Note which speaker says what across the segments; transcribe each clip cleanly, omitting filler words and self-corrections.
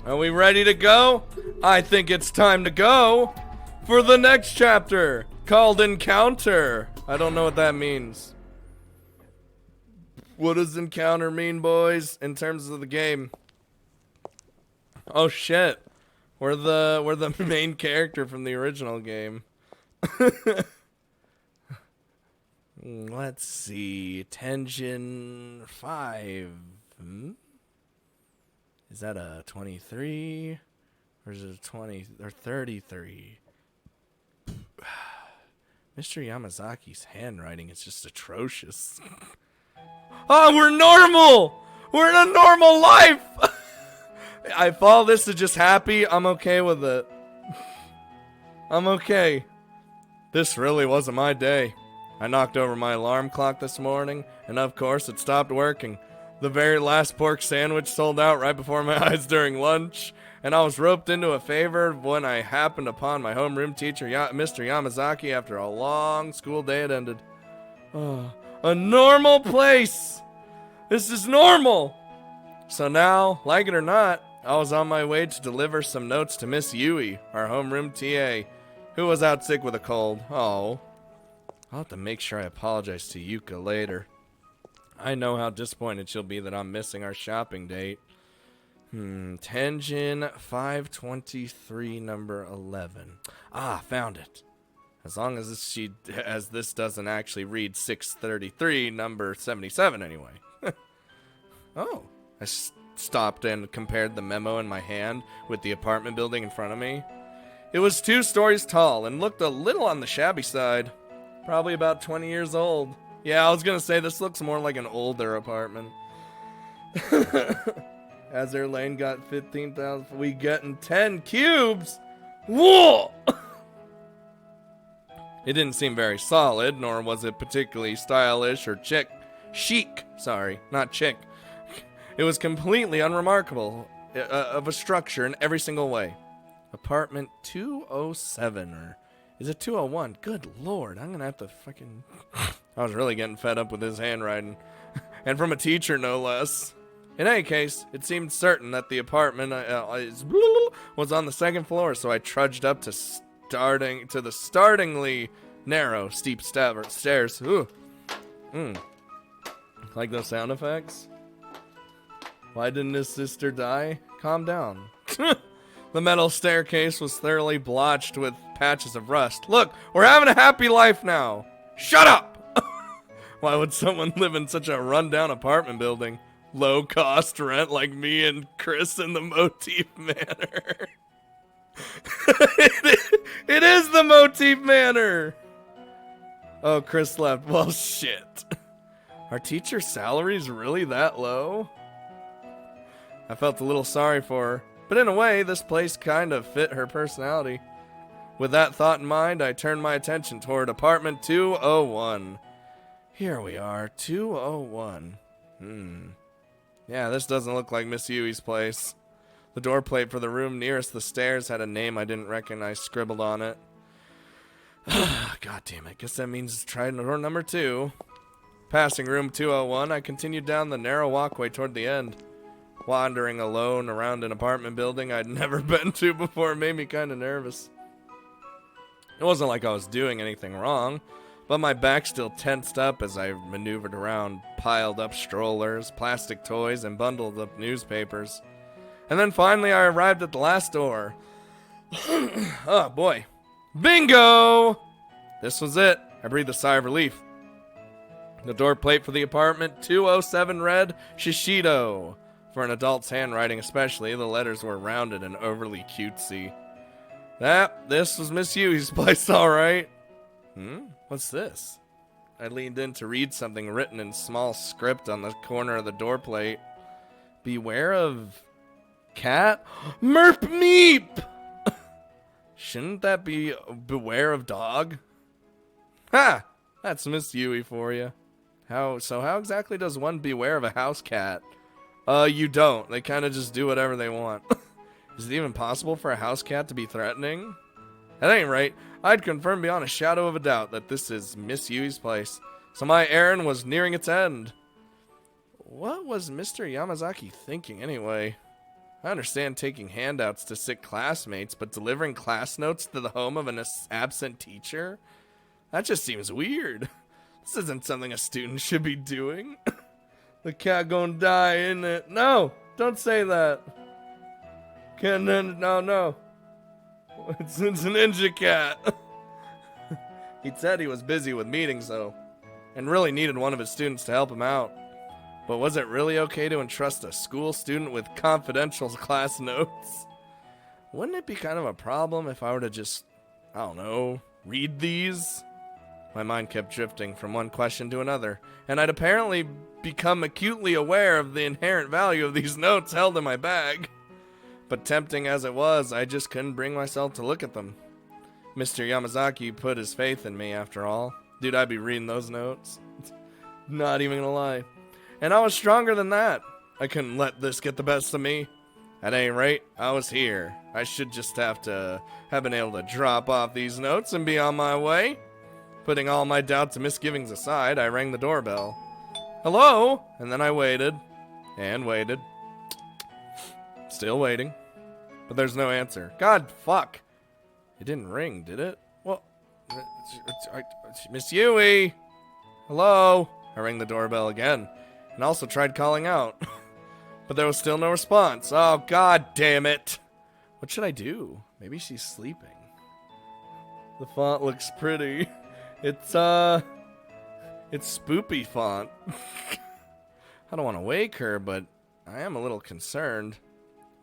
Speaker 1: Are we ready to go? I think it's time to go for the next chapter called Encounter. I don't know what that means. What does encounter mean, boys, in terms of the game? Oh shit. We're the main character from the original game. Let's see. Tension 5. Is that a 23? Or is it a 20 or 33? Mr. Yamazaki's handwriting is just atrocious. Oh, we're normal! We're in a normal life! I follow this to just happy. I'm okay with it. I'm okay. This really wasn't my day. I knocked over my alarm clock this morning, and of course it stopped working. The very last pork sandwich sold out right before my eyes during lunch, and I was roped into a favor when I happened upon my homeroom teacher, Mr. Yamazaki, after a long school day had ended. Oh, a normal place! This is normal! So now, like it or not, I was on my way to deliver some notes to Miss Yui, our homeroom TA, who was out sick with a cold. Oh. I'll have to make sure I apologize to Yuka later. I know how disappointed she'll be that I'm missing our shopping date. Tenjin 523, number 11. Ah, found it. As long as this doesn't actually read 633, number 77 anyway. Oh, I stopped and compared the memo in my hand with the apartment building in front of me. It was 2 stories tall and looked a little on the shabby side. Probably about 20 years old. Yeah, I was gonna say this looks more like an older apartment. Azure Lane got 15,000. We getting 10 cubes. Whoa! It didn't seem very solid, nor was it particularly stylish or chic. Sorry, not chic. It was completely unremarkable of a structure in every single way. Apartment 207, or is it 201? Good lord, I'm gonna have to fucking... I was really getting fed up with his handwriting. And from a teacher, no less. In any case, it seemed certain that the apartment was on the 2nd floor, so I trudged up to the startlingly narrow, steep stairs. Ooh. Like those sound effects? Why didn't his sister die? Calm down. The metal staircase was thoroughly blotched with patches of rust. Look, we're having a happy life now. Shut up! Why would someone live in such a rundown apartment building? Low-cost rent like me and Chris in the Motif Manor. It is the Motif Manor! Oh, Chris left. Well, shit. Are teacher salaries really that low? I felt a little sorry for her, but in a way, this place kind of fit her personality. With that thought in mind, I turned my attention toward apartment 201. Here we are, 201. Yeah, this doesn't look like Miss Yui's place. The door plate for the room nearest the stairs had a name I didn't recognize scribbled on it. God damn it, guess that means try door number 2. Passing room 201, I continued down the narrow walkway toward the end. Wandering alone around an apartment building I'd never been to before made me kind of nervous. It wasn't like I was doing anything wrong, but my back still tensed up as I maneuvered around piled up strollers, plastic toys, and bundled up newspapers. And then finally I arrived at the last door. Oh boy. Bingo! This was it. I breathed a sigh of relief. The door plate for the apartment 207 read Shishido. For an adult's handwriting especially, the letters were rounded and overly cutesy. This was Miss Yui's place, alright. What's this? I leaned in to read something written in small script on the corner of the door plate. Beware of... cat? Merp meep! Shouldn't that be beware of dog? Ha! That's Miss Yui for you. How exactly does one beware of a house cat? You don't. They kind of just do whatever they want. Is it even possible for a house cat to be threatening? At any rate, I'd confirm beyond a shadow of a doubt that this is Miss Yui's place, so my errand was nearing its end. What was Mr. Yamazaki thinking anyway? I understand taking handouts to sick classmates, but delivering class notes to the home of an absent teacher? That just seems weird. This isn't something a student should be doing. The cat gonna die, isn't it? No, don't say that. No. It's a ninja cat. He said he was busy with meetings, though, and really needed one of his students to help him out. But was it really okay to entrust a school student with confidential class notes? Wouldn't it be kind of a problem if I were to just, I don't know, read these? My mind kept drifting from one question to another, and I'd apparently become acutely aware of the inherent value of these notes held in my bag. But tempting as it was, I just couldn't bring myself to look at them. Mr. Yamazaki put his faith in me, after all. Dude, I'd be reading those notes. Not even gonna lie. And I was stronger than that. I couldn't let this get the best of me. At any rate, I was here. I should just have been able to drop off these notes and be on my way. Putting all my doubts and misgivings aside, I rang the doorbell. Hello? And then I waited. And waited. Still waiting. But there's no answer. God, fuck. It didn't ring, did it? Well, Miss Yui. Hello? I rang the doorbell again. And also tried calling out. But there was still no response. Oh, god damn it. What should I do? Maybe she's sleeping. The font looks pretty. It's spoopy font. I don't want to wake her, but I am a little concerned.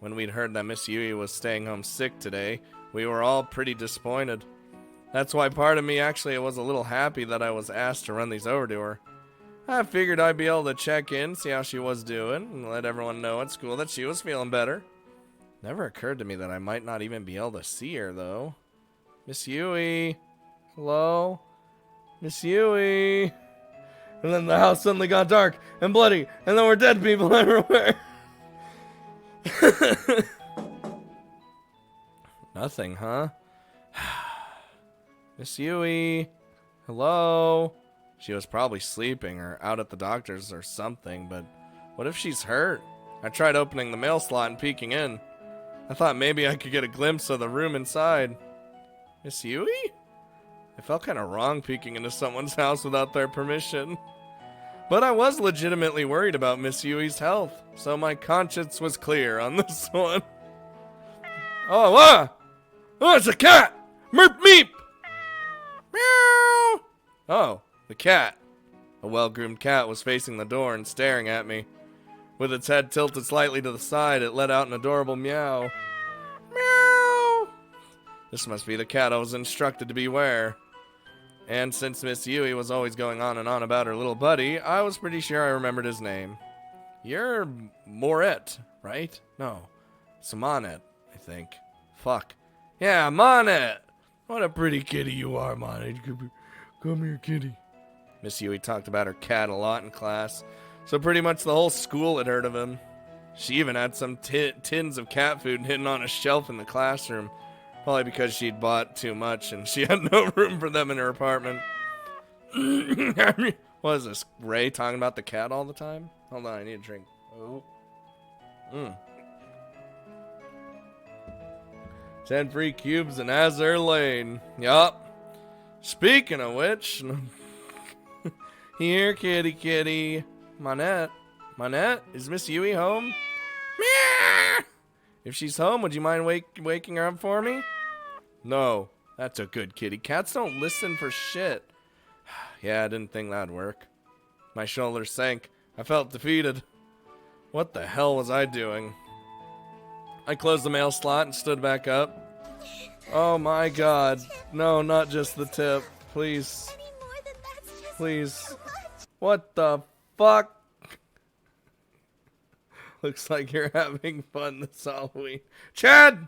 Speaker 1: When we'd heard that Miss Yui was staying home sick today, we were all pretty disappointed. That's why part of me actually was a little happy that I was asked to run these over to her. I figured I'd be able to check in, see how she was doing, and let everyone know at school that she was feeling better. Never occurred to me that I might not even be able to see her, though. Miss Yui. Hello? Miss Yui. And then the house suddenly got dark and bloody, and there were dead people everywhere. Nothing, huh? Miss Yui. Hello? She was probably sleeping or out at the doctor's or something, but what if she's hurt? I tried opening the mail slot and peeking in. I thought maybe I could get a glimpse of the room inside. Miss Yui? I felt kind of wrong peeking into someone's house without their permission. But I was legitimately worried about Miss Yui's health, so my conscience was clear on this one. Oh, it's a cat! Merp meep! Meow! Oh, the cat. A well-groomed cat was facing the door and staring at me. With its head tilted slightly to the side, it let out an adorable meow. Meow! This must be the cat I was instructed to beware. And since Miss Yui was always going on and on about her little buddy, I was pretty sure I remembered his name. You're Moret, right? No, it's Monet, I think. Fuck. Yeah, Monet! What a pretty kitty you are, Monet. Come here, kitty. Miss Yui talked about her cat a lot in class, so pretty much the whole school had heard of him. She even had some tins of cat food hidden on a shelf in the classroom, probably because she'd bought too much and she had no room for them in her apartment. What is this, Ray talking about the cat all the time? Hold on, I need a drink. Oh. 10 free cubes in Azure Lane. Yup. Speaking of which... Here, kitty kitty. Monette, is Miss Yui home? Meow! If she's home, would you mind waking her up for me? No, that's a good kitty. Cats don't listen for shit. Yeah, I didn't think that'd work. My shoulders sank. I felt defeated. What the hell was I doing? I closed the mail slot and stood back up. Oh my god. No, not just the tip. Please. Please. What the fuck? Looks like you're having fun this Halloween. Chad!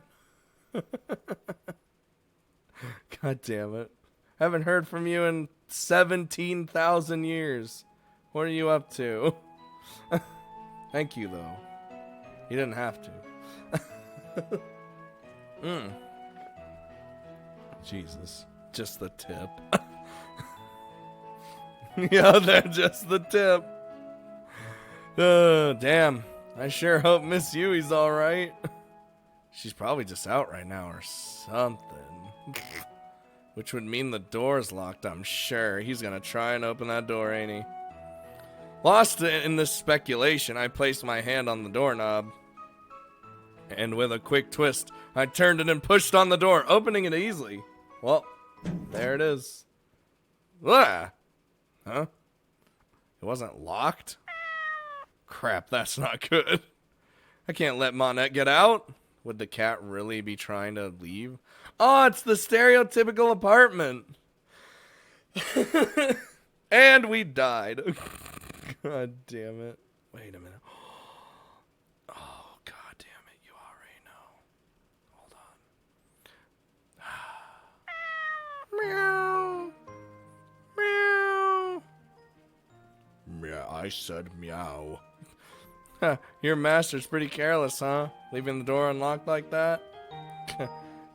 Speaker 1: God damn it. Haven't heard from you in 17,000 years. What are you up to? Thank you, though. You didn't have to. Jesus. Just the tip. Yeah, that's just the tip. Damn. I sure hope Miss Yui's alright. She's probably just out right now or something. Which would mean the door's locked, I'm sure. He's gonna try and open that door, ain't he? Lost in this speculation, I placed my hand on the doorknob. And with a quick twist, I turned it and pushed on the door, opening it easily. Well, there it is. Ah! Huh? It wasn't locked? Crap, that's not good. I can't let Monette get out. Would the cat really be trying to leave? Oh, it's the stereotypical apartment. And we died. God damn it. Wait a minute. Oh, god damn it. You already know. Hold on. Meow. Meow. Meow. I said meow. Your master's pretty careless, huh? Leaving the door unlocked like that?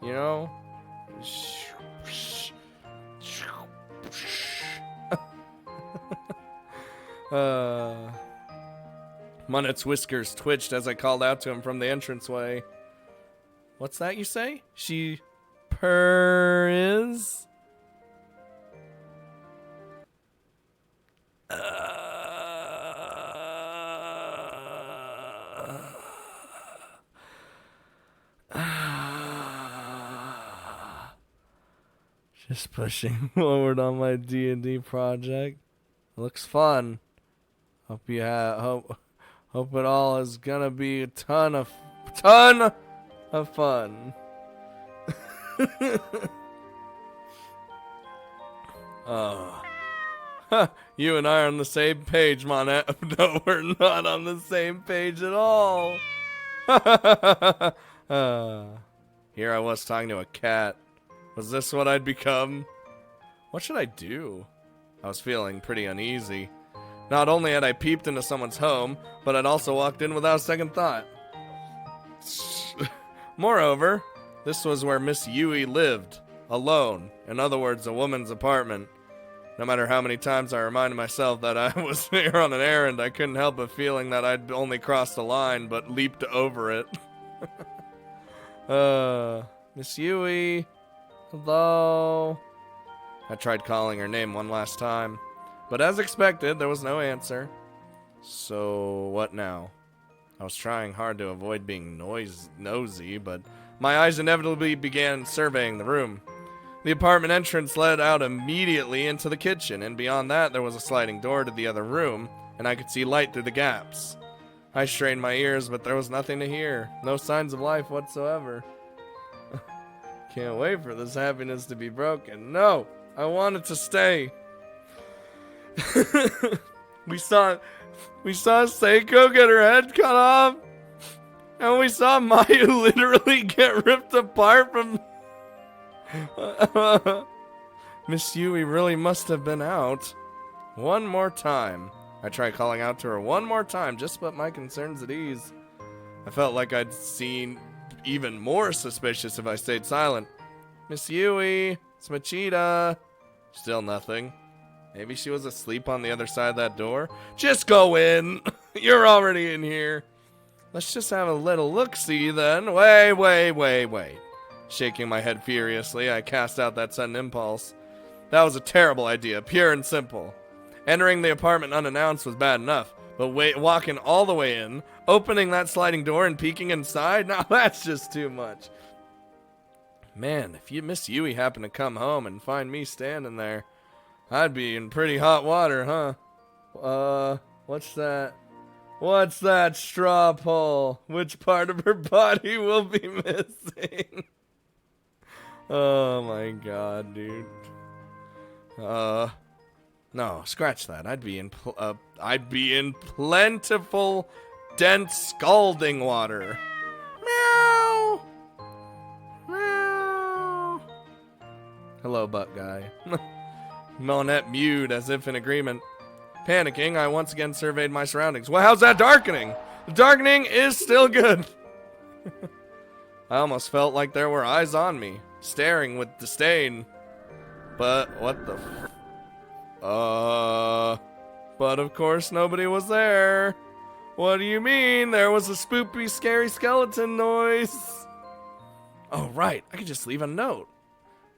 Speaker 1: You know? Monette's whiskers twitched as I called out to him from the entranceway. What's that you say? She is? Just pushing forward on my D&D project. Looks fun. Hope you hope it all is gonna be a ton of fun. Oh. You and I are on the same page, Monette. No, we're not on the same page at all. Here I was talking to a cat. Was this what I'd become? What should I do? I was feeling pretty uneasy. Not only had I peeped into someone's home, but I'd also walked in without a second thought. Moreover, this was where Miss Yui lived, alone. In other words, a woman's apartment. No matter how many times I reminded myself that I was here on an errand, I couldn't help but feeling that I'd only crossed a line, but leaped over it. Miss Yui, hello? I tried calling her name one last time, but as expected, there was no answer. So, what now? I was trying hard to avoid being nosy, but my eyes inevitably began surveying the room. The apartment entrance led out immediately into the kitchen, and beyond that there was a sliding door to the other room, and I could see light through the gaps. I strained my ears, but there was nothing to hear. No signs of life whatsoever. Can't wait for this happiness to be broken. No! I want it to stay. We saw Seiko get her head cut off, and we saw Mayu literally get ripped apart from... Miss Yui really must have been out. One more time. I tried calling out to her one more time, just to put my concerns at ease. I felt like I'd seen even more suspicious if I stayed silent. Miss Yui, it's Machida. Still nothing. Maybe she was asleep on the other side of that door. Just go in. You're already in here. Let's just have a little look-see then. Wait. Shaking my head furiously, I cast out that sudden impulse. That was a terrible idea, pure and simple. Entering the apartment unannounced was bad enough, but walking all the way in, opening that sliding door and peeking inside, now that's just too much. Man, if Miss Yui happened to come home and find me standing there, I'd be in pretty hot water, huh? What's that? What's that straw poll? Which part of her body will be missing? Oh my god, dude. No, scratch that. I'd be in plentiful, dense, scalding water. Meow! Meow! Hello, butt guy. Monette mewed as if in agreement. Panicking, I once again surveyed my surroundings. Well, how's that darkening? The darkening is still good. I almost felt like there were eyes on me, staring with disdain. But what the but of course nobody was there. What do you mean? There was a spoopy, scary skeleton noise. Oh, right. I could just leave a note.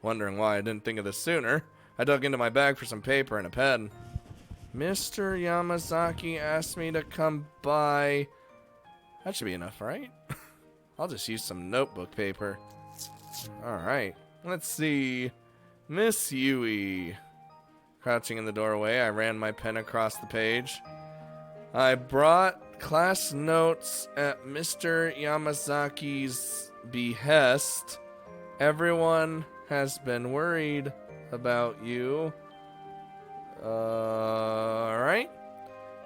Speaker 1: Wondering why I didn't think of this sooner. I dug into my bag for some paper and a pen. Mr. Yamazaki asked me to come by. That should be enough, right? I'll just use some notebook paper. Alright. Let's see. Miss Yui. Crouching in the doorway, I ran my pen across the page. I brought class notes at Mr. Yamazaki's behest. Everyone has been worried about you. Alright.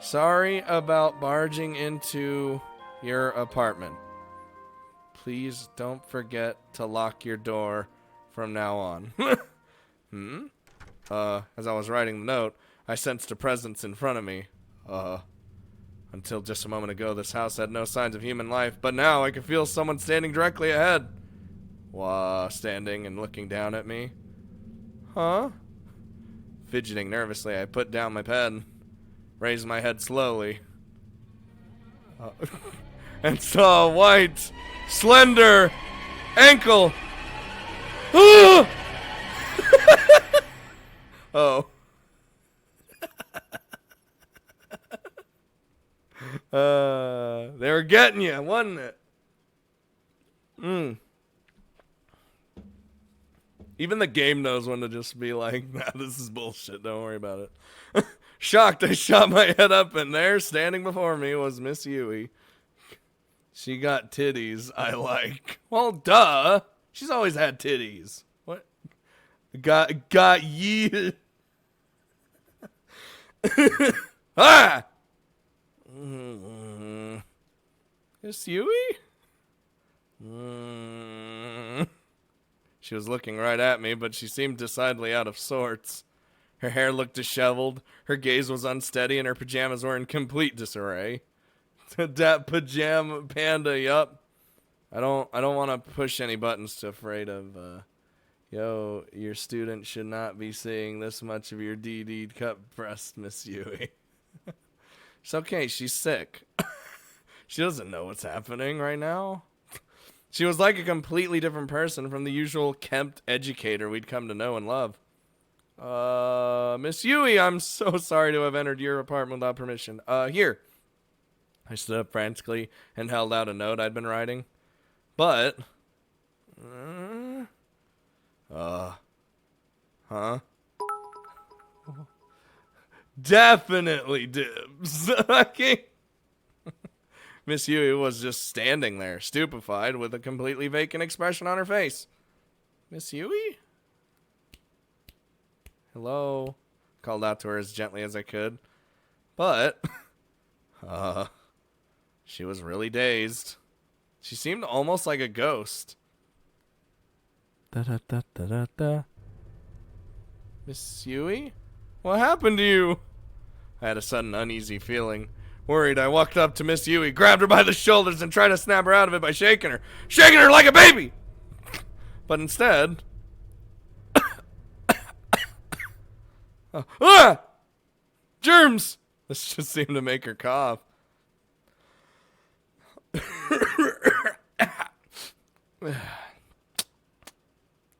Speaker 1: Sorry about barging into your apartment. Please don't forget to lock your door from now on. As I was writing the note, I sensed a presence in front of me. Until just a moment ago, this house had no signs of human life, but now I can feel someone standing directly ahead. Standing and looking down at me. Huh? Fidgeting nervously, I put down my pen, raised my head slowly, and saw a white, slender ankle. Oh. They were getting you, wasn't it? Even the game knows when to just be like, nah, this is bullshit, don't worry about it. Shocked, I shot my head up, and there, standing before me, was Miss Yui. She got titties I like. Well, duh. She's always had titties. What? Got ye. Ah! Miss Yui? She was looking right at me, but she seemed decidedly out of sorts. Her hair looked disheveled, her gaze was unsteady, and her pajamas were in complete disarray. That pajama panda, yup. I don't want to push any buttons too afraid of, yo, your student should not be seeing this much of your DD'd cup breast, Miss Yui. It's okay, she's sick. She doesn't know what's happening right now. She was like a completely different person from the usual kempt educator we'd come to know and love. Miss Yui, I'm so sorry to have entered your apartment without permission. Here. I stood up frantically and held out a note I'd been writing. But... huh? Definitely dibs. Okay. Miss Yui was just standing there, stupefied, with a completely vacant expression on her face. Miss Yui? Hello? Called out to her as gently as I could. But, she was really dazed. She seemed almost like a ghost. Da-da-da-da-da-da. Miss Yui? What happened to you? I had a sudden uneasy feeling. Worried, I walked up to Miss Yui, grabbed her by the shoulders, and tried to snap her out of it by shaking her. Shaking her like a baby! But instead... germs! This just seemed to make her cough.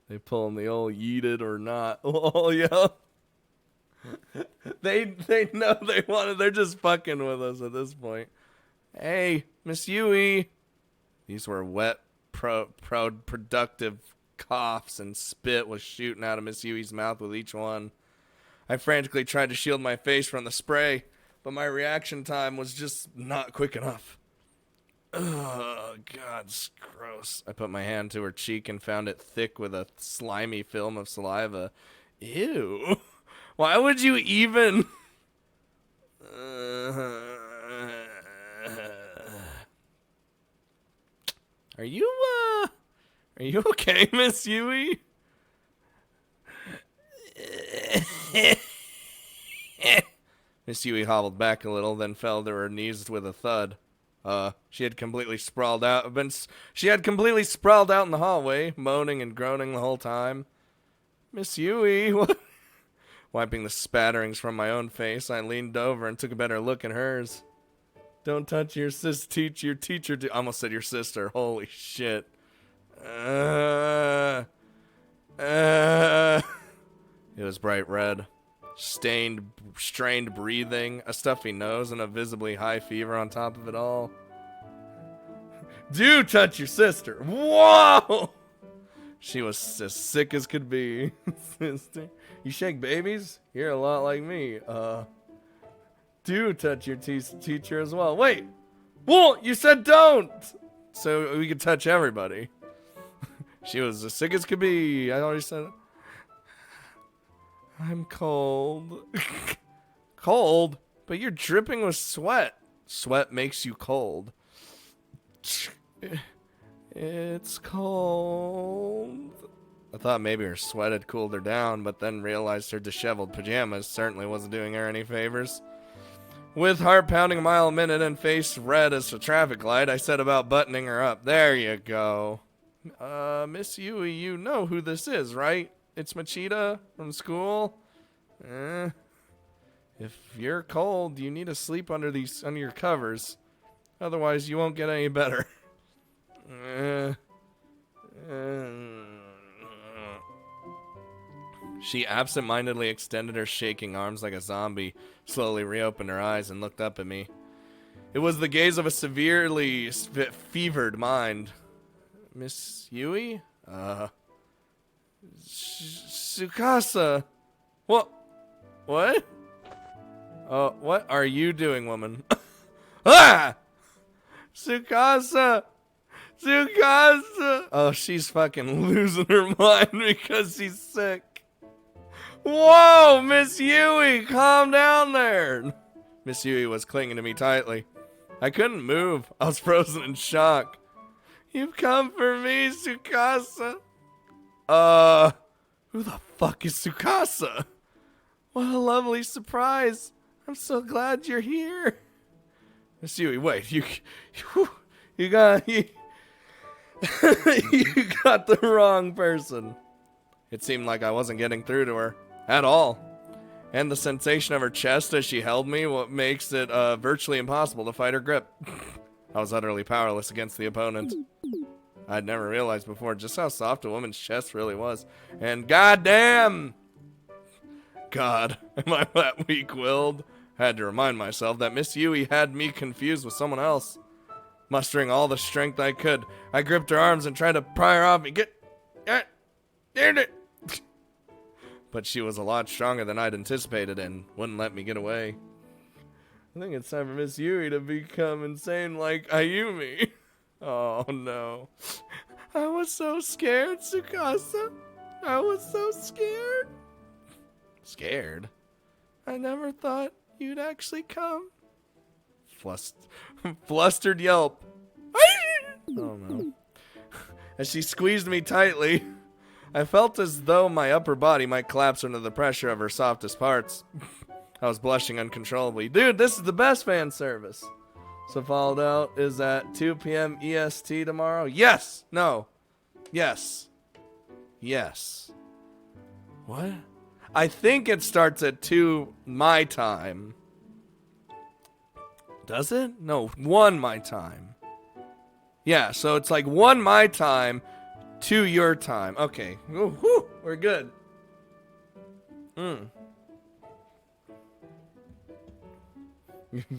Speaker 1: They pulling the old yeet it or not. Oh, yeah. They know they wanted. They're just fucking with us at this point. Hey, Miss Yui. These were wet, proud, productive coughs, and spit was shooting out of Miss Yui's mouth with each one. I frantically tried to shield my face from the spray, but my reaction time was just not quick enough. Oh, God, it's gross. I put my hand to her cheek and found it thick with a slimy film of saliva. Ew. Why would you even... Are you okay, Miss Yui? Miss Yui hobbled back a little, then fell to her knees with a thud. She had completely sprawled out in the hallway, moaning and groaning the whole time. Miss Yui, what? Wiping the spatterings from my own face, I leaned over and took a better look at hers. Don't touch your teacher. I almost said your sister. Holy shit. It was bright red. Strained breathing, a stuffy nose, and a visibly high fever on top of it all. Do touch your sister. Whoa! She was as sick as could be. Sister, you shake babies? You're a lot like me. Do touch your teacher as well. Wait! Well, you said don't! So we could touch everybody. She was as sick as could be. I already said it. I'm cold. Cold? But you're dripping with sweat. Sweat makes you cold. It's cold. I thought maybe her sweat had cooled her down, but then realized her disheveled pajamas certainly wasn't doing her any favors. With heart pounding a mile a minute and face red as a traffic light, I set about buttoning her up. There you go. Miss Yui, you know who this is, right? It's Machida from school. If you're cold, you need to sleep under your covers. Otherwise, you won't get any better. She absent-mindedly extended her shaking arms like a zombie, slowly reopened her eyes, and looked up at me. It was the gaze of a severely fevered mind. Miss Yui? Tsukasa. What? What? What are you doing, woman? Ah! Tsukasa! Tsukasa! Oh, she's fucking losing her mind because she's sick. Whoa, Miss Yui, calm down there. Miss Yui was clinging to me tightly. I couldn't move. I was frozen in shock. You've come for me, Tsukasa. Who the fuck is Tsukasa? What a lovely surprise. I'm so glad you're here. Miss Yui, wait, you got you got the wrong person. It seemed like I wasn't getting through to her at all. And the sensation of her chest as she held me, what makes it virtually impossible to fight her grip. I was utterly powerless against the opponent. I'd never realized before just how soft a woman's chest really was. And goddamn! God, am I that weak-willed? I had to remind myself that Miss Yui had me confused with someone else. Mustering all the strength I could, I gripped her arms and tried to pry her off me. But she was a lot stronger than I'd anticipated and wouldn't let me get away. I think it's time for Miss Yui to become insane like Ayumi. Oh no. I was so scared, Tsukasa. I was so scared. Scared? I never thought you'd actually come. Flustered yelp. Oh no. As she squeezed me tightly, I felt as though my upper body might collapse under the pressure of her softest parts. I was blushing uncontrollably. Dude, this is the best fan service. So followed out is at 2 p.m. EST tomorrow. Yes. No. Yes. Yes. What? I think it starts at 2 my time. Does it? No, 1 my time. Yeah, so it's like 1 my time, 2 your time. Okay. Ooh, whew, we're good.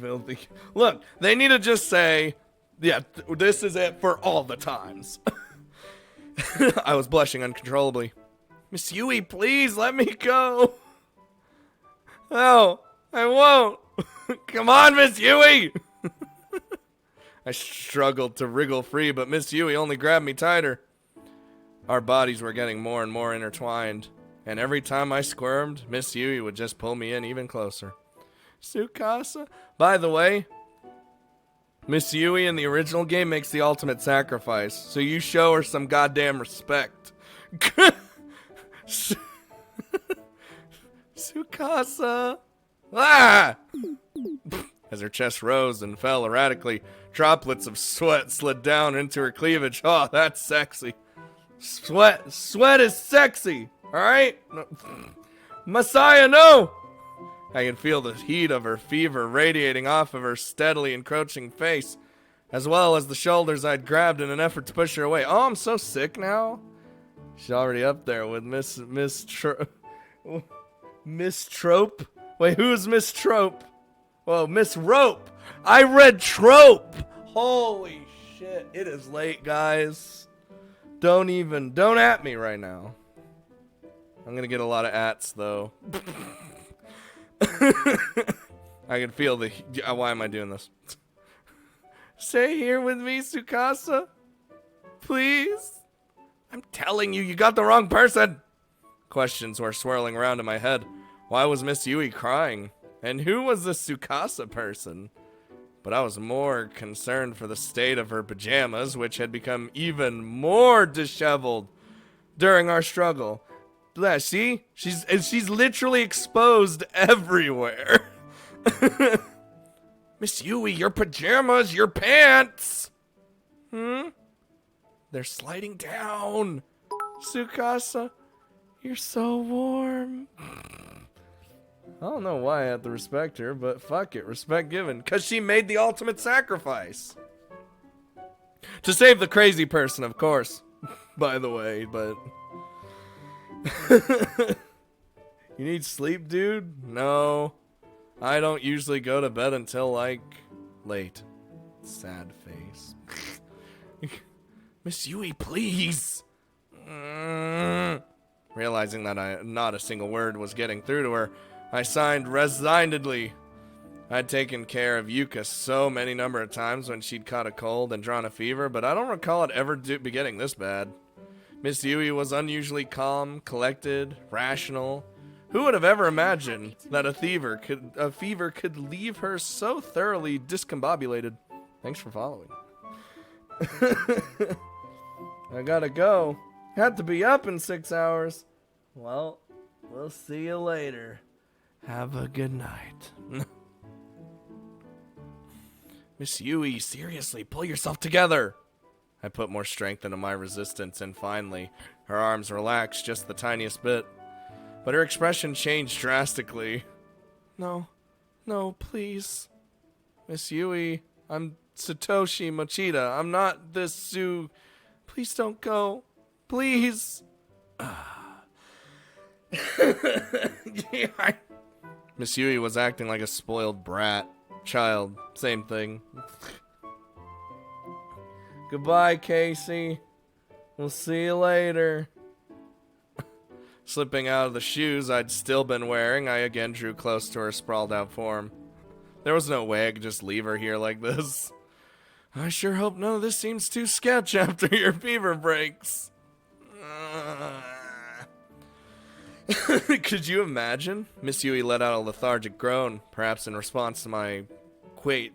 Speaker 1: Filthy. Look, they need to just say, yeah, this is it for all the times. I was blushing uncontrollably. Miss Yui, please let me go. No, I won't. Come on, Miss Yui. I struggled to wriggle free, but Miss Yui only grabbed me tighter. Our bodies were getting more and more intertwined, and every time I squirmed, Miss Yui would just pull me in even closer. Tsukasa? By the way, Miss Yui in the original game makes the ultimate sacrifice, so you show her some goddamn respect. Tsukasa! Ah! As her chest rose and fell erratically, droplets of sweat slid down into her cleavage. Oh, that's sexy. Sweat is sexy, alright? Messiah, no! I could feel the heat of her fever radiating off of her steadily encroaching face, as well as the shoulders I'd grabbed in an effort to push her away. Oh, I'm so sick now. She's already up there with Miss Trope. Wait, who's Miss Trope? Whoa, Miss Rope. I read Trope. Holy shit. It is late, guys. Don't at me right now. I'm gonna get a lot of ats, though. I can feel the... Why am I doing this? Stay here with me, Tsukasa. Please? I'm telling you, you got the wrong person. Questions were swirling around in my head. Why was Miss Yui crying? And who was this Tsukasa person? But I was more concerned for the state of her pajamas, which had become even more disheveled during our struggle. See? She's literally exposed everywhere. Miss Yui, your pajamas, your pants. They're sliding down. Tsukasa, you're so warm. I don't know why I have to respect her, but fuck it, respect given. Because she made the ultimate sacrifice. To save the crazy person, of course. By the way, but... You need sleep, dude? No. I don't usually go to bed until, like, late. Sad face. Miss Yui, please! Realizing that not a single word was getting through to her, I signed resignedly. I'd taken care of Yuka so many number of times when she'd caught a cold and drawn a fever, but I don't recall it ever be getting this bad. Miss Yui was unusually calm, collected, rational. Who would have ever imagined that a fever could leave her so thoroughly discombobulated? Thanks for following. I gotta go. Had to be up in 6 hours. Well, we'll see you later. Have a good night. Miss Yui, seriously, pull yourself together. I put more strength into my resistance, and finally, her arms relaxed just the tiniest bit. But her expression changed drastically. No, please. Miss Yui, I'm Satoshi Mochida. I'm not this Sue. Please don't go. Please. Yeah, Miss Yui was acting like a spoiled brat. Child, same thing. Goodbye, Casey. We'll see you later. Slipping out of the shoes I'd still been wearing, I again drew close to her sprawled out form. There was no way I could just leave her here like this. I sure hope none of this seems too sketch after your fever breaks. Could you imagine? Miss Yui let out a lethargic groan, perhaps in response to my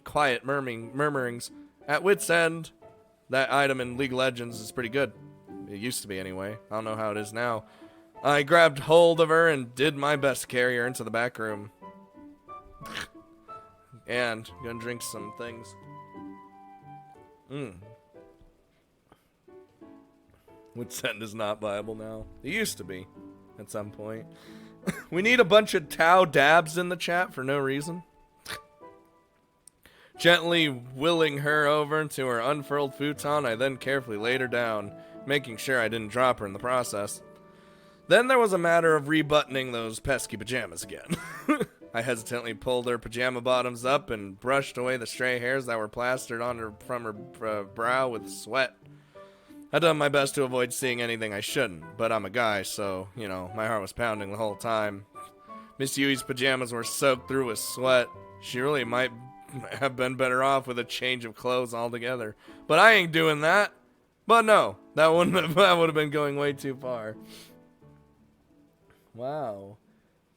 Speaker 1: quiet murmurings. At wit's end. That item in League of Legends is pretty good. It used to be anyway. I don't know how it is now. I grabbed hold of her and did my best to carry her into the back room. And gonna drink some things. Wit's end is not viable now. It used to be. At some point. We need a bunch of Tao dabs in the chat for no reason. Gently willing her over to her unfurled futon, I then carefully laid her down, making sure I didn't drop her in the process. Then there was a matter of rebuttoning those pesky pajamas again. I hesitantly pulled her pajama bottoms up and brushed away the stray hairs that were plastered on her from her brow with sweat. I'd done my best to avoid seeing anything I shouldn't, but I'm a guy, so, you know, my heart was pounding the whole time. Miss Yui's pajamas were soaked through with sweat. She really might have been better off with a change of clothes altogether. But I ain't doing that. But no, that would have been going way too far. Wow.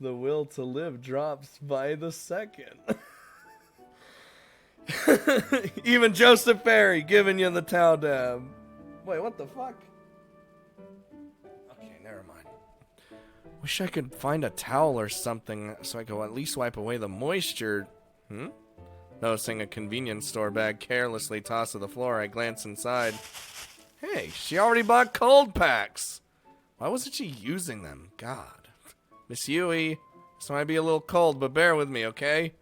Speaker 1: The will to live drops by the second. Even Joseph Ferry giving you the towel dab. Wait, what the fuck? Okay, never mind. Wish I could find a towel or something so I could at least wipe away the moisture. Noticing a convenience store bag carelessly tossed to the floor, I glanced inside. Hey, she already bought cold packs. Why wasn't she using them? God. Miss Yui, This might be a little cold, but bear with me, okay?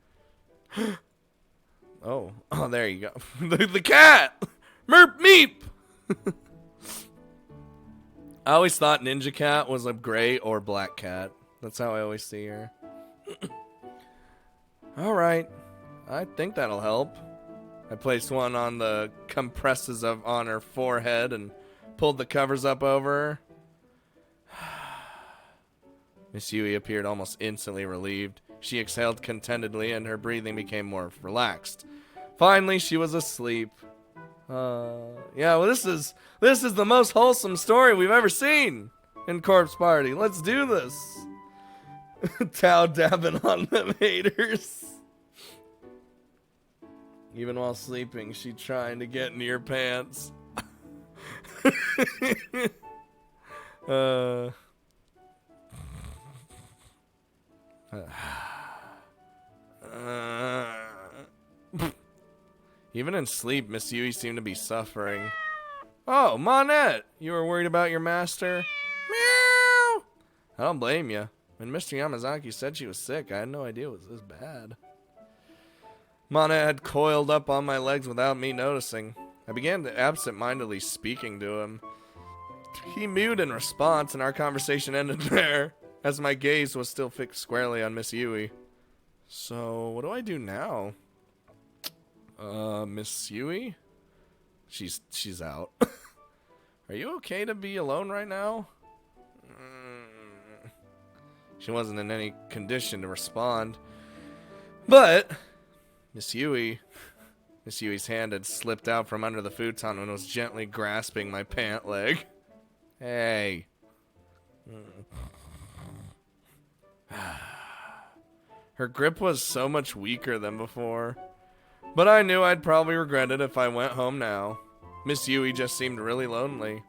Speaker 1: Oh, there you go. the cat! Merp meep! I always thought Ninja Cat was a gray or black cat. That's how I always see her. Alright. I think that'll help. I placed one on the compresses on her forehead and pulled the covers up over her. Miss Yui appeared almost instantly relieved. She exhaled contentedly and her breathing became more relaxed. Finally, she was asleep. Yeah, well, this is the most wholesome story we've ever seen in Corpse Party. Let's do this. Tao dabbing on them haters. Even while sleeping, she trying to get into your pants. Even in sleep, Miss Yui seemed to be suffering. Oh, Monette! You were worried about your master? Meow! I don't blame you. When Mr. Yamazaki said she was sick, I had no idea it was this bad. Monette had coiled up on my legs without me noticing. I began to absent-mindedly speaking to him. He mewed in response, and our conversation ended there, as my gaze was still fixed squarely on Miss Yui. So, what do I do now? Miss Yui? She's out. Are you okay to be alone right now? She wasn't in any condition to respond. But Miss Yui's hand had slipped out from under the futon and was gently grasping my pant leg. Hey. Her grip was so much weaker than before. But I knew I'd probably regret it if I went home now. Miss Yui just seemed really lonely.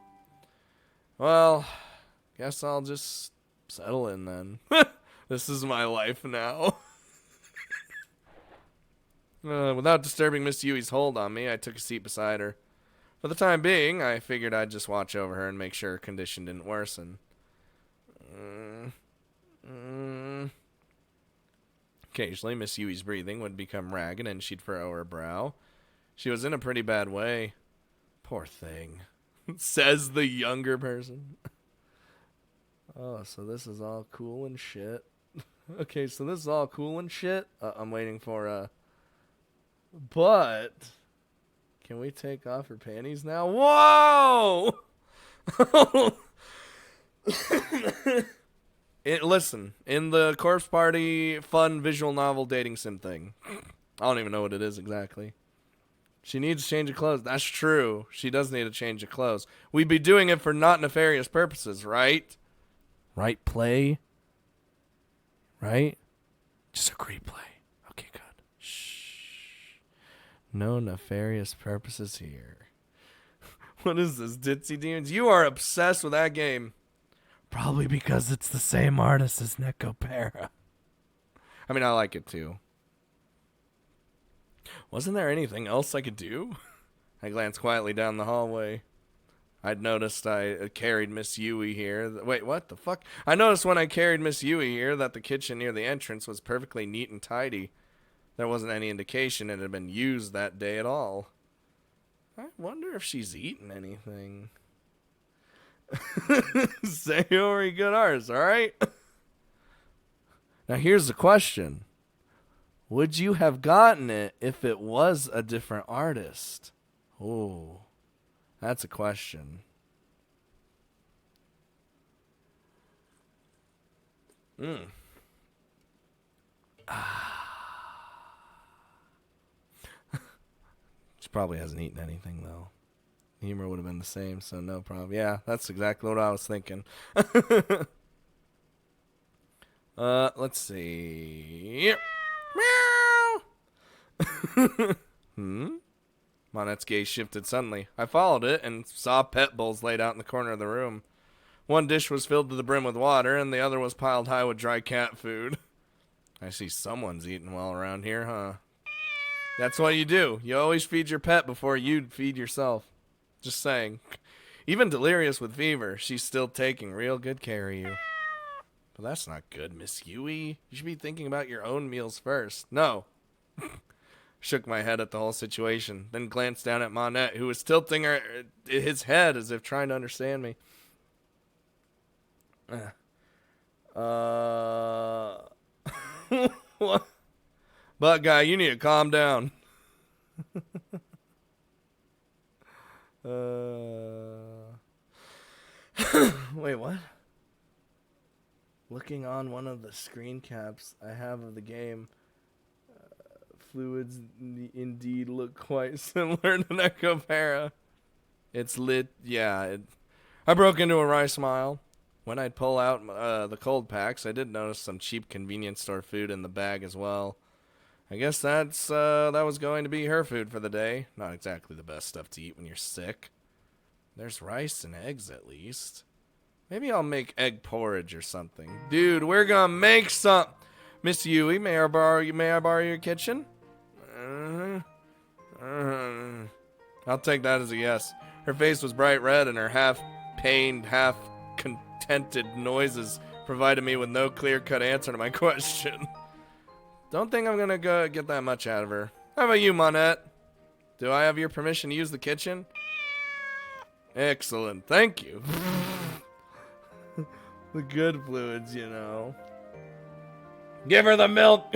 Speaker 1: Well, guess I'll just settle in then. This is my life now. Without disturbing Miss Yui's hold on me, I took a seat beside her. For the time being, I figured I'd just watch over her and make sure her condition didn't worsen. Occasionally, Miss Yui's breathing would become ragged and she'd furrow her brow. She was in a pretty bad way. Poor thing. Says the younger person. Oh, so this is all cool and shit. Okay, so this is all cool and shit. I'm waiting for But can we take off her panties now? Whoa! Listen, in the Corpse Party fun visual novel dating sim thing, I don't even know what it is exactly. She needs to change of clothes. That's true. She does need a change of clothes. We'd be doing it for not nefarious purposes, right? Right, play? Right? Just agree, play. Okay, good. Shh. No nefarious purposes here. What is this, Ditzy Demons? You are obsessed with that game. Probably because it's the same artist as Necopera. I mean, I like it too. Wasn't there anything else I could do? I glanced quietly down the hallway. I'd noticed I carried Miss Yui here. Wait, what the fuck? I noticed when I carried Miss Yui here that the kitchen near the entrance was perfectly neat and tidy. There wasn't any indication it had been used that day at all. I wonder if she's eaten anything. Say you're a good artist, alright? Now here's the question. Would you have gotten it if it was a different artist? Oh, that's a question. She probably hasn't eaten anything, though. The humor would have been the same, so no problem. Yeah, that's exactly what I was thinking. Let's see. Meow! Monette's gaze shifted suddenly. I followed it and saw pet bowls laid out in the corner of the room. One dish was filled to the brim with water, and the other was piled high with dry cat food. I see someone's eating well around here, huh? That's what you do. You always feed your pet before you feed yourself. Just saying. Even delirious with fever, she's still taking real good care of you. But that's not good, Miss Yui. You should be thinking about your own meals first. No. Shook my head at the whole situation, then glanced down at Monette, who was tilting his head as if trying to understand me. What? Butt guy, you need to calm down. Wait, what? Looking on one of the screen caps I have of the game, fluids indeed look quite similar to Necropara. It's lit, yeah. I broke into a wry smile. When I'd pull out the cold packs, I did notice some cheap convenience store food in the bag as well. I guess that was going to be her food for the day. Not exactly the best stuff to eat when you're sick. There's rice and eggs at least. Maybe I'll make egg porridge or something. Dude, we're gonna make some. Miss Yui, may I borrow your kitchen? I'll take that as a yes. Her face was bright red, and her half-pained, half-contented noises provided me with no clear-cut answer to my question. Don't think I'm gonna go get that much out of her. How about you, Monette? Do I have your permission to use the kitchen? Excellent, thank you. The good fluids, you know. Give her the milk!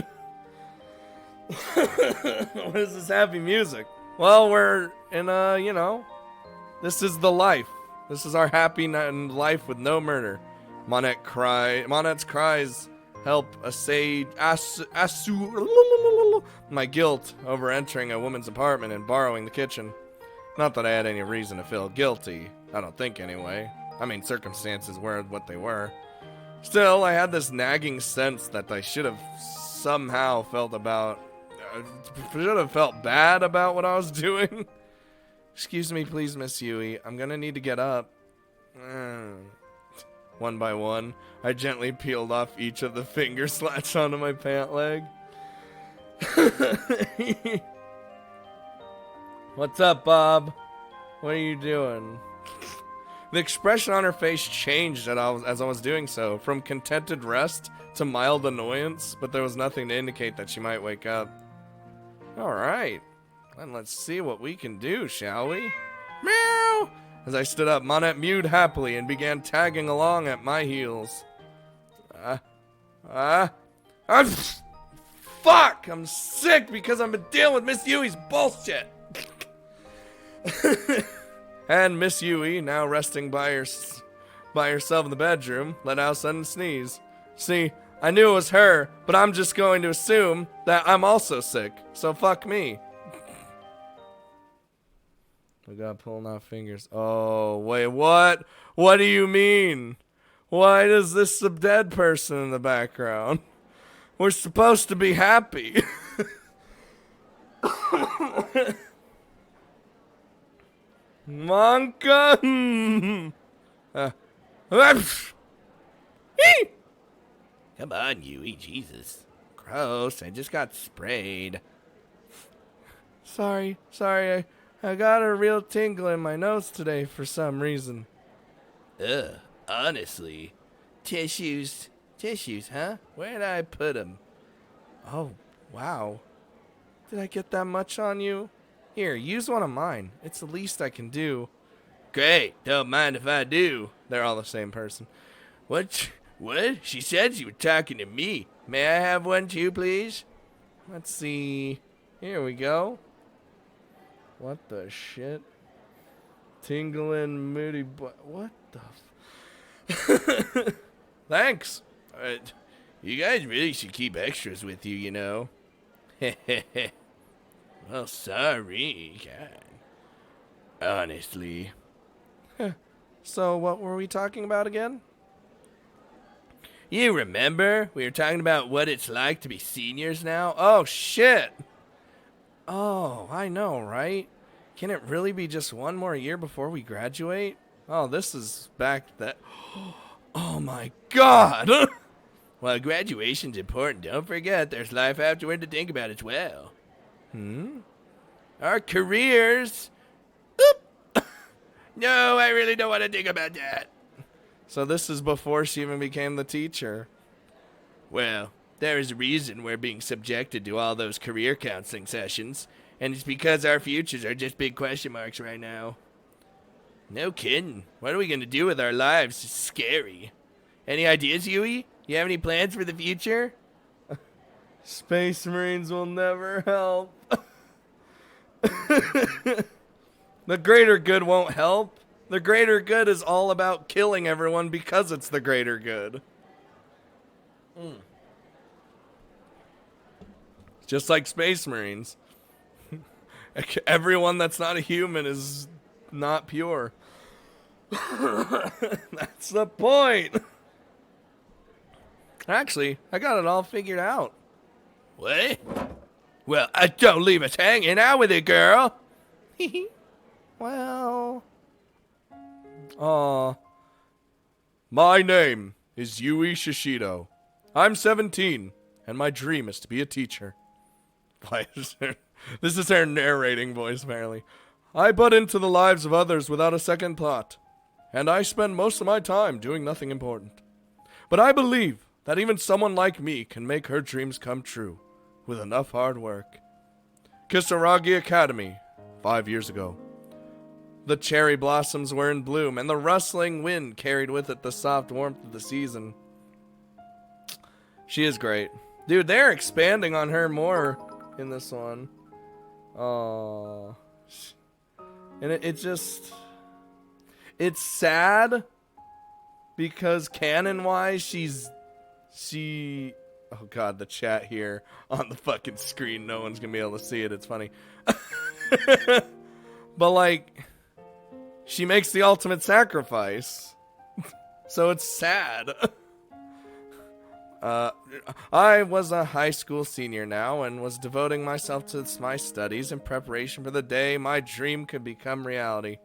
Speaker 1: What is this happy music? Well, we're in you know, this is the life. This is our happy life with no murder. Monette's cries help assuage my guilt over entering a woman's apartment and borrowing the kitchen. Not that I had any reason to feel guilty. I don't think anyway. I mean, circumstances were what they were. Still, I had this nagging sense that I should have somehow felt bad about what I was doing. Excuse me, please, Miss Yui. I'm gonna need to get up. One by one, I gently peeled off each of the fingers latched onto my pant leg. What's up, Bob? What are you doing? The expression on her face changed as I was doing so, from contented rest to mild annoyance, but there was nothing to indicate that she might wake up. Alright, then let's see what we can do, shall we? Meow! As I stood up, Monette mewed happily and began tagging along at my heels. Fuck! I'm sick because I've been dealing with Miss Yui's bullshit! And Miss Yui, now resting by herself in the bedroom, let out a sudden sneeze. See, I knew it was her, but I'm just going to assume that I'm also sick, so fuck me. We got pulling off fingers. Oh, wait, what? What do you mean? Why is this a dead person in the background? We're supposed to be happy. Monka!
Speaker 2: Come on, Yui, Jesus.
Speaker 1: Gross, I just got sprayed. Sorry, I got a real tingle in my nose today for some reason.
Speaker 2: Honestly. Tissues, huh? Where did I put them?
Speaker 1: Oh, wow. Did I get that much on you? Here, use one of mine. It's the least I can do.
Speaker 2: Great, don't mind if I do.
Speaker 1: They're all the same person.
Speaker 2: What? She said she was talking to me. May I have one too, please?
Speaker 1: Let's see. Here we go. What the shit? Tingling, moody, what the Thanks.
Speaker 2: You guys really should keep extras with you, you know. Well, sorry, God. Honestly.
Speaker 1: So, what were we talking about again?
Speaker 2: You remember? We were talking about what it's like to be seniors now.
Speaker 1: Oh, shit. Oh, I know, right? Can it really be just one more year before we graduate? Oh, this is back that... Oh, my God.
Speaker 2: While graduation's important, don't forget there's life afterward to think about as well. Our careers. Oop. No, I really don't want to think about that.
Speaker 1: So this is before she even became the teacher.
Speaker 2: Well, there is a reason we're being subjected to all those career counseling sessions, and it's because our futures are just big question marks right now. No kidding. What are we going to do with our lives? It's scary. Any ideas, Yui? You have any plans for the future?
Speaker 1: Space Marines will never help. The greater good won't help. The greater good is all about killing everyone because it's the greater good. Just like Space Marines. Everyone that's not a human is not pure. That's the point. Actually, I got it all figured out.
Speaker 2: What? Well, don't leave us hanging out with it, girl.
Speaker 1: Well... My name is Yui Shishido. I'm 17, and my dream is to be a teacher. This is her narrating voice, apparently. I butt into the lives of others without a second thought, and I spend most of my time doing nothing important. But I believe that even someone like me can make her dreams come true, with enough hard work. Kisaragi Academy, 5 years ago. The cherry blossoms were in bloom, and the rustling wind carried with it the soft warmth of the season. She is great. Dude, they're expanding on her more in this one. Oh, and it just... It's sad, because canon-wise, she... Oh god, the chat here on the fucking screen, no one's gonna be able to see it, it's funny. But like... She makes the ultimate sacrifice. So it's sad. I was a high school senior now and was devoting myself to my studies in preparation for the day my dream could become reality.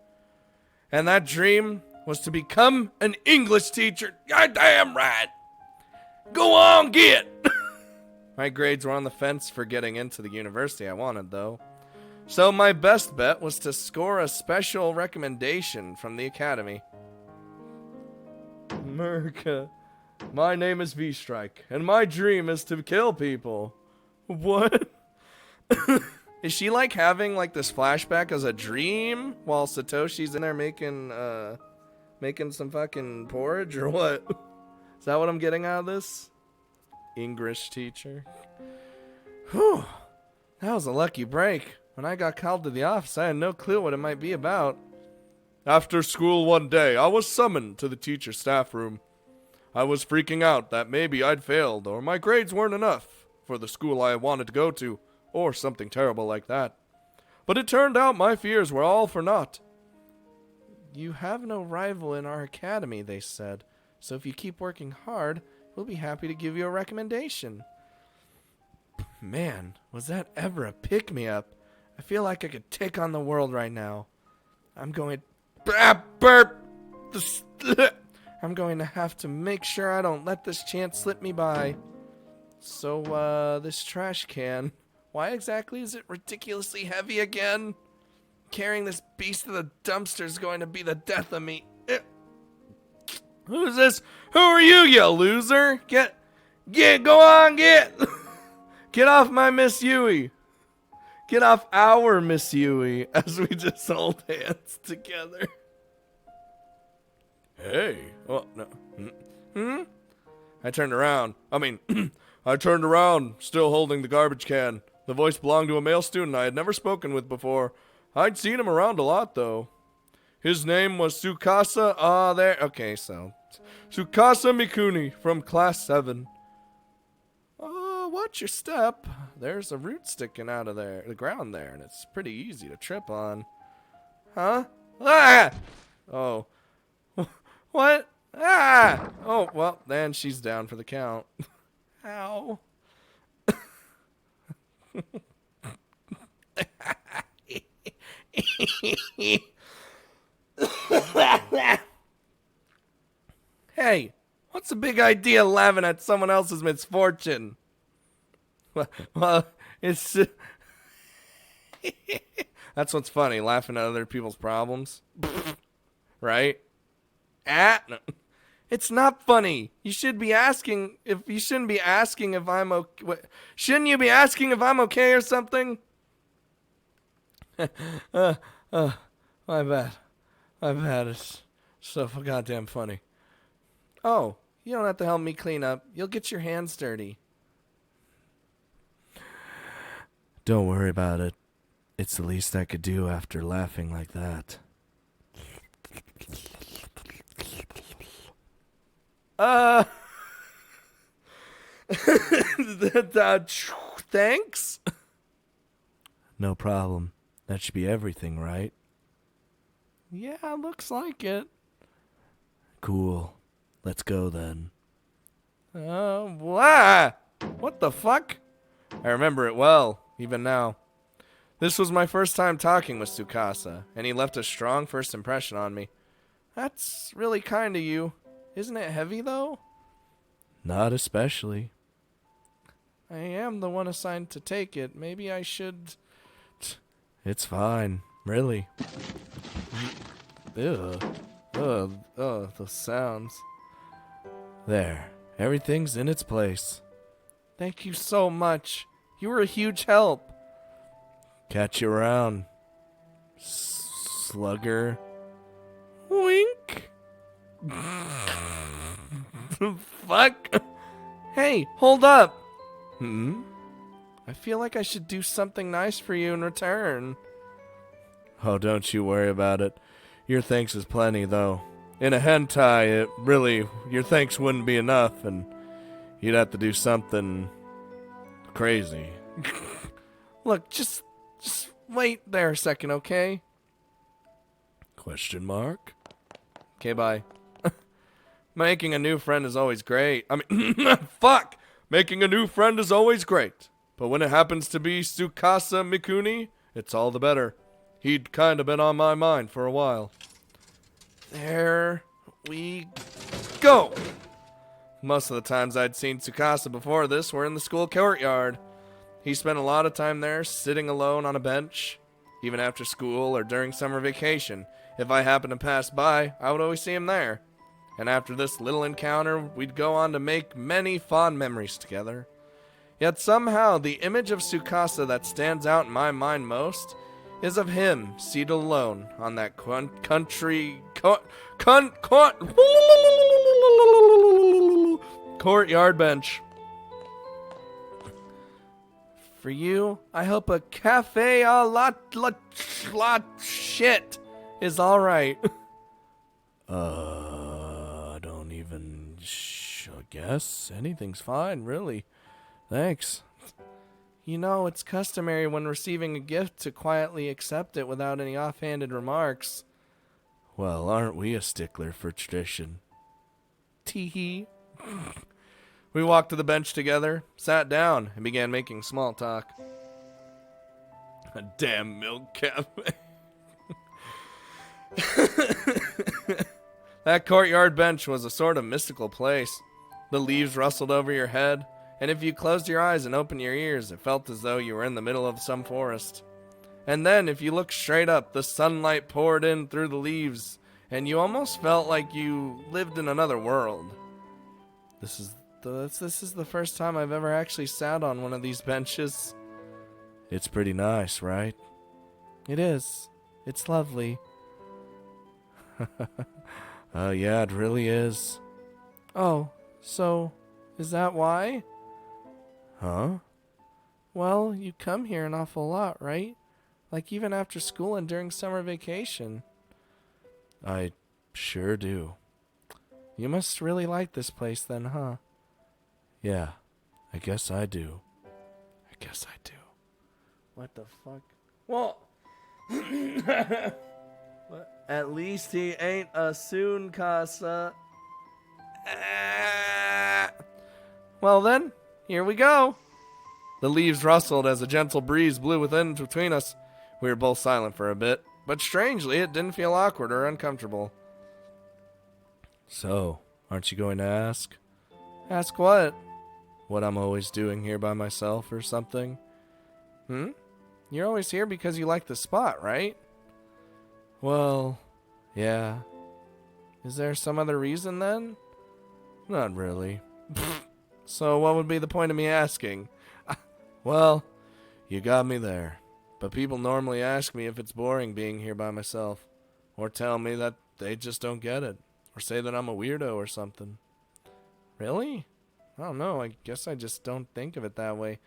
Speaker 1: And that dream was to become an English teacher. Goddamn right. Go on, get. My grades were on the fence for getting into the university I wanted, though. So my best bet was to score a special recommendation from the academy. Merca, my name is V-Strike, and my dream is to kill people. What? Is she like having like this flashback as a dream while Satoshi's in there making some fucking porridge or what? Is that what I'm getting out of this? English teacher. Whew. That was a lucky break. When I got called to the office, I had no clue what it might be about. After school one day, I was summoned to the teacher staff room. I was freaking out that maybe I'd failed or my grades weren't enough for the school I wanted to go to, or something terrible like that. But it turned out my fears were all for naught. You have no rival in our academy, they said, so if you keep working hard, we'll be happy to give you a recommendation. Man, was that ever a pick-me-up? I feel like I could take on the world right now. I'm going to have to make sure I don't let this chance slip me by. So, this trash can, why exactly is it ridiculously heavy again? Carrying this beast to the dumpster is going to be the death of me. Who's this? Who are you, you loser? Get, go on, get. Get off my Miss Yui. Get off our Miss Yui as we just hold hands together. Hey. Oh, no. I turned around, still holding the garbage can. The voice belonged to a male student I had never spoken with before. I'd seen him around a lot, though. His name was Tsukasa, Tsukasa Mikuni from Class 7. Watch your step. There's a root sticking out of the ground there, and it's pretty easy to trip on. Huh? Ah! Oh. What? Ah! Oh, well, then she's down for the count. Ow. Hey, what's the big idea laughing at someone else's misfortune? Well, it's... That's what's funny, laughing at other people's problems. Right? No. It's not funny. You should be asking if you shouldn't be asking if I'm okay. Shouldn't you be asking if I'm okay or something? uh, my bad. My bad. It's so goddamn funny. Oh, you don't have to help me clean up. You'll get your hands dirty. Don't worry about it. It's the least I could do after laughing like that. Thanks? No problem. That should be everything, right? Yeah, looks like it. Cool. Let's go then. What the fuck? I remember it well, even now. This was my first time talking with Tsukasa, and he left a strong first impression on me. That's really kind of you. Isn't it heavy, though? Not especially. I am the one assigned to take it. Maybe I should... It's fine. Really. Ew. The sounds. There. Everything's in its place. Thank you so much. You were a huge help. Catch you around, slugger. Wink. Fuck. Hey, hold up. I feel like I should do something nice for you in return. Oh, don't you worry about it. Your thanks is plenty, though. In a hentai, your thanks wouldn't be enough, and you'd have to do something crazy. Look, just wait there a second, okay? Question mark? Okay, bye. Making a new friend is always great. I mean, fuck! Making a new friend is always great. But when it happens to be Tsukasa Mikuni, it's all the better. He'd kind of been on my mind for a while. There we go! Most of the times I'd seen Tsukasa before this were in the school courtyard. He spent a lot of time there, sitting alone on a bench, even after school or during summer vacation. If I happened to pass by, I would always see him there. And after this little encounter, we'd go on to make many fond memories together. Yet somehow, the image of Tsukasa that stands out in my mind most is of him seated alone on that courtyard bench. For you, I hope a cafe a lot shit is alright. I don't even... I guess anything's fine, really. Thanks. You know, it's customary when receiving a gift to quietly accept it without any offhanded remarks. Well, aren't we a stickler for tradition? Tee-hee. We walked to the bench together, sat down, and began making small talk. A damn milk cafe. That courtyard bench was a sort of mystical place. The leaves rustled over your head, and if you closed your eyes and opened your ears, it felt as though you were in the middle of some forest. And then, if you looked straight up, the sunlight poured in through the leaves, and you almost felt like you lived in another world. This is the first time I've ever actually sat on one of these benches. It's pretty nice, right? It is. It's lovely. Yeah, it really is. Oh, so is that why? Huh? Well, you come here an awful lot, right? Like even after school and during summer vacation. I sure do. You must really like this place then, huh? Yeah, I guess I do. What the fuck? Well, at least he ain't a soon casa. Well then, here we go. The leaves rustled as a gentle breeze blew within between us. We were both silent for a bit, but strangely it didn't feel awkward or uncomfortable. So, aren't you going to ask? Ask what? What I'm always doing here by myself or something? You're always here because you like the spot, right? Well, yeah. Is there some other reason then? Not really. So what would be the point of me asking? Well, you got me there. But people normally ask me if it's boring being here by myself. Or tell me that they just don't get it. Or say that I'm a weirdo or something. Really? I don't know. I guess I just don't think of it that way.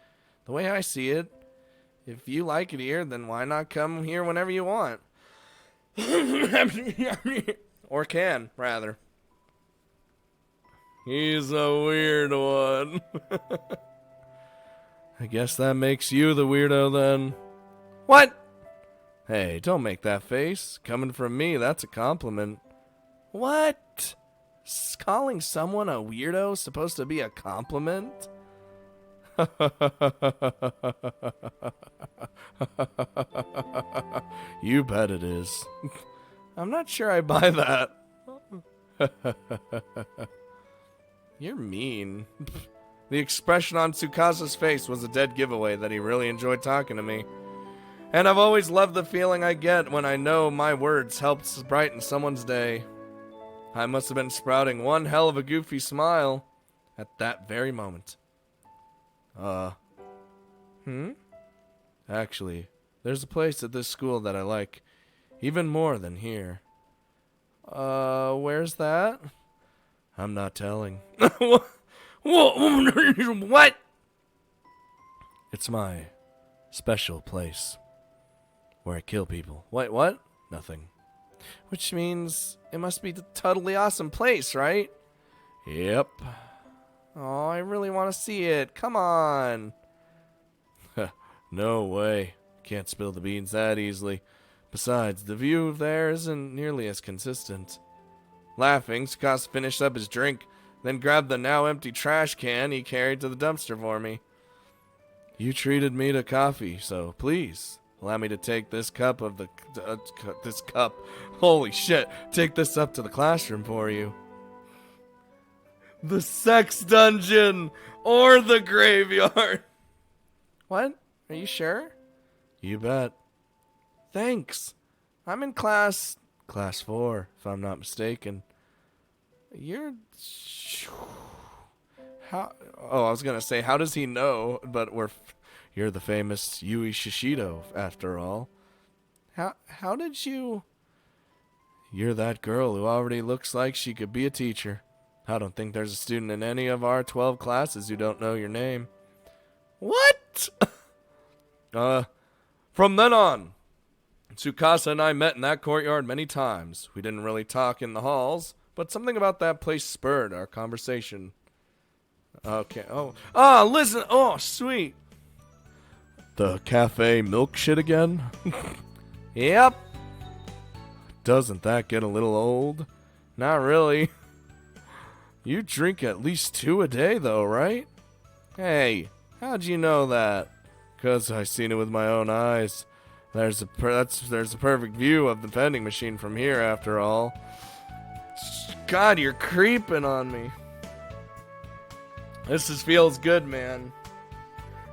Speaker 1: The way I see it, if you like it here, then why not come here whenever you want? Or can, rather. He's a weird one. I guess that makes you the weirdo then. What? Hey, don't make that face. Coming from me, that's a compliment. What? Calling someone a weirdo supposed to be a compliment? You bet it is. I'm not sure I buy that. You're mean. The expression on Tsukasa's face was a dead giveaway that he really enjoyed talking to me. And I've always loved the feeling I get when I know my words helped brighten someone's day. I must have been sprouting one hell of a goofy smile at that very moment. Actually, there's a place at this school that I like even more than here. Where's that? I'm not telling. What? It's my special place where I kill people. Wait, what? Nothing. Which means it must be the totally awesome place, right? Yep. Oh, I really want to see it. Come on. No way. Can't spill the beans that easily. Besides, the view there isn't nearly as consistent. Laughing, Scott finished up his drink, then grabbed the now empty trash can he carried to the dumpster for me. You treated me to coffee, so please allow me to take this cup of the this cup. Holy shit! Take this up to the classroom for you. The sex dungeon or the graveyard. What? Are you sure? You bet. Thanks. I'm in class 4, if I'm not mistaken. You're... How... Oh, I was gonna say, how does he know? But you're the famous Yui Shishido, after all. How did you... You're that girl who already looks like she could be a teacher. I don't think there's a student in any of our 12 classes who don't know your name. What? From then on, Tsukasa and I met in that courtyard many times. We didn't really talk in the halls, but something about that place spurred our conversation. Okay, listen, sweet. The cafe milk shit again? Yep. Doesn't that get a little old? Not really. You drink at least 2 a day though, right? Hey, how'd you know that? 'Cause I seen it with my own eyes. There's a perfect view of the vending machine from here, after all. God, you're creeping on me. This feels good, man.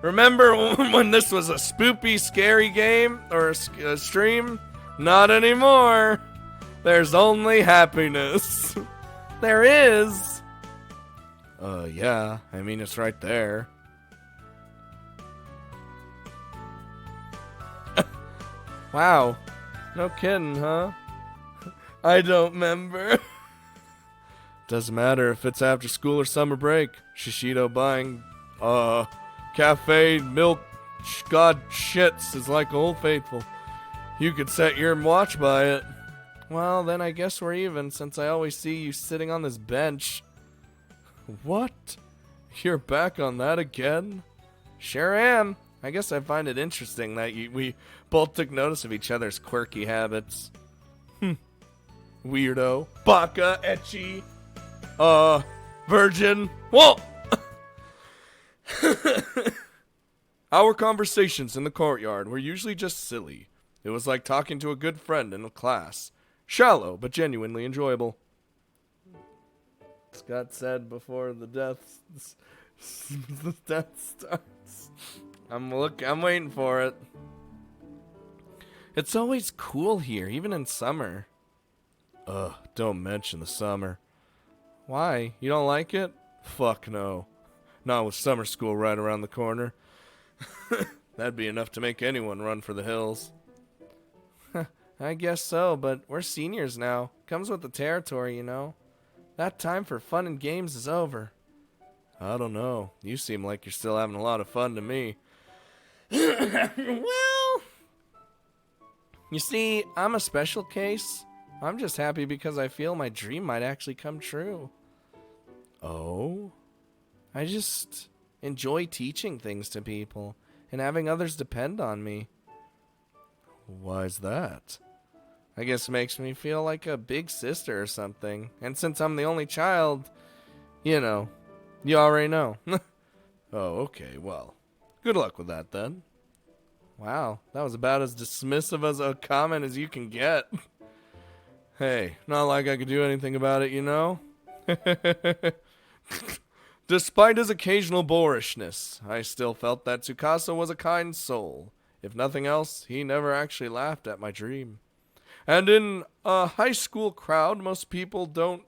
Speaker 1: Remember when this was a spoopy, scary game or a stream? Not anymore. There's only happiness. There is. Yeah. I mean, it's right there. Wow. No kidding, huh? I don't remember. Doesn't matter if it's after school or summer break. Shishido buying, cafe milk god shits is like Old Faithful. You could set your watch by it. Well, then I guess we're even, since I always see you sitting on this bench. What? You're back on that again? Sure am. I guess I find it interesting that we both took notice of each other's quirky habits. Weirdo. Baka, ecchi. Virgin. Whoa! Our conversations in the courtyard were usually just silly. It was like talking to a good friend in a class. Shallow, but genuinely enjoyable. Scott said before the death starts. I'm waiting for it. It's always cool here, even in summer. Don't mention the summer. Why? You don't like it? Fuck no. Not with summer school right around the corner. That'd be enough to make anyone run for the hills. I guess so, but we're seniors now. Comes with the territory, you know. That time for fun and games is over. I don't know. You seem like you're still having a lot of fun to me. Well, you see, I'm a special case. I'm just happy because I feel my dream might actually come true. Oh? I just enjoy teaching things to people and having others depend on me. Why's that? I guess it makes me feel like a big sister or something. And since I'm the only child, you know, you already know. Oh, okay, well, good luck with that then. Wow, that was about as dismissive as a comment as you can get. Hey, not like I could do anything about it, you know? Despite his occasional boorishness, I still felt that Tsukasa was a kind soul. If nothing else, he never actually laughed at my dream. And in a high school crowd, most people don't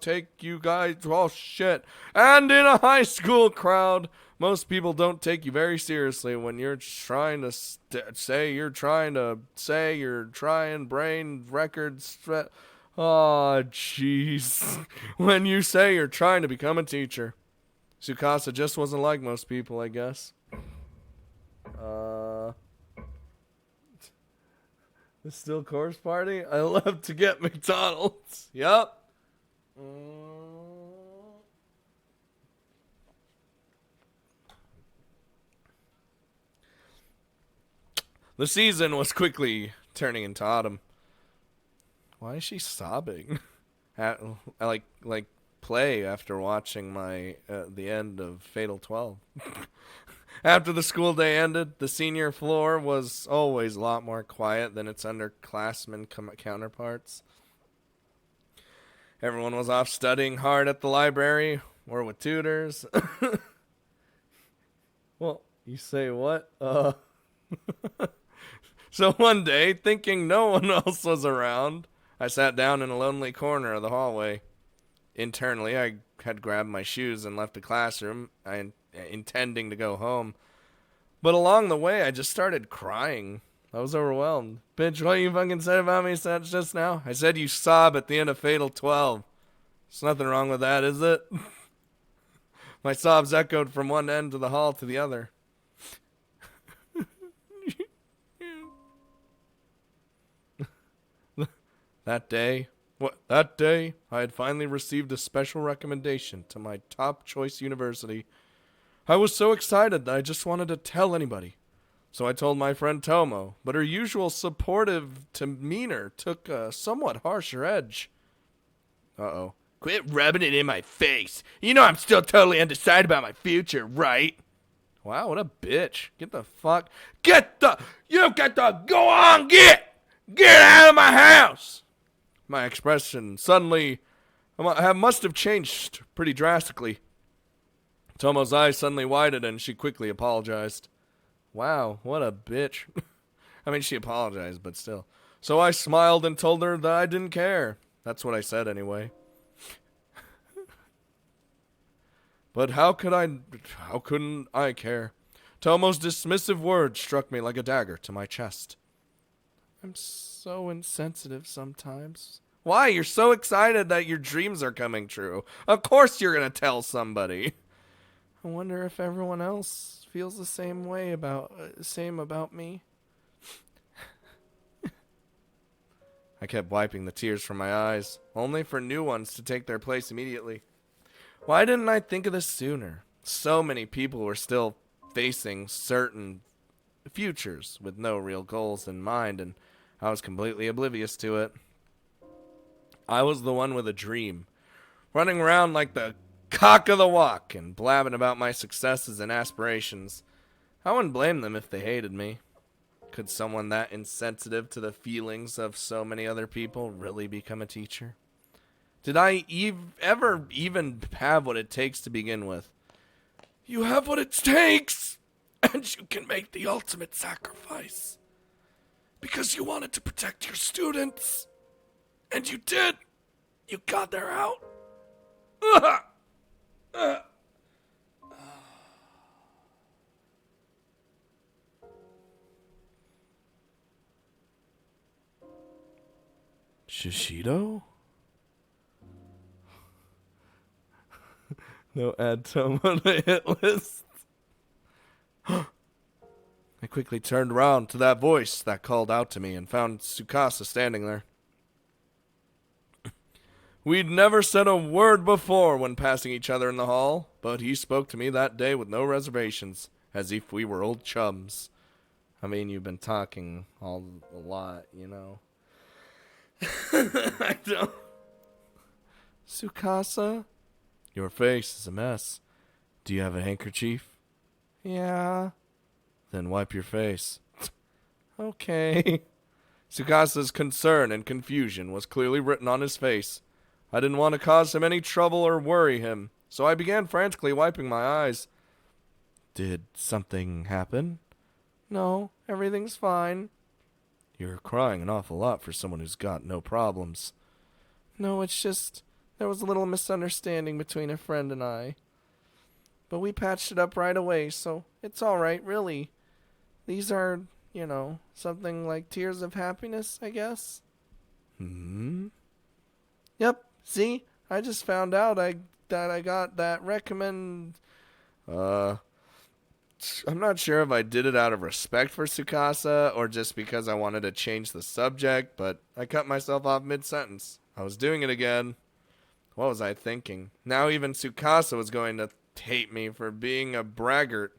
Speaker 1: take you guys... Oh, shit. And in a high school crowd, most people don't take you very seriously when you're trying to brain records... Oh, jeez. When you say you're trying to become a teacher. Tsukasa just wasn't like most people, I guess. The still course party? I love to get McDonald's. Yup. The season was quickly turning into autumn. Why is she sobbing? I like play after watching my the end of Fatal 12. After the school day ended, the senior floor was always a lot more quiet than its underclassmen counterparts. Everyone was off studying hard at the library or with tutors. Well, you say what? So one day, thinking no one else was around, I sat down in a lonely corner of the hallway. Internally, I had grabbed my shoes and left the classroom, intending to go home. But along the way, I just started crying. I was overwhelmed. Bitch, what you fucking said about me just now? I said you sob at the end of Fatal 12. There's nothing wrong with that, is it? My sobs echoed from one end of the hall to the other. That day, I had finally received a special recommendation to my top choice university. I was so excited that I just wanted to tell anybody. So I told my friend Tomo, but her usual supportive demeanor took a somewhat harsher edge. Uh-oh.
Speaker 2: Quit rubbing it in my face. You know I'm still totally undecided about my future, right?
Speaker 1: Wow, what a bitch. You
Speaker 2: go on, get out of my house.
Speaker 1: My expression suddenly must have changed pretty drastically. Tomo's eyes suddenly widened and she quickly apologized. Wow, what a bitch. I mean, she apologized, but still. So I smiled and told her that I didn't care. That's what I said anyway. But how couldn't I care? Tomo's dismissive words struck me like a dagger to my chest. I'm so insensitive sometimes. Why? You're so excited that your dreams are coming true. Of course you're gonna tell somebody. I wonder if everyone else feels the same way about me. I kept wiping the tears from my eyes, only for new ones to take their place immediately. Why didn't I think of this sooner? So many people were still facing certain futures with no real goals in mind, and I was completely oblivious to it. I was the one with a dream, running around like the cock of the walk and blabbing about my successes and aspirations. I wouldn't blame them if they hated me. Could someone that insensitive to the feelings of so many other people really become a teacher? Did I ever even have what it takes to begin with? You have what it takes, and you can make the ultimate sacrifice. Because you wanted to protect your students. And you did. You got their out. Shishido? No add tome on the hit list. I quickly turned around to that voice that called out to me and found Tsukasa standing there. We'd never said a word before when passing each other in the hall, but he spoke to me that day with no reservations, as if we were old chums. I mean, you've been talking a lot, you know. I don't... Tsukasa? Your face is a mess. Do you have a handkerchief? Yeah. Then wipe your face. Okay. Tsukasa's concern and confusion was clearly written on his face. I didn't want to cause him any trouble or worry him, so I began frantically wiping my eyes. Did something happen? No, everything's fine. You're crying an awful lot for someone who's got no problems. No, it's just there was a little misunderstanding between a friend and I. But we patched it up right away, so it's all right, really. These are, you know, something like tears of happiness, I guess. Yep, see? I just found out that I got that recommend... I'm not sure if I did it out of respect for Tsukasa or just because I wanted to change the subject, but I cut myself off mid-sentence. I was doing it again. What was I thinking? Now even Tsukasa was going to hate me for being a braggart.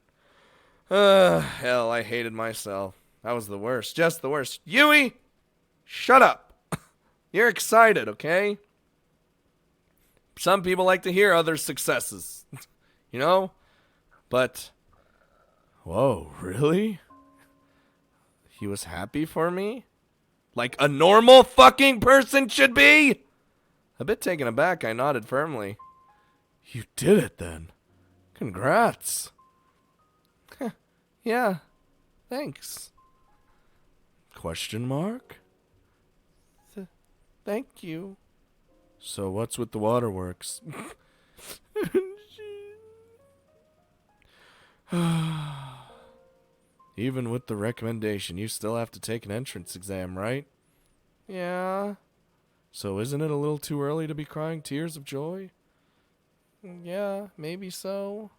Speaker 1: Hell, I hated myself. That was the worst. Just the worst. Yui! Shut up! You're excited, okay? Some people like to hear other successes. You know? But... Whoa, really? He was happy for me? Like a normal fucking person should be? A bit taken aback, I nodded firmly. You did it then. Congrats. Yeah, thanks. Question mark? Thank you. So what's with the waterworks? Even with the recommendation, you still have to take an entrance exam, right? Yeah. So isn't it a little too early to be crying tears of joy? Yeah, maybe so.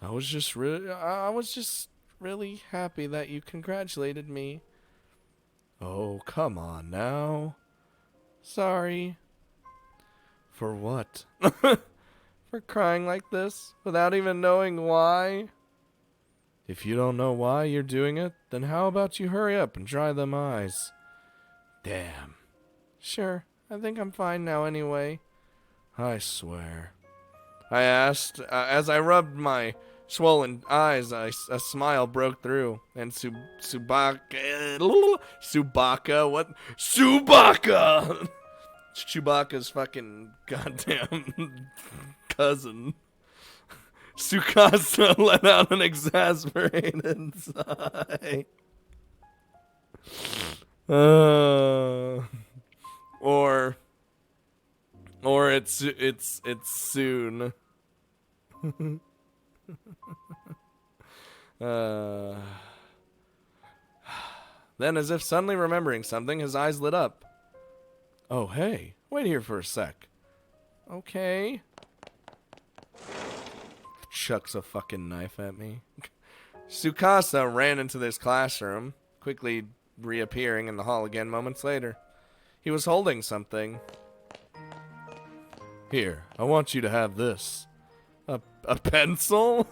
Speaker 1: I was just really happy that you congratulated me. Oh, come on now. Sorry. For what? For crying like this without even knowing why? If you don't know why you're doing it, then how about you hurry up and dry them eyes? Damn. Sure, I think I'm fine now anyway. I swear. I asked, as I rubbed my swollen eyes, a smile broke through, and Subaka, what? Subaka! Chewbacca's fucking goddamn cousin. Tsukasa let out an exasperated sigh. Or it's soon. Then, as if suddenly remembering something, his eyes lit up. Oh, hey, wait here for a sec. Okay. Chucks a fucking knife at me. Tsukasa ran into this classroom, quickly reappearing in the hall again moments later. He was holding something. Here, I want you to have this. A pencil?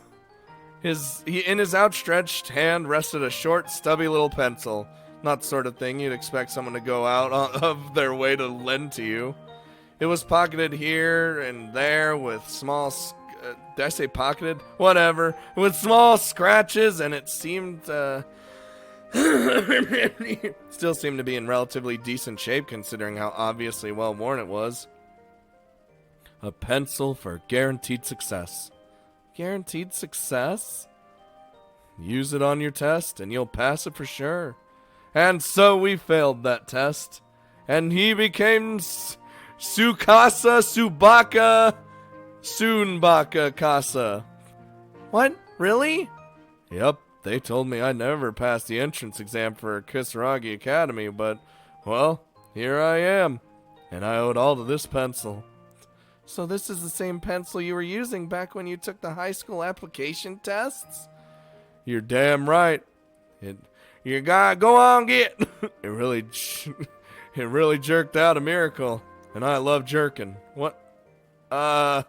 Speaker 1: In his outstretched hand rested a short, stubby little pencil. Not the sort of thing you'd expect someone to go out of their way to lend to you. It was pocketed here and there with small... did I say pocketed? Whatever. With small scratches, and it seemed... still seemed to be in relatively decent shape considering how obviously well worn it was. A pencil for guaranteed success. Guaranteed success? Use it on your test and you'll pass it for sure. And so we failed that test. And he became Sukasa, Subaka, Sunbaka Casa. What? Really? Yep, they told me I'd never pass the entrance exam for Kisaragi Academy, but, well, here I am. And I owe it all to this pencil. So this is the same pencil you were using back when you took the high school application tests? You're damn right. You gotta go on get. It really jerked out a miracle, and I love jerking. What? I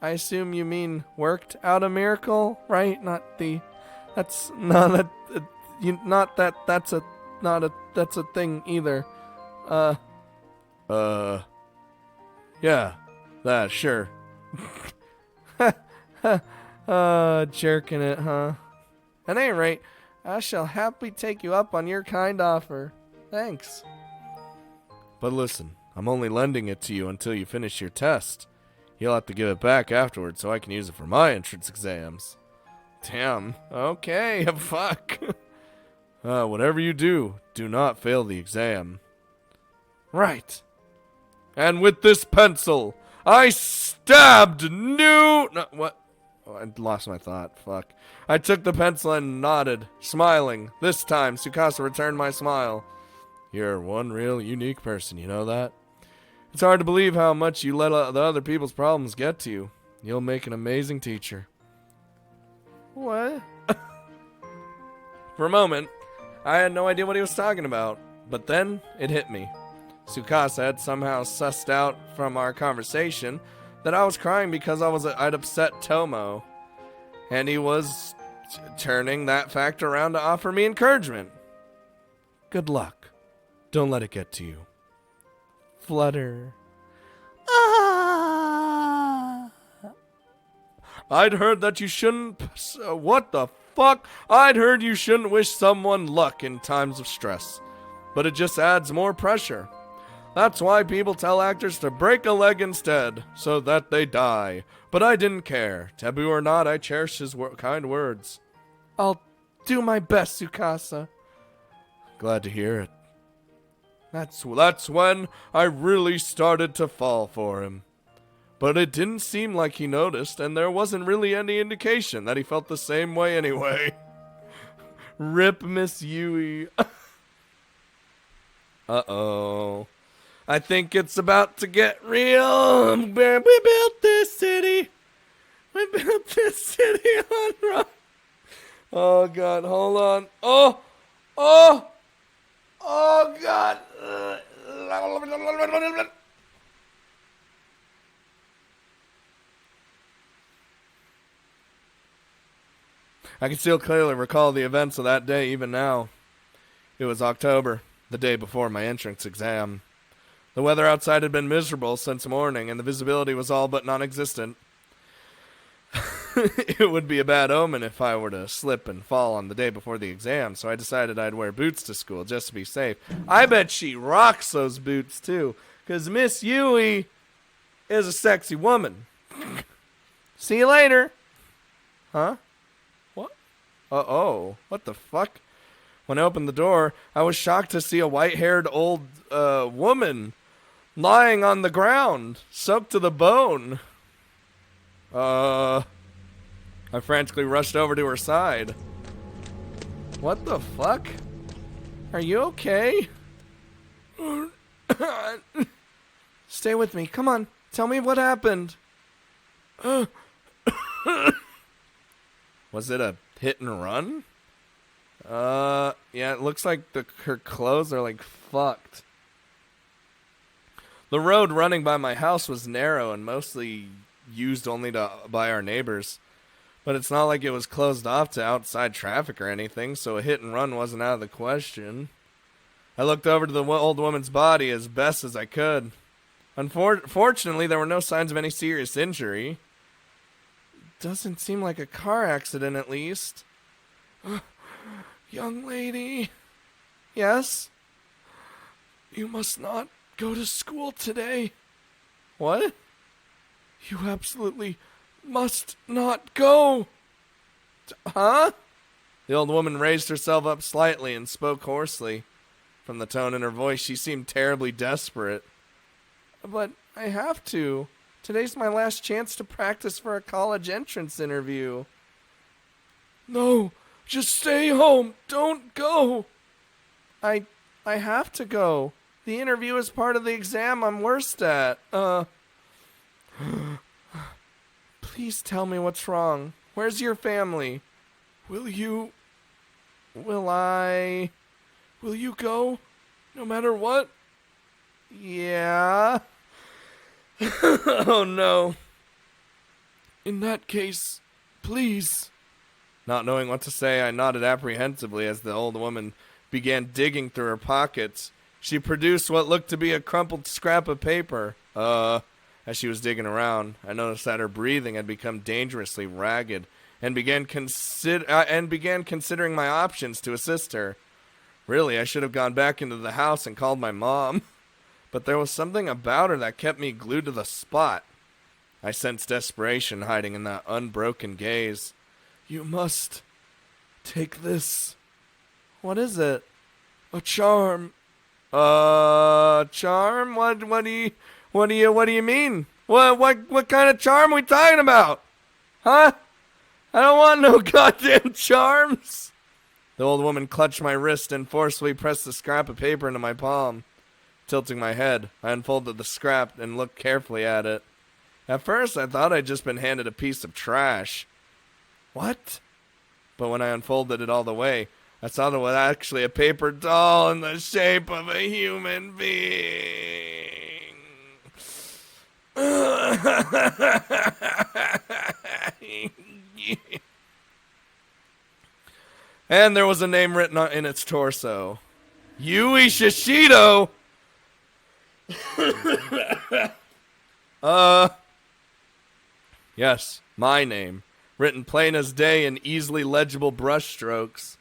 Speaker 1: assume you mean worked out a miracle, right? Not the. That's not a. Not that. That's a. Not a. That's a thing either. Yeah. That, sure. Jerking it, huh? At any rate, I shall happily take you up on your kind offer. Thanks. But listen, I'm only lending it to you until you finish your test. You'll have to give it back afterwards so I can use it for my entrance exams. Damn. Okay, fuck. Whatever you do, do not fail the exam. Right. And with this pencil, I stabbed No, what? Oh, I lost my thought. Fuck. I took the pencil and nodded, smiling. This time, Tsukasa returned my smile. You're one real unique person, you know that? It's hard to believe how much you let the other people's problems get to you. You'll make an amazing teacher. What? For a moment, I had no idea what he was talking about. But then, it hit me. Tsukasa had somehow sussed out from our conversation that I was crying because I'd upset Tomo. And he was turning that fact around to offer me encouragement. Good luck. Don't let it get to you. Flutter. Ah! I'd heard that you shouldn't... What the fuck? I'd heard you shouldn't wish someone luck in times of stress. But it just adds more pressure. That's why people tell actors to break a leg instead, so that they die. But I didn't care. Taboo or not, I cherish his kind words. I'll do my best, Tsukasa. Glad to hear it. That's when I really started to fall for him. But it didn't seem like he noticed, and there wasn't really any indication that he felt the same way anyway. Rip Miss Yui. Uh-oh. I think it's about to get real. We built this city. We built this city on rock. Oh, God. Hold on. Oh, God. I can still clearly recall the events of that day even now. It was October, the day before my entrance exam. The weather outside had been miserable since morning, and the visibility was all but non-existent. It would be a bad omen if I were to slip and fall on the day before the exam, so I decided I'd wear boots to school just to be safe. I bet she rocks those boots, too, because Miss Yui is a sexy woman. See you later. Huh? What? Uh-oh. What the fuck? When I opened the door, I was shocked to see a white-haired old woman lying on the ground, soaked to the bone. I frantically rushed over to her side. What the fuck? Are you okay? Stay with me. Come on. Tell me what happened. Was it a hit and run? Yeah, it looks like her clothes are like fucked. The road running by my house was narrow and mostly used only by our neighbors. But it's not like it was closed off to outside traffic or anything, so a hit and run wasn't out of the question. I looked over to the old woman's body as best as I could. Unfortunately, there were no signs of any serious injury. Doesn't seem like a car accident, at least. Young lady. Yes? You must not go to school today. What? You absolutely must not go. Huh? The old woman raised herself up slightly and spoke hoarsely. From the tone in her voice, she seemed terribly desperate. But I have to. Today's my last chance to practice for a college entrance interview. No, just stay home. Don't go. I have to go. The interview is part of the exam I'm worst at. Please tell me what's wrong. Where's your family? Will you go? No matter what? Yeah. Oh no. In that case, please. Not knowing what to say, I nodded apprehensively as the old woman began digging through her pockets. She produced what looked to be a crumpled scrap of paper. As she was digging around, I noticed that her breathing had become dangerously ragged and began considering my options to assist her. Really, I should have gone back into the house and called my mom. But there was something about her that kept me glued to the spot. I sensed desperation hiding in that unbroken gaze. You must take this. What is it? A charm. Charm? What do you mean? What kind of charm are we talking about? Huh? I don't want no goddamn charms. The old woman clutched my wrist and forcefully pressed the scrap of paper into my palm. Tilting my head, I unfolded the scrap and looked carefully at it. At first, I thought I'd just been handed a piece of trash. What? But when I unfolded it all the way, I saw there was actually a paper doll in the shape of a human being. And there was a name written in its torso. Yui Shishido! Yes, my name. Written plain as day in easily legible brushstrokes.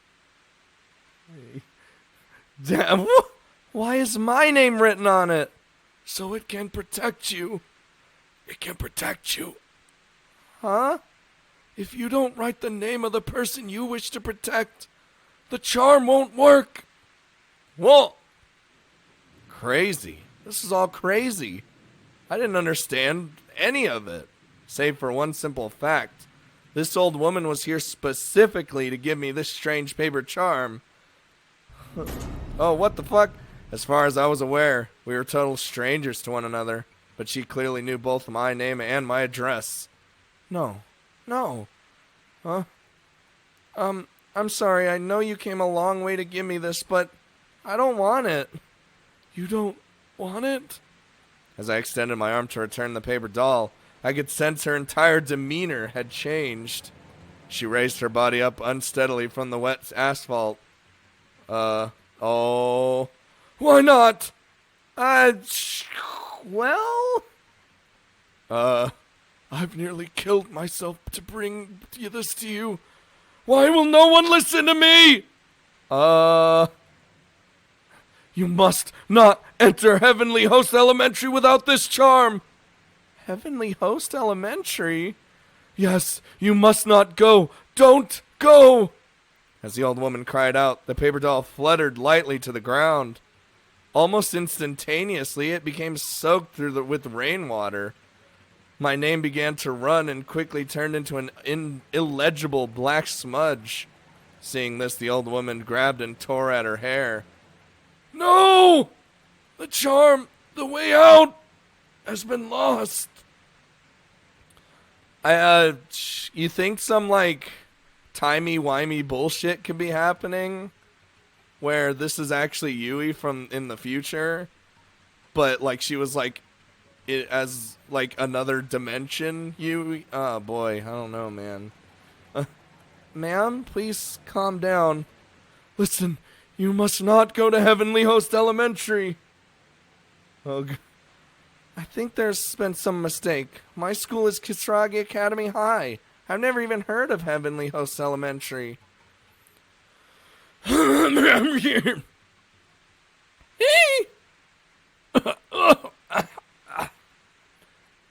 Speaker 1: Damn, why is my name written on it? So it can protect you. It can protect you. Huh? If you don't write the name of the person you wish to protect, the charm won't work. Whoa. Crazy. This is all crazy. I didn't understand any of it, save for one simple fact. This old woman was here specifically to give me this strange paper charm. Oh, what the fuck? As far as I was aware, we were total strangers to one another, but she clearly knew both my name and my address. No. Huh? I'm sorry, I know you came a long way to give me this, but I don't want it. You don't want it? As I extended my arm to return the paper doll, I could sense her entire demeanor had changed. She raised her body up unsteadily from the wet asphalt. Oh. Why not? Well? I've nearly killed myself to bring this to you. Why will no one listen to me? You must not enter Heavenly Host Elementary without this charm. Heavenly Host Elementary? Yes, you must not go. Don't go! As the old woman cried out, the paper doll fluttered lightly to the ground. Almost instantaneously, it became soaked with rainwater. My name began to run and quickly turned into an illegible black smudge. Seeing this, the old woman grabbed and tore at her hair. No! The charm, the way out, has been lost. You think some, timey-wimey bullshit could be happening? Where this is actually Yui from in the future? But, she was, another dimension Yui? Oh, boy, I don't know, man. Ma'am, please calm down. Listen, you must not go to Heavenly Host Elementary. Oh, I think there's been some mistake. My school is Kisaragi Academy High. I've never even heard of Heavenly Host Elementary.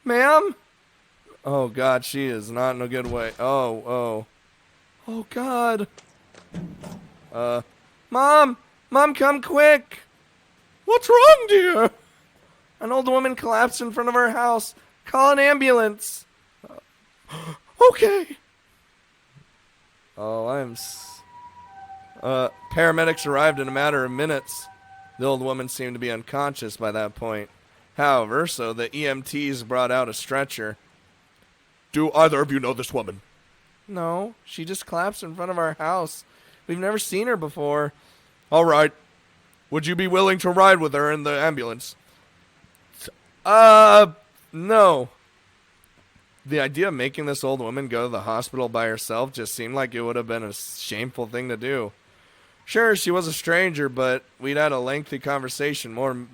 Speaker 1: Ma'am? Oh, God, she is not in a good way. Oh, God. Mom! Mom, come quick! What's wrong, dear? An old woman collapsed in front of our house. Call an ambulance. Okay. Oh, paramedics arrived in a matter of minutes. The old woman seemed to be unconscious by that point. However, so the EMTs brought out a stretcher.
Speaker 2: Do either of you know this woman?
Speaker 1: No, she just collapsed in front of our house. We've never seen her before.
Speaker 2: All right. Would you be willing to ride with her in the ambulance?
Speaker 1: No. The idea of making this old woman go to the hospital by herself just seemed like it would have been a shameful thing to do. Sure, she was a stranger, but we'd had a lengthy conversation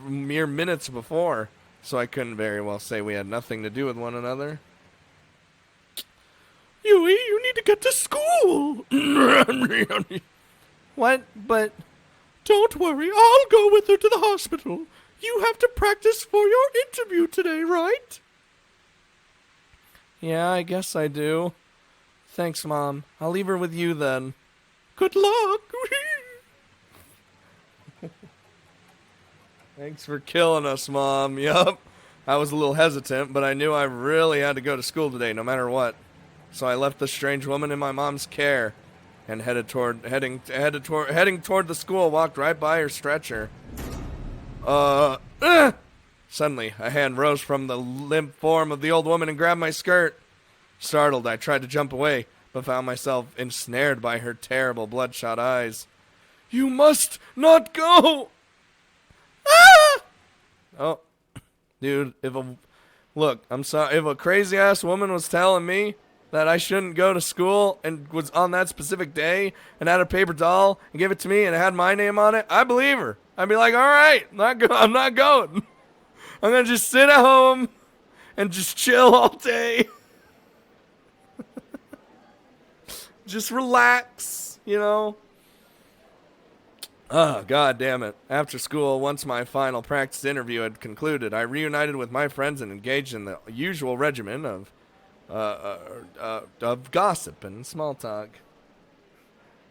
Speaker 1: mere minutes before, so I couldn't very well say we had nothing to do with one another.
Speaker 2: Yui, you need to get to school.
Speaker 1: What? But...
Speaker 2: Don't worry, I'll go with her to the hospital. You have to practice for your interview today, right?
Speaker 1: Yeah, I guess I do. Thanks, Mom. I'll leave her with you then.
Speaker 2: Good luck.
Speaker 1: Thanks for killing us, Mom. Yup. I was a little hesitant, but I knew I really had to go to school today, no matter what. So I left the strange woman in my mom's care and heading toward the school, walked right by her stretcher. Suddenly, a hand rose from the limp form of the old woman and grabbed my skirt. Startled, I tried to jump away, but found myself ensnared by her terrible bloodshot eyes. You must not go! Ah! Oh, dude, look, I'm sorry, if a crazy-ass woman was telling me that I shouldn't go to school and was on that specific day and had a paper doll and gave it to me and it had my name on it, I believe her. I'd be like, all right, I'm not going. I'm going to just sit at home and just chill all day. Just relax, you know. Oh, God damn it. After school, once my final practice interview had concluded, I reunited with my friends and engaged in the usual regimen of gossip and small talk.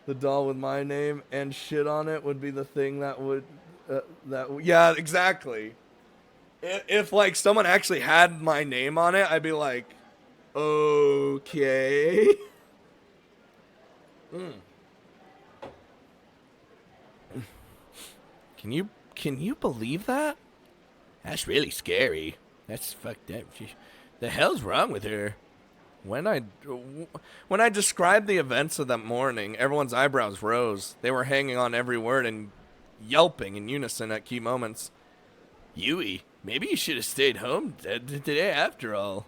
Speaker 1: The doll with my name and shit on it would be the thing that would... yeah, exactly. If, like, someone actually had my name on it, I'd be like, okay. Can you believe that?
Speaker 2: That's really scary. That's fucked up. The hell's wrong with her?
Speaker 1: When I described the events of that morning, everyone's eyebrows rose. They were hanging on every word and yelping in unison at key moments.
Speaker 2: Yui, maybe you should have stayed home today after all.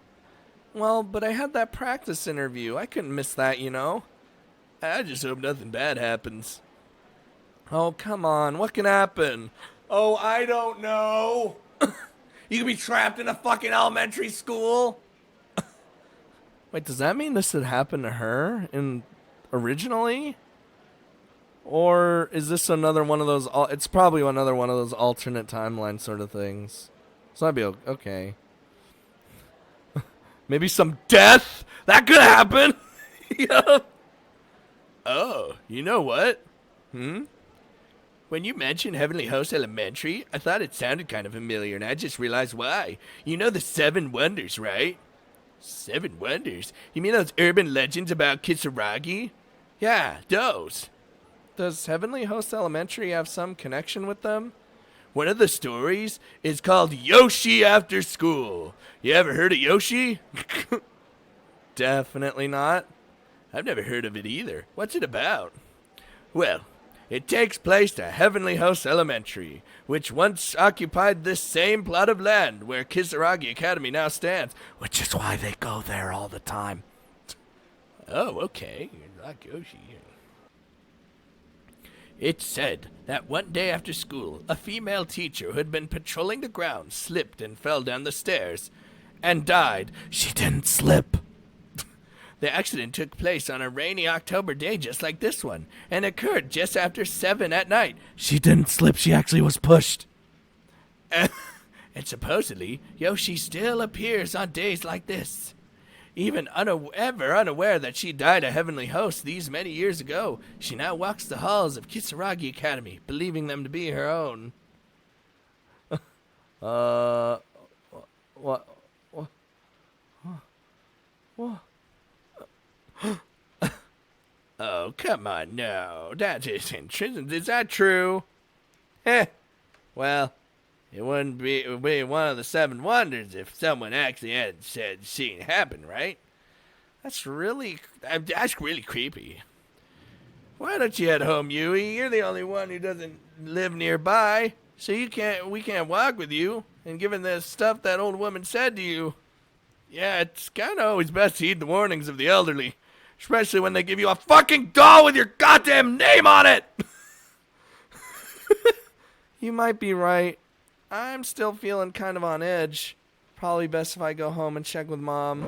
Speaker 1: Well, but I had that practice interview. I couldn't miss that, you know.
Speaker 2: I just hope nothing bad happens.
Speaker 1: Oh, come on. What can happen? Oh, I don't know. You could be trapped in a fucking elementary school. Wait, does that mean this had happened to her originally? Or is this another one of those... It's probably another one of those alternate timeline sort of things. So I'd be okay. Maybe some death? That could happen! Yeah.
Speaker 2: Oh, you know what? When you mentioned Heavenly Host Elementary, I thought it sounded kind of familiar, and I just realized why. You know the 7 Wonders, right? 7 Wonders? You mean those urban legends about Kisaragi? Yeah, those.
Speaker 1: Does Heavenly Host Elementary have some connection with them?
Speaker 2: One of the stories is called Yoshi After School. You ever heard of Yoshi?
Speaker 1: Definitely not.
Speaker 2: I've never heard of it either. What's it about? Well, it takes place at Heavenly Host Elementary, which once occupied this same plot of land where Kisaragi Academy now stands, which is why they go there all the time. Oh, okay. Like Yoshi. It's said that one day after school, a female teacher who had been patrolling the grounds slipped and fell down the stairs and died. She didn't slip. The accident took place on a rainy October day just like this one, and occurred just after 7 at night.
Speaker 1: She didn't slip, she actually was pushed.
Speaker 2: And supposedly, Yoshi still appears on days like this. Even ever unaware that she died a heavenly host these many years ago, she now walks the halls of Kisaragi Academy, believing them to be her own.
Speaker 1: What? What? What?
Speaker 2: Oh, come on, no. That isn't true. Is that true? Eh. Well, it wouldn't be one of the seven wonders if someone actually had seen it happen, right? That's really creepy. Why don't you head home, Yui? You're the only one who doesn't live nearby, so we can't walk with you. And given the stuff that old woman said to you, yeah, it's kind of always best to heed the warnings of the elderly, especially when they give you a fucking doll with your goddamn name on it.
Speaker 1: You might be right. I'm still feeling kind of on edge. Probably best if I go home and check with Mom.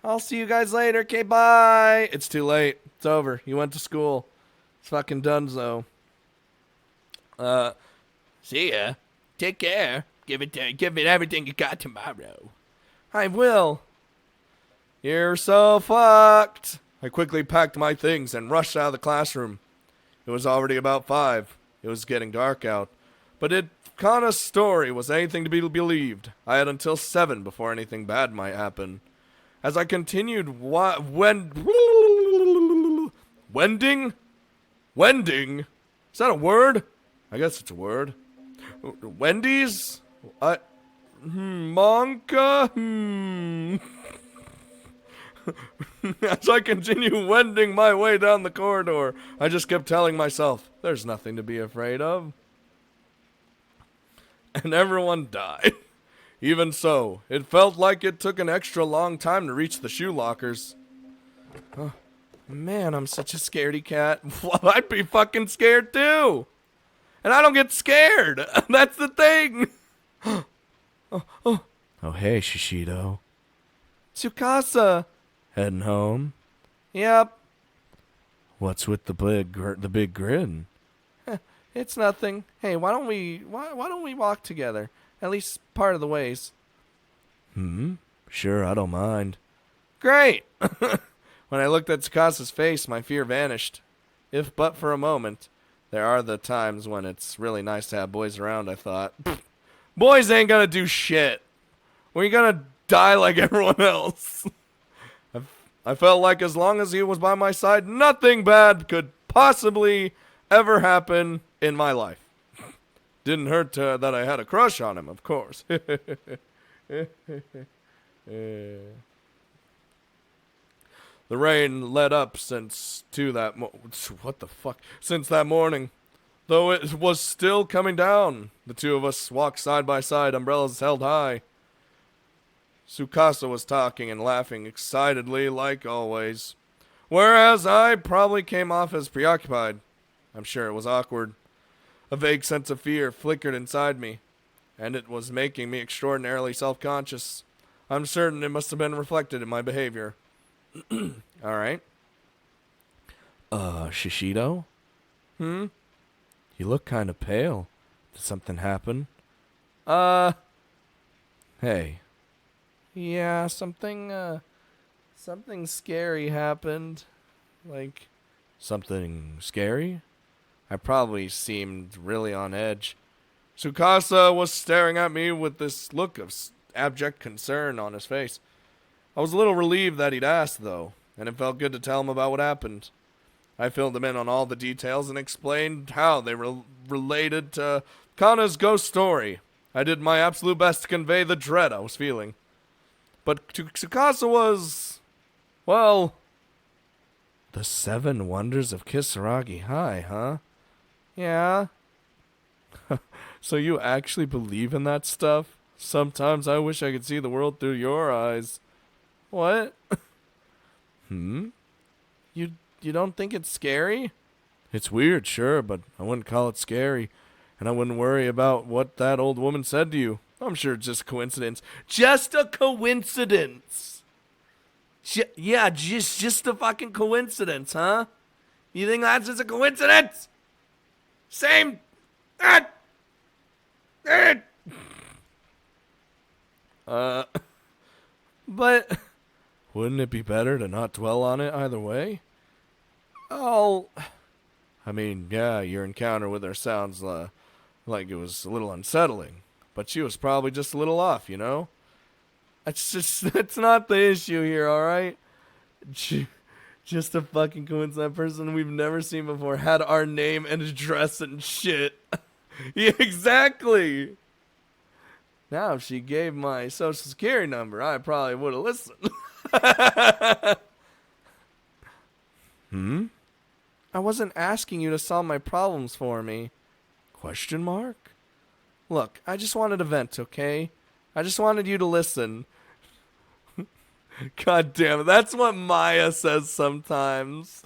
Speaker 1: I'll see you guys later. Okay, bye. It's too late. It's over. You went to school. It's fucking donezo.
Speaker 2: See ya. Take care. Give it everything you got tomorrow.
Speaker 1: I will. You're so fucked. I quickly packed my things and rushed out of the classroom. It was already about 5. It was getting dark out. But if Kana's story was anything to be believed, I had until 7 before anything bad might happen. As I continued wending? Is that a word? I guess it's a word. Wendy's? Monka? As I continue wending my way down the corridor, I just kept telling myself, there's nothing to be afraid of. And everyone died. Even so, it felt like it took an extra long time to reach the shoe lockers. Oh, man, I'm such a scaredy cat. Well, I'd be fucking scared too. And I don't get scared. That's the thing. Oh, hey, Shishido. Tsukasa. Heading home? Yep. What's with the big grin? It's nothing. Hey, why don't we walk together? At least part of the ways. Sure, I don't mind. Great! When I looked at Tsukasa's face, my fear vanished. If but for a moment. There are the times when it's really nice to have boys around, I thought. Boys ain't gonna do shit. We're gonna die like everyone else. I felt like as long as he was by my side, nothing bad could possibly ever happen in my life. Didn't hurt that I had a crush on him, of course. The rain let up since that morning. Though it was still coming down, the two of us walked side by side, umbrellas held high. Tsukasa was talking and laughing excitedly like always, whereas I probably came off as preoccupied. I'm sure it was awkward. A vague sense of fear flickered inside me, and it was making me extraordinarily self-conscious. I'm certain it must have been reflected in my behavior. Alright. Shishido? You look kind of pale. Did something happen? Hey. Yeah, something scary happened. Like, something scary? I probably seemed really on edge. Tsukasa was staring at me with this look of abject concern on his face. I was a little relieved that he'd asked, though, and it felt good to tell him about what happened. I filled him in on all the details and explained how they related to Kana's ghost story. I did my absolute best to convey the dread I was feeling. But Tsukasa was, well, the 7 wonders of Kisaragi High, huh? Yeah. So you actually believe in that stuff? Sometimes I wish I could see the world through your eyes. What? You don't think it's scary? It's weird, sure, but I wouldn't call it scary. And I wouldn't worry about what that old woman said to you. I'm sure it's just a coincidence. Just a coincidence! Just a fucking coincidence, huh? You think that's just a coincidence? Same. But wouldn't it be better to not dwell on it either way? Oh, I mean, yeah, your encounter with her sounds like it was a little unsettling, but she was probably just a little off, you know? That's not the issue here, alright? Just a fucking coincidence. That person we've never seen before had our name and address and shit. Yeah, exactly. Now, if she gave my social security number, I probably would have listened. I wasn't asking you to solve my problems for me. Question mark? Look, I just wanted to vent, okay? I just wanted you to listen. God damn it, that's what Maya says sometimes.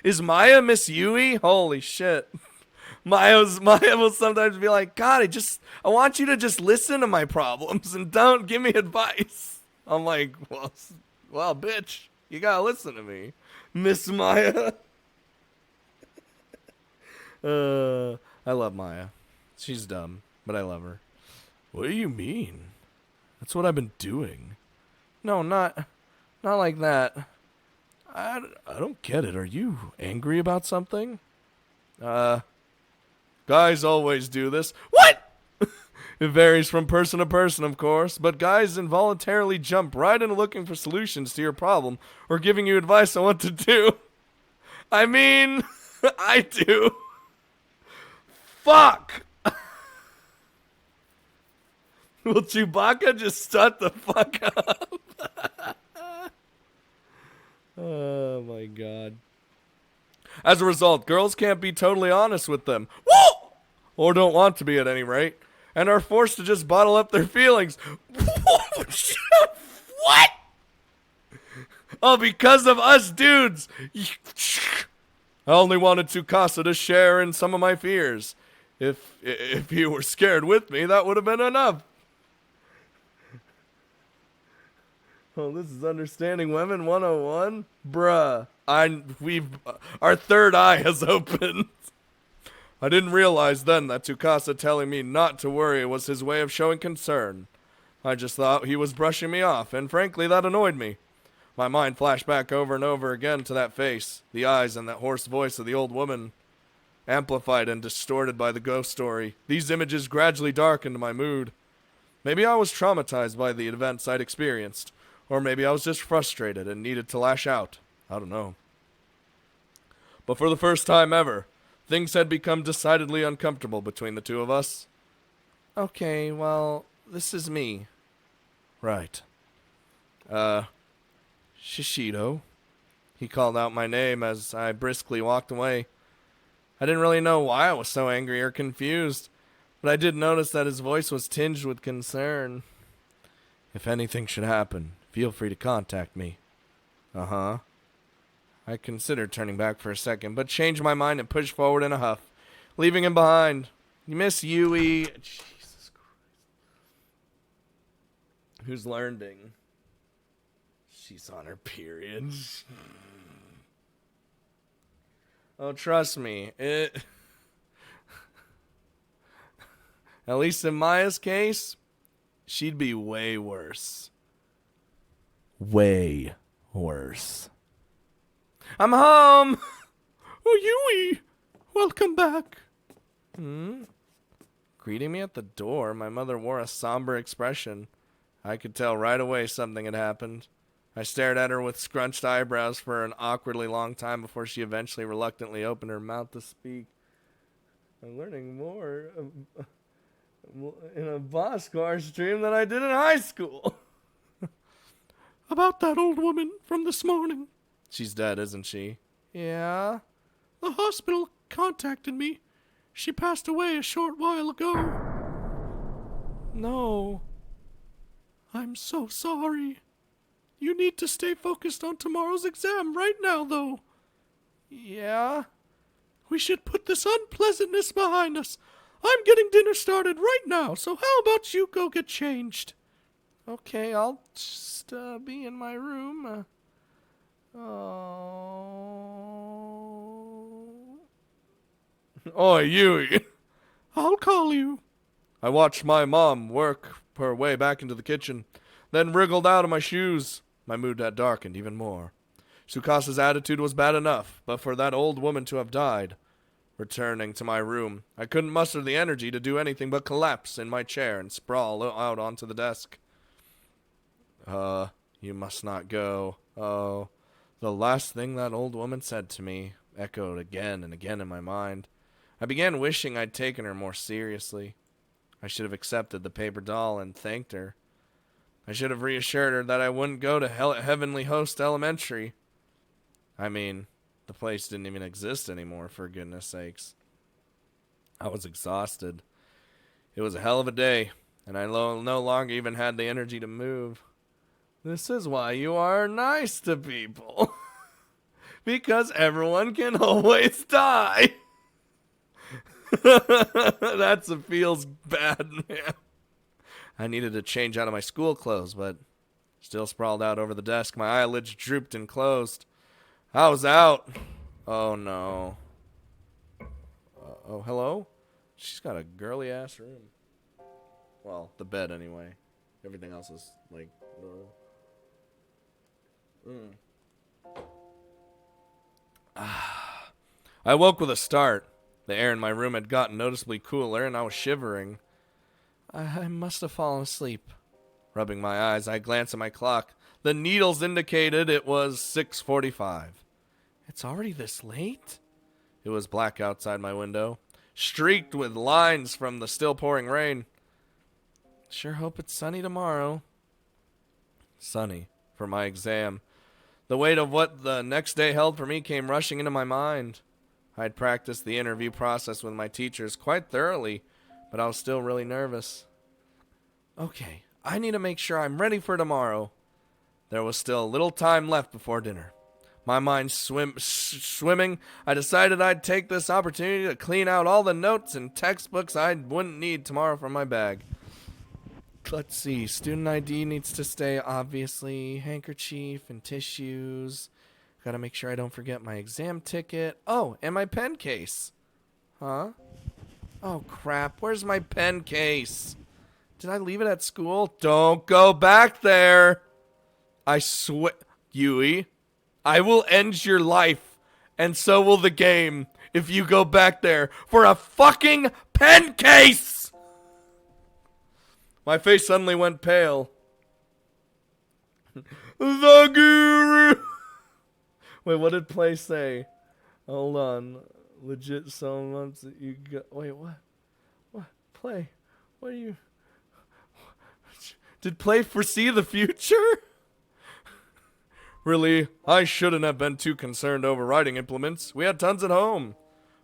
Speaker 1: Is Maya Miss Yui? Holy shit. Maya will sometimes be like, God, I want you to just listen to my problems and don't give me advice. I'm like, well, bitch, you gotta listen to me, Miss Maya. I love Maya. She's dumb, but I love her. What do you mean? That's what I've been doing. No, not like that. I don't get it. Are you angry about something? Guys always do this. What? It varies from person to person, of course, but guys involuntarily jump right into looking for solutions to your problem or giving you advice on what to do. I mean, I do. Fuck. Will Chewbacca just shut the fuck up? Oh my god. As a result, girls can't be totally honest with them. Whoa! Or don't want to be at any rate. And are forced to just bottle up their feelings. What? Oh, because of us dudes. I only wanted Tsukasa to share in some of my fears. If you were scared with me, that would have been enough. Oh, this is Understanding Women 101? Bruh. Our third eye has opened. I didn't realize then that Tsukasa telling me not to worry was his way of showing concern. I just thought he was brushing me off, and frankly that annoyed me. My mind flashed back over and over again to that face, the eyes, and that hoarse voice of the old woman. Amplified and distorted by the ghost story, these images gradually darkened my mood. Maybe I was traumatized by the events I'd experienced, or maybe I was just frustrated and needed to lash out. I don't know. But for the first time ever, things had become decidedly uncomfortable between the two of us. Okay, well, this is me. Right. Shishido. He called out my name as I briskly walked away. I didn't really know why I was so angry or confused, but I did notice that his voice was tinged with concern. If anything should happen, feel free to contact me. Uh-huh. I considered turning back for a second, but changed my mind and pushed forward in a huff, leaving him behind. Miss Yui. Jesus Christ. Who's learning? She's on her period. Oh, trust me. At least in Maya's case, she'd be way worse. Way worse. I'm home! Oh, Yui! Welcome back. Greeting me at the door, my mother wore a somber expression. I could tell right away something had happened. I stared at her with scrunched eyebrows for an awkwardly long time before she eventually reluctantly opened her mouth to speak. I'm learning more in a Bosskwar stream than I did in high school. About that old woman from this morning. She's dead, isn't she? Yeah. The hospital contacted me. She passed away a short while ago. No. I'm so sorry. You need to stay focused on tomorrow's exam right now, though. Yeah? We should put this unpleasantness behind us. I'm getting dinner started right now, so how about you go get changed? Okay, I'll just be in my room. Oh, Yui. I'll call you. I watched my mom work her way back into the kitchen, then wriggled out of my shoes. My mood had darkened even more. Tsukasa's attitude was bad enough, but for that old woman to have died, Returning to my room, I couldn't muster the energy to do anything but collapse in my chair and sprawl out onto the desk. You must not go. Oh, the last thing that old woman said to me echoed again and again in my mind. I began wishing I'd taken her more seriously. I should have accepted the paper doll and thanked her. I should have reassured her that I wouldn't go to Heavenly Host Elementary. I mean, the place didn't even exist anymore, for goodness sakes. I was exhausted. It was a hell of a day, and I no longer even had the energy to move. This is why you are nice to people. Because everyone can always die. That's a feels bad, man. I needed to change out of my school clothes, but still sprawled out over the desk. My eyelids drooped and closed. I was out. Oh, no. Oh, hello? She's got a girly-ass room. Well, the bed, anyway. Everything else is, like, normal. I woke with a start. The air in my room had gotten noticeably cooler, and I was shivering. I must have fallen asleep. Rubbing my eyes, I glanced at my clock. The needles indicated it was 6:45. It's already this late? It was black outside my window, streaked with lines from the still pouring rain. Sure hope it's sunny tomorrow. Sunny for my exam. The weight of what the next day held for me came rushing into my mind. I'd practiced the interview process with my teachers quite thoroughly, but I was still really nervous. Okay, I need to make sure I'm ready for tomorrow. There was still a little time left before dinner. My mind swimming, I decided I'd take this opportunity to clean out all the notes and textbooks I wouldn't need tomorrow from my bag. Let's see, student ID needs to stay, obviously. Handkerchief and tissues. Gotta make sure I don't forget my exam ticket. Oh, and my pen case. Huh? Oh, crap. Where's my pen case? Did I leave it at school? Don't go back there. I swear, Yui, I will end your life, and so will the game, if you go back there for a fucking pen case! My face suddenly went pale. The guru! Wait, what did Play say? Hold on. Legit someone that you got. Wait, what? What? Play? What are you? Did Play foresee the future? Really, I shouldn't have been too concerned over writing implements. We had tons at home.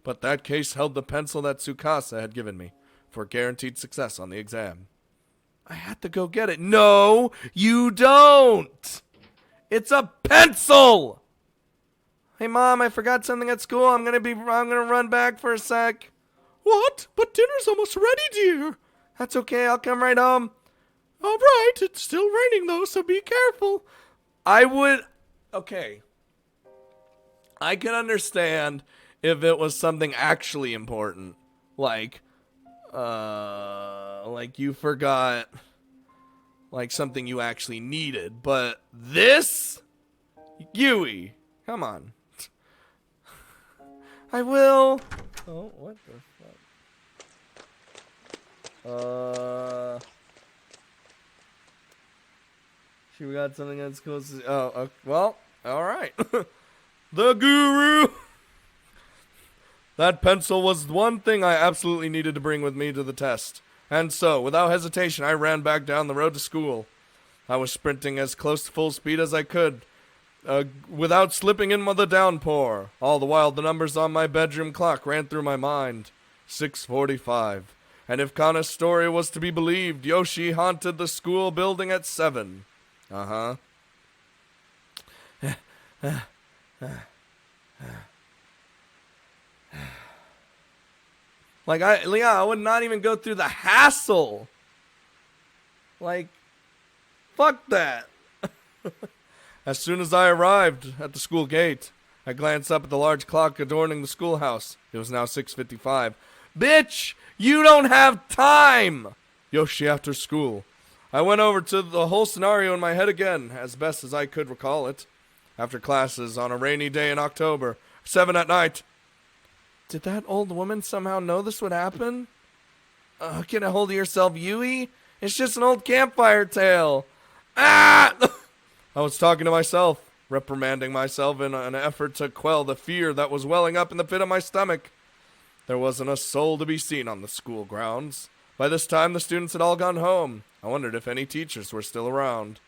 Speaker 1: But that case held the pencil that Tsukasa had given me for guaranteed success on the exam. I had to go get it. No, you don't. It's a pencil. Hey, Mom, I forgot something at school. I'm gonna run back for a sec. What? But dinner's almost ready, dear. That's okay. I'll come right home. All right. It's still raining, though, so be careful. Okay. I can understand if it was something actually important. Like you forgot, like, something you actually needed. But this? Yui, come on. I will. Oh, what the fuck? She got something that's close to... Oh, well, alright. The guru! That pencil was one thing I absolutely needed to bring with me to the test. And so, without hesitation, I ran back down the road to school. I was sprinting as close to full speed as I could, without slipping in with the downpour. All the while, the numbers on my bedroom clock ran through my mind. 6:45. And if Kana's story was to be believed, Yoshi haunted the school building at 7. Uh-huh. Like, I would not even go through the hassle. Like, fuck that. As soon as I arrived at the school gate, I glanced up at the large clock adorning the schoolhouse. It was now 6:55. Bitch, you don't have time! Yoshi after school. I went over to the whole scenario in my head again, as best as I could recall it. After classes on a rainy day in October, 7 at night. Did that old woman somehow know this would happen? Get a hold of yourself, Yui. It's just an old campfire tale. Ah! I was talking to myself, reprimanding myself in an effort to quell the fear that was welling up in the pit of my stomach. There wasn't a soul to be seen on the school grounds. By this time, the students had all gone home. I wondered if any teachers were still around.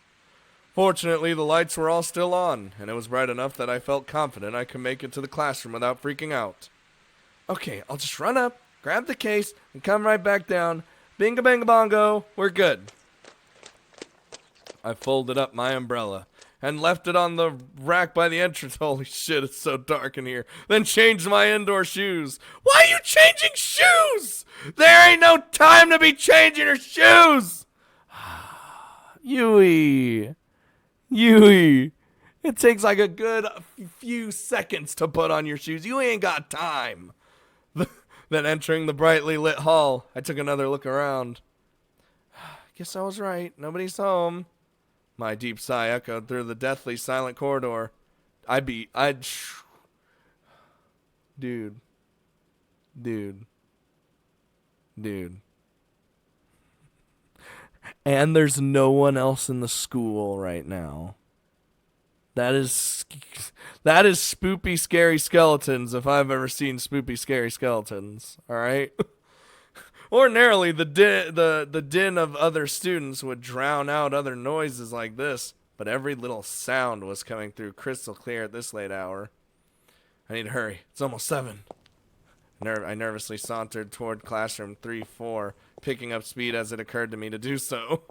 Speaker 1: Fortunately, the lights were all still on, and it was bright enough that I felt confident I could make it to the classroom without freaking out. Okay, I'll just run up, grab the case, and come right back down. Binga-banga-bongo, we're good. I folded up my umbrella and left it on the rack by the entrance. Holy shit, it's so dark in here. Then changed my indoor shoes. Why are you changing shoes? There ain't no time to be changing your shoes. Yui. It takes like a good few seconds to put on your shoes. You ain't got time. Then entering the brightly lit hall, I took another look around. Guess I was right. Nobody's home. My deep sigh echoed through the deathly silent corridor. Dude. And there's no one else in the school right now. That is spoopy, scary skeletons if I've ever seen spoopy, scary skeletons. All right? Ordinarily, the din of other students would drown out other noises like this, but every little sound was coming through crystal clear at this late hour. I need to hurry. It's almost 7. I nervously sauntered toward classroom 3-4, picking up speed as it occurred to me to do so.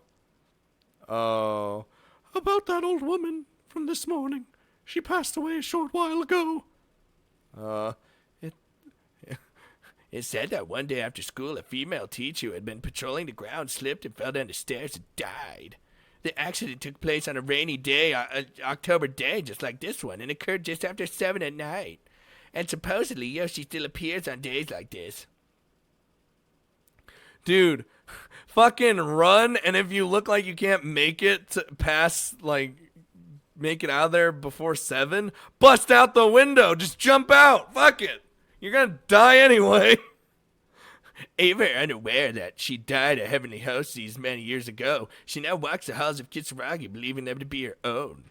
Speaker 1: Oh, about that old woman from this morning. She passed away a short while ago.
Speaker 2: It said that one day after school, a female teacher who had been patrolling the ground slipped and fell down the stairs and died. The accident took place on a rainy day, October day, just like this one, and occurred just after 7 at night. And supposedly, Yoshi still appears on days like this.
Speaker 1: Dude, fucking run, and if you look like you can't make it make it out of there before 7, bust out the window, just jump out, fuck it. You're gonna die anyway.
Speaker 2: Ever unaware that she died a heavenly hostess many years ago, she now walks the halls of Kisaragi believing them to be her own.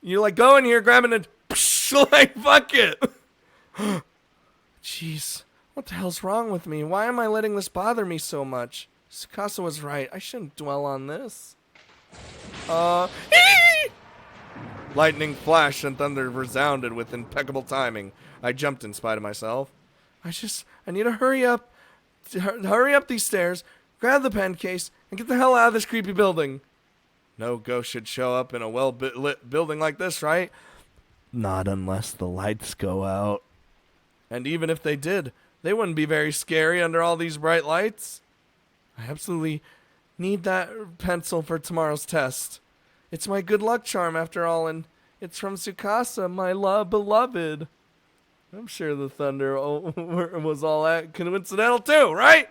Speaker 1: You're going here, grabbing it, fuck it. Jeez, what the hell's wrong with me? Why am I letting this bother me so much? Tsukasa was right. I shouldn't dwell on this. Lightning flashed and thunder resounded with impeccable timing. I jumped in spite of myself. I need to hurry up. Hurry up these stairs, grab the pen case, and get the hell out of this creepy building. No ghost should show up in a well-lit building like this, right? Not unless the lights go out. And even if they did, they wouldn't be very scary under all these bright lights. I absolutely need that pencil for tomorrow's test. It's my good luck charm after all, and it's from Tsukasa, my beloved. I'm sure the thunder was all that coincidental too, right?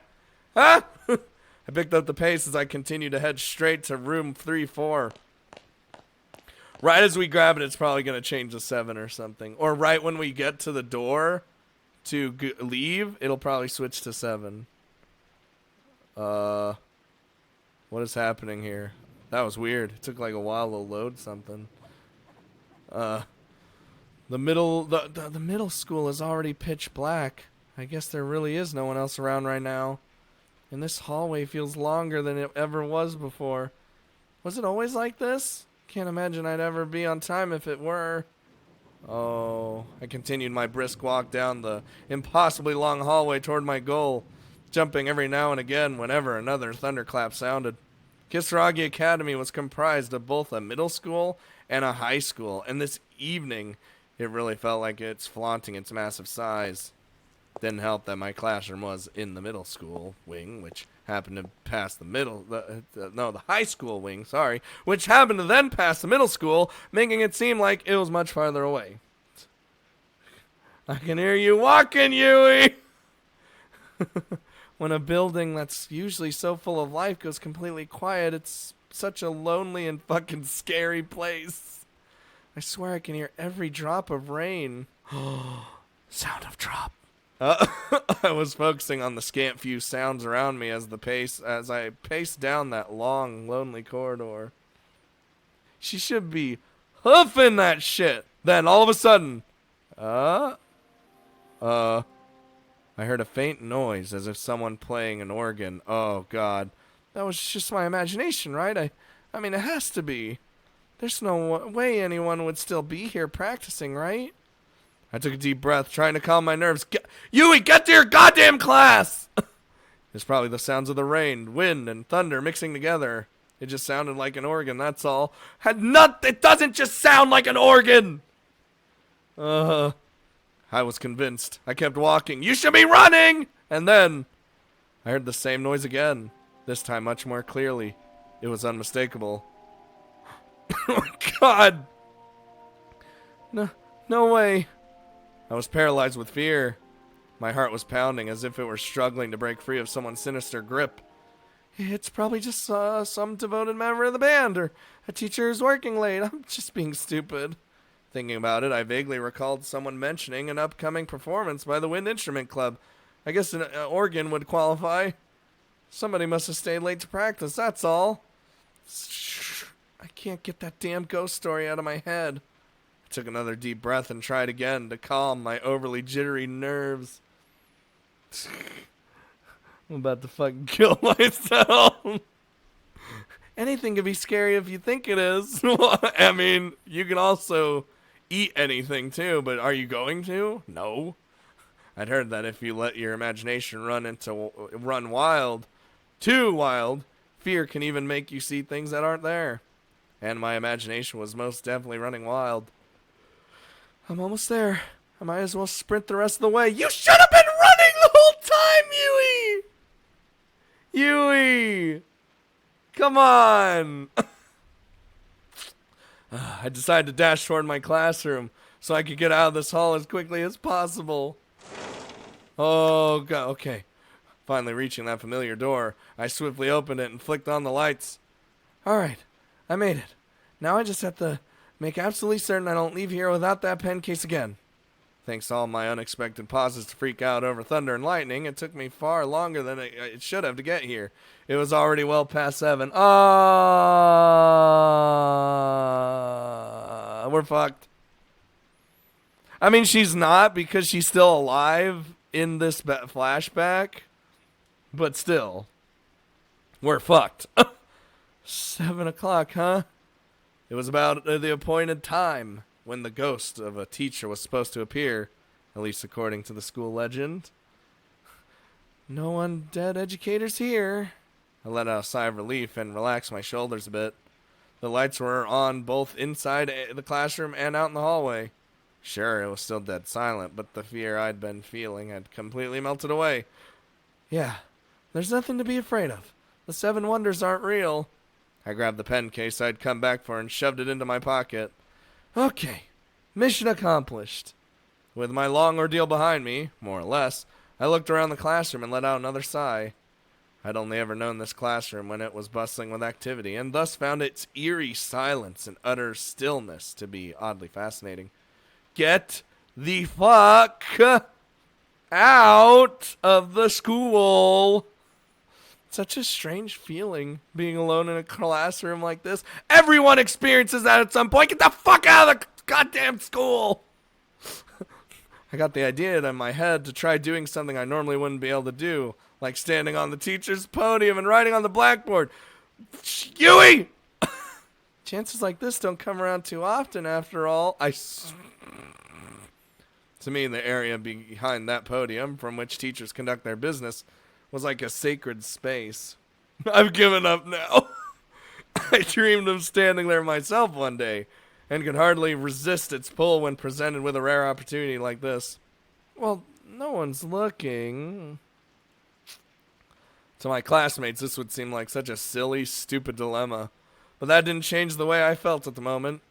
Speaker 1: Huh? I picked up the pace as I continued to head straight to room 3-4. Right as we grab it, it's probably going to change to 7 or something. Or right when we get to the door to leave, it'll probably switch to 7. What is happening here? That was weird. It took like a while to load something. The middle school is already pitch black. I guess there really is no one else around right now. And this hallway feels longer than it ever was before. Was it always like this? Can't imagine I'd ever be on time if it were. Oh, I continued my brisk walk down the impossibly long hallway toward my goal, jumping every now and again whenever another thunderclap sounded. Kisaragi Academy was comprised of both a middle school and a high school, and this evening it really felt like it's flaunting its massive size. Didn't help that my classroom was in the middle school wing, which happened to pass the high school wing, which happened to then pass the middle school, making it seem like it was much farther away. I can hear you walking, Yui! When a building that's usually so full of life goes completely quiet, it's such a lonely and fucking scary place. I swear I can hear every drop of rain. Sound of drop. I was focusing on the scant few sounds around me as I paced down that long, lonely corridor. She should be hoofing that shit. Then all of a sudden, I heard a faint noise as if someone playing an organ. Oh God, that was just my imagination, right? I mean, it has to be. There's no way anyone would still be here practicing, right? I took a deep breath, trying to calm my nerves. Yui, get to your goddamn class! It's probably the sounds of the rain, wind, and thunder mixing together. It just sounded like an organ, that's all. It doesn't just sound like an organ! I was convinced. I kept walking. You should be running! And then, I heard the same noise again. This time much more clearly. It was unmistakable. Oh, God! No way. I was paralyzed with fear. My heart was pounding as if it were struggling to break free of someone's sinister grip. It's probably just some devoted member of the band or a teacher who's working late. I'm just being stupid. Thinking about it, I vaguely recalled someone mentioning an upcoming performance by the Wind Instrument Club. I guess an organ would qualify. Somebody must have stayed late to practice, that's all. I can't get that damn ghost story out of my head. I took another deep breath and tried again to calm my overly jittery nerves. I'm about to fucking kill myself. Anything can be scary if you think it is. I mean, you can also eat anything too, but are you going to? No. I'd heard that if you let your imagination run wild, too wild, fear can even make you see things that aren't there. And my imagination was most definitely running wild. I'm almost there. I might as well sprint the rest of the way. You should have been running the whole time, Yui! Yui! Come on! I decided to dash toward my classroom so I could get out of this hall as quickly as possible. Oh, God, okay. Finally reaching that familiar door, I swiftly opened it and flicked on the lights. Alright, I made it. Now I just have to make absolutely certain I don't leave here without that pen case again. Thanks to all my unexpected pauses to freak out over thunder and lightning, it took me far longer than it should have to get here. It was already well past 7. We're fucked. I mean, she's not because she's still alive in this flashback. But still, we're fucked. 7 o'clock, huh? It was about the appointed time when the ghost of a teacher was supposed to appear, at least according to the school legend. No undead educators here. I let out a sigh of relief and relaxed my shoulders a bit. The lights were on both inside the classroom and out in the hallway. Sure, it was still dead silent, but the fear I'd been feeling had completely melted away. Yeah, there's nothing to be afraid of. The 7 wonders aren't real. I grabbed the pen case I'd come back for and shoved it into my pocket. Okay, mission accomplished. With my long ordeal behind me, more or less, I looked around the classroom and let out another sigh. I'd only ever known this classroom when it was bustling with activity, and thus found its eerie silence and utter stillness to be oddly fascinating. Get the fuck out of the school! Such a strange feeling, being alone in a classroom like this. Everyone experiences that at some point. Get the fuck out of the goddamn school! I got the idea in my head to try doing something I normally wouldn't be able to do, like standing on the teacher's podium and writing on the blackboard. Yui! Chances like this don't come around too often, after all. To me, the area behind that podium, from which teachers conduct their business, was like a sacred space. I've given up now. I dreamed of standing there myself one day, and could hardly resist its pull when presented with a rare opportunity like this. Well, no one's looking. To my classmates, this would seem like such a silly, stupid dilemma. But that didn't change the way I felt at the moment.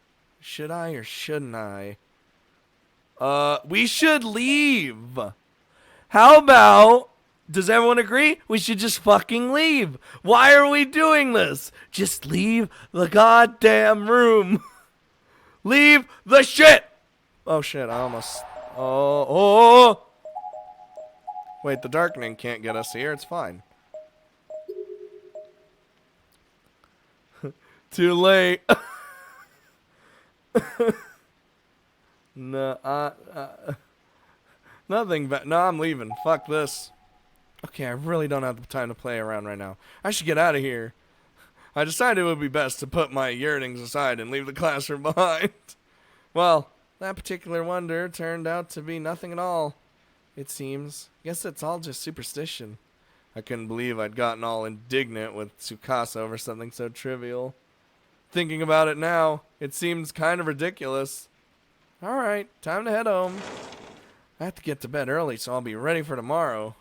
Speaker 1: Should I or shouldn't I? We should leave. How about... Does everyone agree? We should just fucking leave. Why are we doing this? Just leave the goddamn room. Leave the shit! Oh shit, I almost... Oh. Wait, the darkening can't get us here. It's fine. Too late. No, nothing but... No, I'm leaving. Fuck this. Okay, I really don't have the time to play around right now. I should get out of here. I decided it would be best to put my yearnings aside and leave the classroom behind. Well, that particular wonder turned out to be nothing at all, it seems. Guess it's all just superstition. I couldn't believe I'd gotten all indignant with Tsukasa over something so trivial. Thinking about it now, it seems kind of ridiculous. Alright, time to head home. I have to get to bed early, so I'll be ready for tomorrow.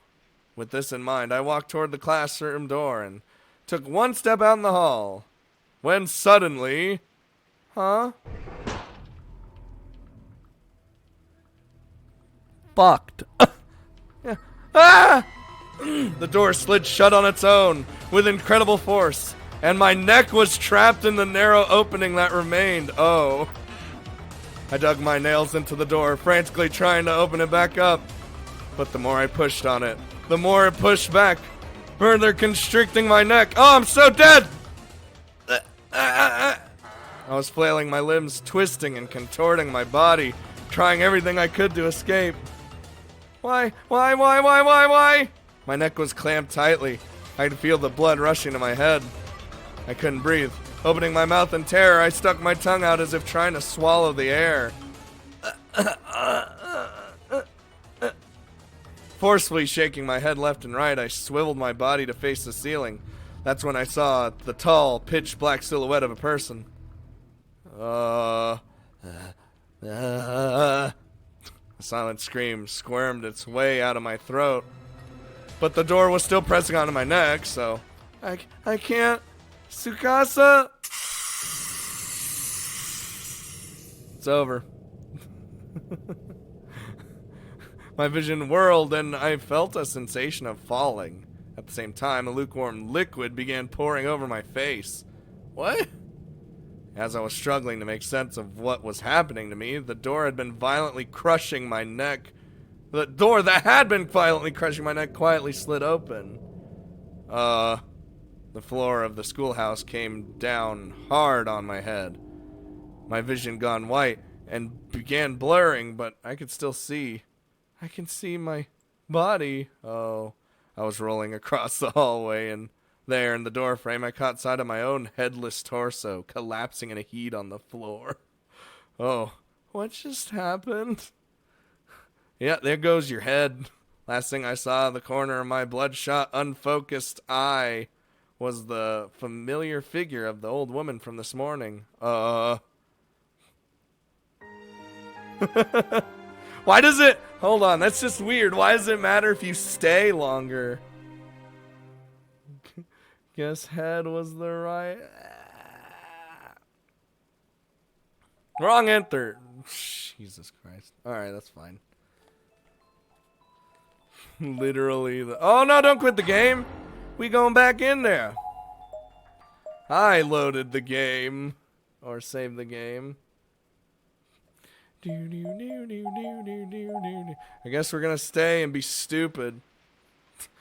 Speaker 1: With this in mind, I walked toward the classroom door and took one step out in the hall. When suddenly... Huh? Fucked. Yeah. Ah! The door slid shut on its own with incredible force, and my neck was trapped in the narrow opening that remained. Oh. I dug my nails into the door, frantically trying to open it back up. But the more I pushed on it, the more it pushed back, further constricting my neck. Oh, I'm so dead! I was flailing my limbs, twisting and contorting my body, trying everything I could to escape. Why? My neck was clamped tightly. I could feel the blood rushing to my head. I couldn't breathe. Opening my mouth in terror, I stuck my tongue out as if trying to swallow the air. Forcefully shaking my head left and right, I swiveled my body to face the ceiling. That's when I saw the tall, pitch-black silhouette of a person. A silent scream squirmed its way out of my throat. But the door was still pressing onto my neck, so... I can't... Tsukasa! It's over. My vision whirled and I felt a sensation of falling. At the same time, a lukewarm liquid began pouring over my face. What? As I was struggling to make sense of what was happening to me, the door had been violently crushing my neck. The door that had been violently crushing my neck quietly slid open. The floor of the schoolhouse came down hard on my head. My vision gone white and began blurring, but I could still see. I can see my body. Oh, I was rolling across the hallway, and there in the doorframe I caught sight of my own headless torso collapsing in a heap on the floor. Oh, what just happened? Yeah, there goes your head. Last thing I saw, the corner of my bloodshot, unfocused eye was the familiar figure of the old woman from this morning. Why does it... Hold on, that's just weird. Why does it matter if you stay longer? Guess head was the right... Wrong enter. Jesus Christ. Alright, that's fine. Literally the... Oh no, don't quit the game. We going back in there. I loaded the game. Or saved the game. I guess we're gonna stay and be stupid.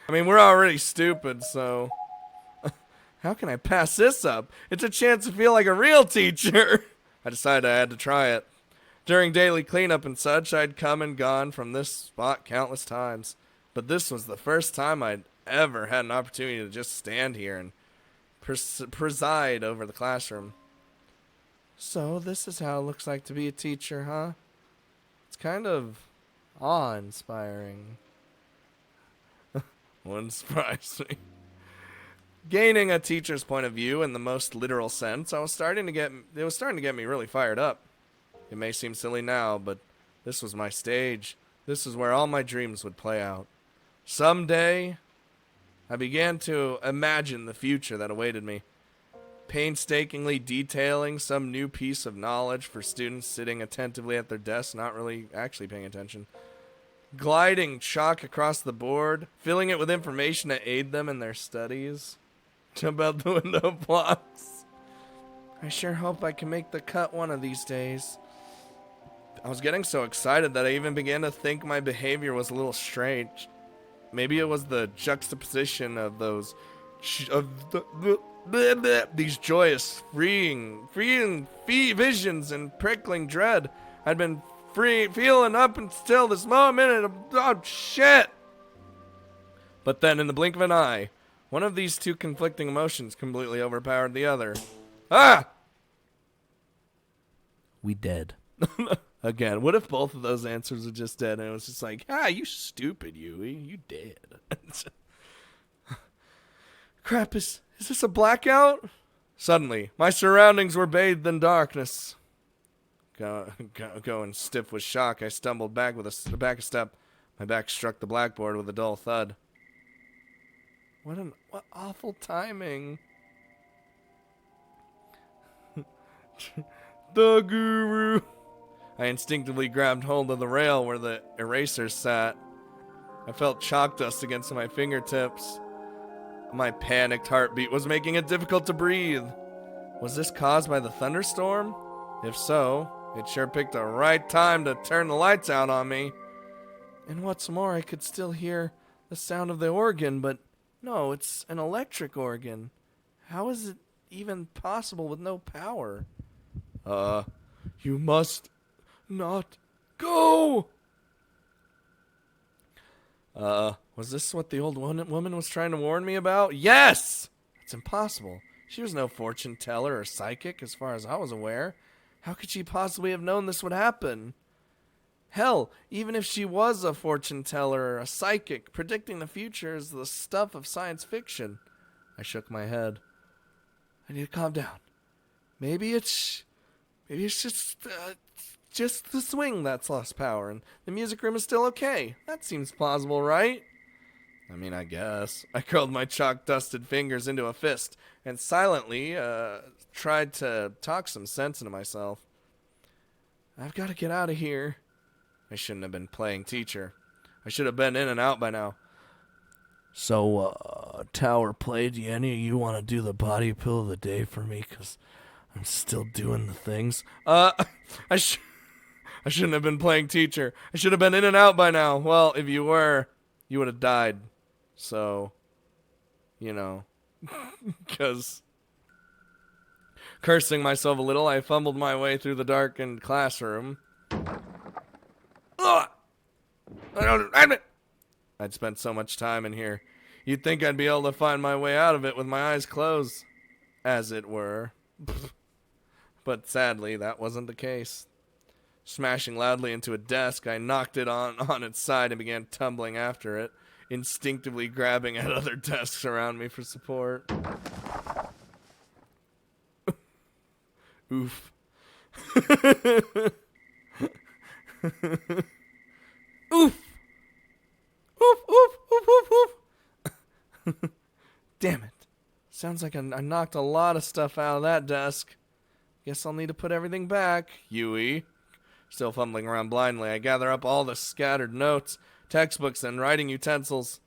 Speaker 1: I mean, we're already stupid, so... How can I pass this up? It's a chance to feel like a real teacher. I decided I had to try it. During daily cleanup and such, I'd come and gone from this spot countless times. But this was the first time I'd ever had an opportunity to just stand here and preside over the classroom. So this is how it looks like to be a teacher, huh? It's kind of awe-inspiring. Wouldn't surprise me. Gaining a teacher's point of view in the most literal sense, it was starting to get me really fired up. It may seem silly now, but this was my stage. This is where all my dreams would play out. Someday, I began to imagine the future that awaited me, painstakingly detailing some new piece of knowledge for students sitting attentively at their desks, not really actually paying attention. Gliding chalk across the board, filling it with information to aid them in their studies. Jump out the window blocks. I sure hope I can make the cut one of these days. I was getting so excited that I even began to think my behavior was a little strange. Maybe it was the juxtaposition of those, these joyous, freeing visions and prickling dread I'd been feeling up until this moment. And oh shit! But then, in the blink of an eye, one of these two conflicting emotions completely overpowered the other. Ah! We dead. Again, what if both of those answers are just dead and it was just like, you stupid Yui, you dead. Crap, is this a blackout? Suddenly, my surroundings were bathed in darkness. Going stiff with shock, I stumbled back with a step. My back struck the blackboard with a dull thud. What awful timing. The guru. I instinctively grabbed hold of the rail where the eraser sat. I felt chalk dust against my fingertips. My panicked heartbeat was making it difficult to breathe. Was this caused by the thunderstorm? If so, it sure picked the right time to turn the lights out on me. And what's more, I could still hear the sound of the organ, but no, it's an electric organ. How is it even possible with no power? You must not go! Was this what the old woman was trying to warn me about? Yes! It's impossible. She was no fortune teller or psychic, as far as I was aware. How could she possibly have known this would happen? Hell, even if she was a fortune teller or a psychic, predicting the future is the stuff of science fiction. I shook my head. I need to calm down. Maybe it's just the swing that's lost power, and the music room is still okay. That seems plausible, right? I mean, I guess. I curled my chalk-dusted fingers into a fist and silently tried to talk some sense into myself. I've got to get out of here. I shouldn't have been playing teacher. I should have been in and out by now. So, Tower Play, do any of you want to do the body pill of the day for me? Because I'm still doing the things. I shouldn't have been playing teacher. I should have been in and out by now. Well, if you were, you would have died. So, because cursing myself a little, I fumbled my way through the darkened classroom. I'd spent so much time in here. You'd think I'd be able to find my way out of it with my eyes closed, as it were. But sadly, that wasn't the case. Smashing loudly into a desk, I knocked it on its side and began tumbling after it, instinctively grabbing at other desks around me for support. Oof. Oof! Oof, oof, oof, oof, oof. Damn it. Sounds like I knocked a lot of stuff out of that desk. Guess I'll need to put everything back. Yui. Still fumbling around blindly, I gather up all the scattered notes, textbooks, and writing utensils.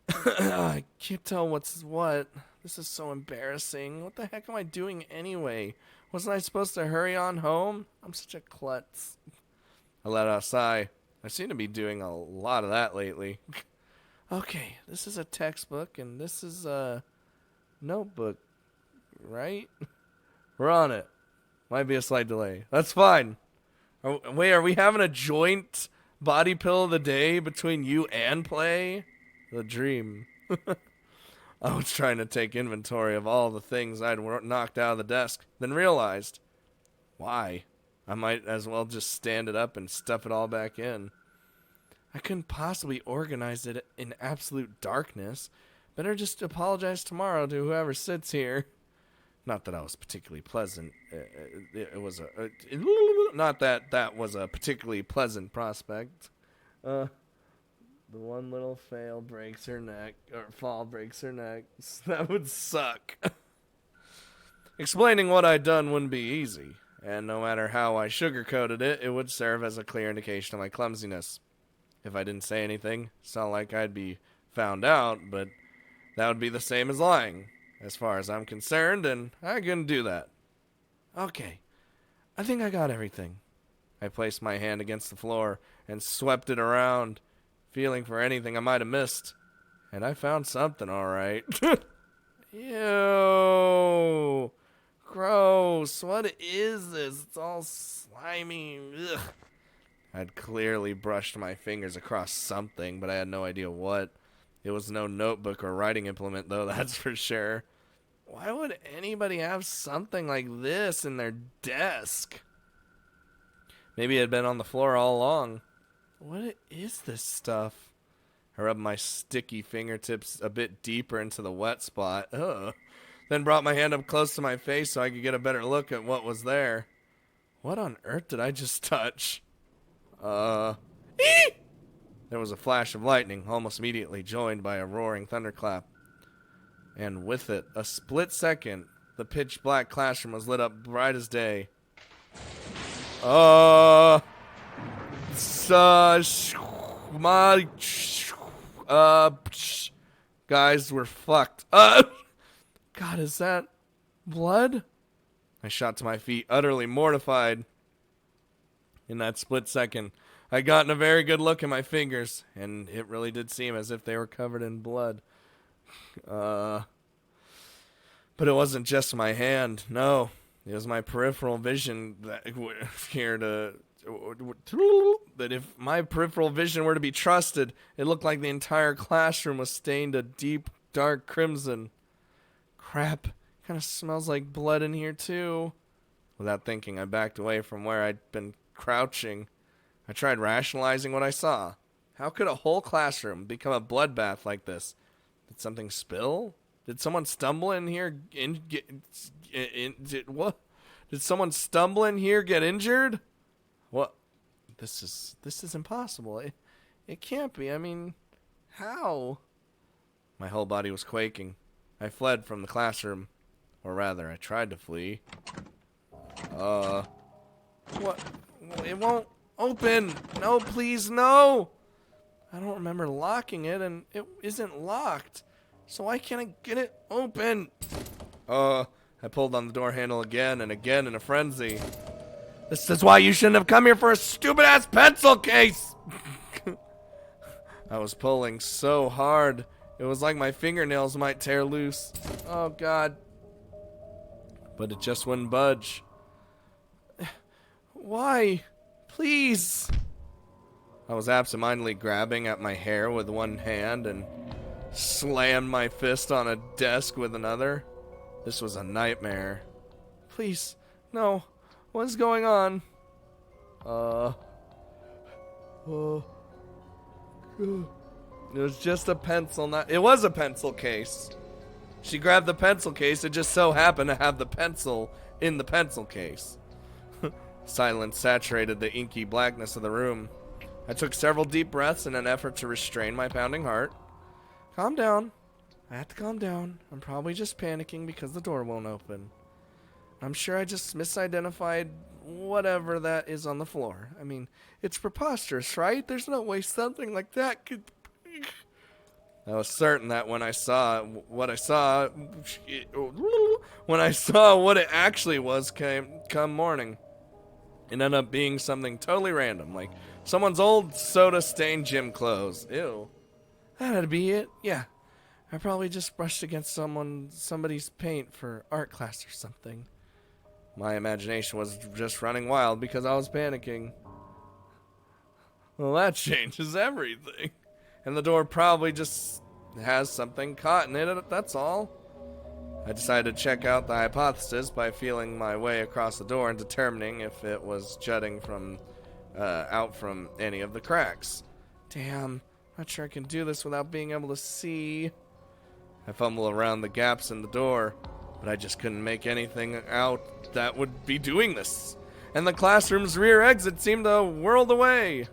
Speaker 1: I can't tell what's what. This is so embarrassing. What the heck am I doing anyway? Wasn't I supposed to hurry on home? I'm such a klutz. I let out a sigh. I seem to be doing a lot of that lately. Okay, this is a textbook, and this is a notebook, right? We're on it. Might be a slight delay. That's fine. Wait, are we having a joint body pill of the day between you and Play? The dream. I was trying to take inventory of all the things I'd knocked out of the desk, then realized, why? I might as well just stand it up and stuff it all back in. I couldn't possibly organize it in absolute darkness. Better just apologize tomorrow to whoever sits here. Not that I was particularly pleasant. It was not that was a particularly pleasant prospect. The one little fail breaks her neck, or fall breaks her neck. That would suck. Explaining what I'd done wouldn't be easy, and no matter how I sugarcoated it, it would serve as a clear indication of my clumsiness. If I didn't say anything, it's not like I'd be found out, but that would be the same as lying, as far as I'm concerned, and I couldn't do that. Okay, I think I got everything. I placed my hand against the floor and swept it around, feeling for anything I might have missed. And I found something, all right. Ew. Gross. What is this? It's all slimy. Ugh. I'd clearly brushed my fingers across something, but I had no idea what. It was no notebook or writing implement, though, that's for sure. Why would anybody have something like this in their desk? Maybe it had been on the floor all along. What is this stuff? I rubbed my sticky fingertips a bit deeper into the wet spot. Ugh. Then brought my hand up close to my face so I could get a better look at what was there. What on earth did I just touch? There was a flash of lightning, almost immediately joined by a roaring thunderclap. And with it, a split second, the pitch black classroom was lit up bright as day. Guys, we're fucked. God, is that blood? I shot to my feet, utterly mortified. In that split second, I'd gotten a very good look at my fingers, and it really did seem as if they were covered in blood. But it wasn't just my hand. No, it was my peripheral vision that if my peripheral vision were to be trusted, it looked like the entire classroom was stained a deep, dark crimson. Crap, kind of smells like blood in here too. Without thinking, I backed away from where I'd been crouching. I tried rationalizing what I saw. How could a whole classroom become a bloodbath like this? Did something spill? Did someone stumble in here? What? Did someone stumble in here, get injured? What? This is impossible. It can't be. I mean, how? My whole body was quaking. I fled from the classroom, or rather, I tried to flee. What? It won't open. No, please, no. I don't remember locking it, and it isn't locked. So why can't I get it open? I pulled on the door handle again and again in a frenzy. This is why you shouldn't have come here for a stupid-ass pencil case! I was pulling so hard, it was like my fingernails might tear loose. Oh, God. But it just wouldn't budge. Why? Please! I was absentmindedly grabbing at my hair with one hand and slammed my fist on a desk with another. This was a nightmare. Please, no. What's going on? It was just a pencil, it was a pencil case. She grabbed the pencil case, it just so happened to have the pencil in the pencil case. Silence saturated the inky blackness of the room. I took several deep breaths in an effort to restrain my pounding heart. Calm down. I have to calm down. I'm probably just panicking because the door won't open. I'm sure I just misidentified whatever that is on the floor. I mean, it's preposterous, right? There's no way something like that could... I was certain that when I saw what it actually was come morning, it ended up being something totally random, like someone's old soda-stained gym clothes. Ew. That had to be it. Yeah. I probably just brushed against somebody's paint for art class or something. My imagination was just running wild because I was panicking. Well, that changes everything. And the door probably just has something caught in it, that's all. I decided to check out the hypothesis by feeling my way across the door and determining if it was jutting out from any of the cracks. Damn, not sure I can do this without being able to see. I fumbled around the gaps in the door, but I just couldn't make anything out that would be doing this. And the classroom's rear exit seemed a world away.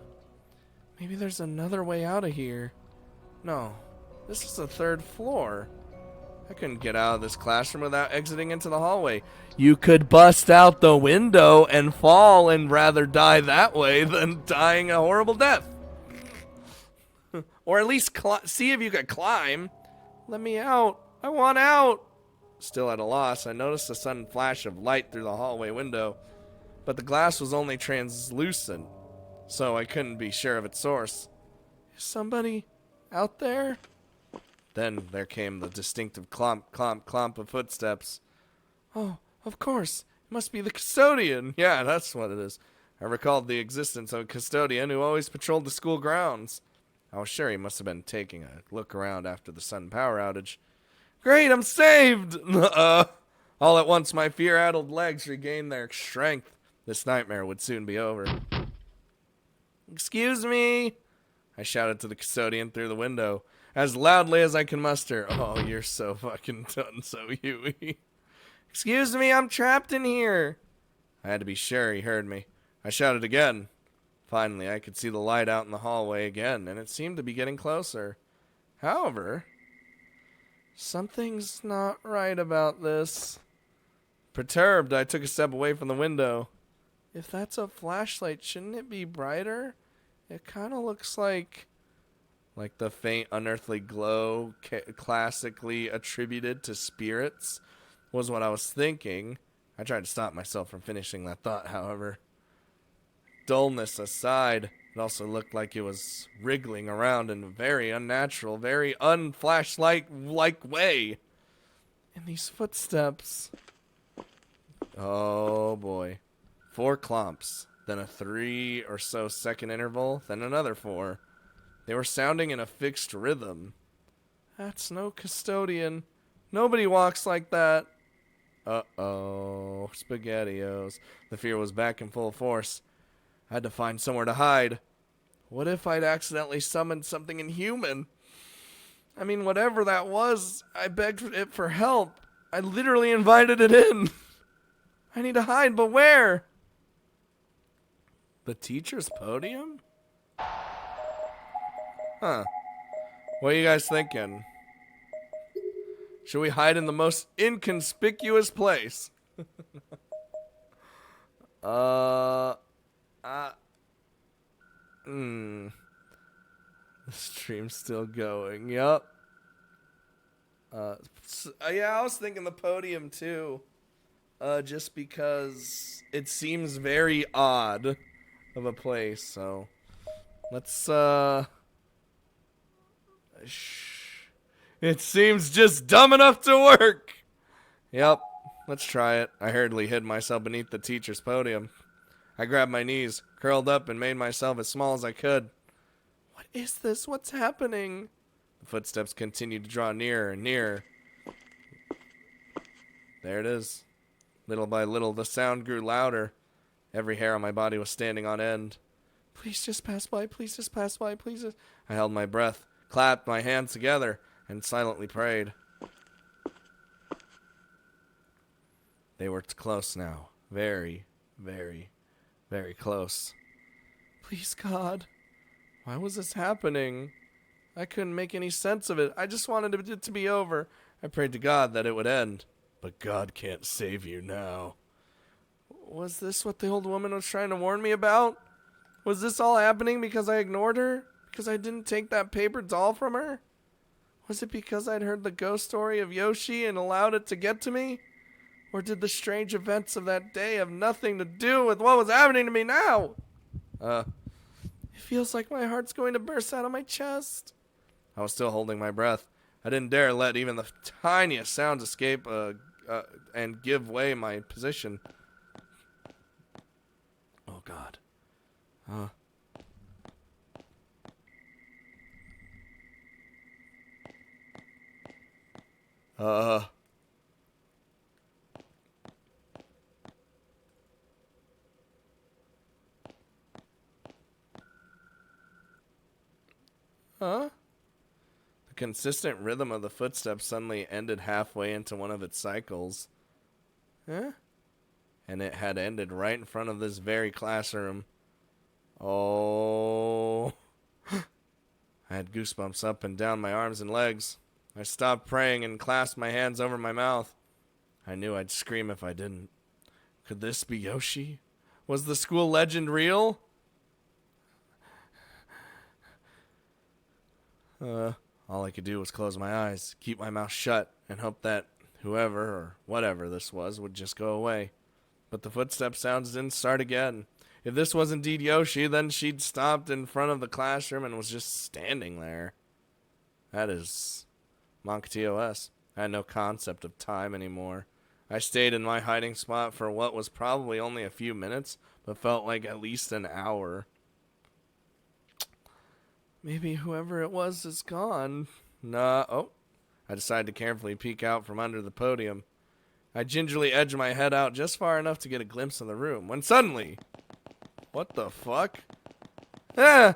Speaker 1: Maybe there's another way out of here. No, this is the third floor. I couldn't get out of this classroom without exiting into the hallway. You could bust out the window and fall and rather die that way than dying a horrible death. Or at least see if you could climb. Let me out. I want out. still at a loss, I noticed a sudden flash of light through the hallway window, but the glass was only translucent, so I couldn't be sure of its source. Is somebody out there? Then there came the distinctive clomp, clomp, clomp of footsteps. Oh, of course. It must be the custodian. Yeah, that's what it is. I recalled the existence of a custodian who always patrolled the school grounds. I was sure he must have been taking a look around after the sudden power outage. Great, I'm saved! All at once, my fear-addled legs regained their strength. This nightmare would soon be over. Excuse me, I shouted to the custodian through the window, as loudly as I could muster. Oh, you're so fucking done, so Huey. Excuse me, I'm trapped in here. I had to be sure he heard me. I shouted again. Finally, I could see the light out in the hallway again, and it seemed to be getting closer. However, something's not right about this. Perturbed, I took a step away from the window. If that's a flashlight, shouldn't it be brighter? It kind of looks like the faint unearthly glow classically attributed to spirits was what I was thinking. I tried to stop myself from finishing that thought, however. Dullness aside, it also looked like it was wriggling around in a very unnatural, very unflashlight-like way. And these footsteps. Oh boy. 4 clomps, then a 3 or so second interval, then another 4. They were sounding in a fixed rhythm. That's no custodian. Nobody walks like that. Uh-oh. SpaghettiOs. The fear was back in full force. I had to find somewhere to hide. What if I'd accidentally summoned something inhuman? I mean, whatever that was, I begged it for help. I literally invited it in. I need to hide, but where? The teacher's podium? Huh. What are you guys thinking? Should we hide in the most inconspicuous place? The stream's still going. Yup. Yeah, I was thinking the podium too. Just because it seems very odd of a place, so let's it seems just dumb enough to work. Yep, let's try it. I hurriedly hid myself beneath the teacher's podium. I grabbed my knees, curled up, and made myself as small as I could. What is this? What's happening? The footsteps continued to draw nearer and nearer. There it is. Little by little, the sound grew louder. Every hair on my body was standing on end. Please just pass by. Please just pass by. Please just... I held my breath, clapped my hands together, and silently prayed. They were close now. Very, very, very close. Please, God. Why was this happening? I couldn't make any sense of it. I just wanted it to be over. I prayed to God that it would end. But God can't save you now. Was this what the old woman was trying to warn me about? Was this all happening because I ignored her? Because I didn't take that paper doll from her? Was it because I'd heard the ghost story of Yoshi and allowed it to get to me? Or did the strange events of that day have nothing to do with what was happening to me now? It feels like my heart's going to burst out of my chest. I was still holding my breath. I didn't dare let even the tiniest sounds escape and give away my position. Oh, God. The consistent rhythm of the footsteps suddenly ended halfway into one of its cycles. Huh? And it had ended right in front of this very classroom. Oh. I had goosebumps up and down my arms and legs. I stopped praying and clasped my hands over my mouth. I knew I'd scream if I didn't. Could this be Yoshi? Was the school legend real? All I could do was close my eyes, keep my mouth shut, and hope that whoever or whatever this was would just go away. But the footstep sounds didn't start again. If this was indeed Yoshi, then she'd stopped in front of the classroom and was just standing there. That is Monk TOS. I had no concept of time anymore. I stayed in my hiding spot for what was probably only a few minutes, but felt like at least an hour. Maybe whoever it was is gone. Nah, oh. I decided to carefully peek out from under the podium. I gingerly edged my head out just far enough to get a glimpse of the room, when suddenly... What the fuck? Ah!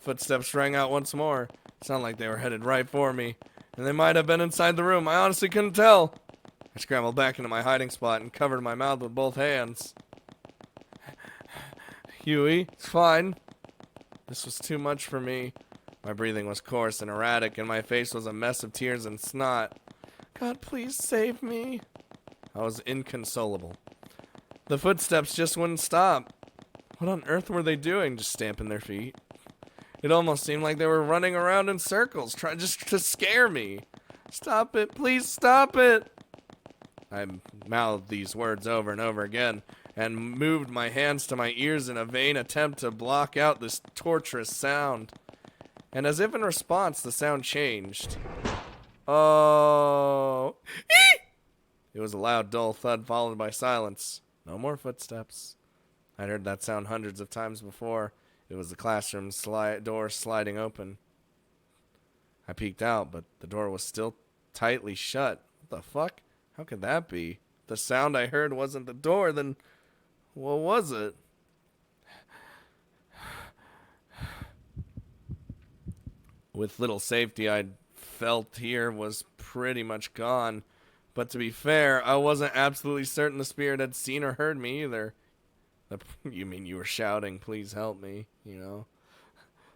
Speaker 1: Footsteps rang out once more. It sounded like they were headed right for me, and they might have been inside the room. I honestly couldn't tell. I scrambled back into my hiding spot and covered my mouth with both hands. Huey, it's fine. This was too much for me. My breathing was coarse and erratic, and my face was a mess of tears and snot. God, please save me. I was inconsolable. The footsteps just wouldn't stop. What on earth were they doing, just stamping their feet? It almost seemed like they were running around in circles, trying just to scare me. Stop it, please stop it. I mouthed these words over and over again, and moved my hands to my ears in a vain attempt to block out this torturous sound. And as if in response, the sound changed. Oh. It was a loud, dull thud followed by silence. No more footsteps. I'd heard that sound hundreds of times before. It was the classroom door sliding open. I peeked out, but the door was still tightly shut. What the fuck? How could that be? If the sound I heard wasn't the door, then what was it? With little safety I'd felt here was pretty much gone. But to be fair, I wasn't absolutely certain the spirit had seen or heard me either. You mean you were shouting, please help me, you know?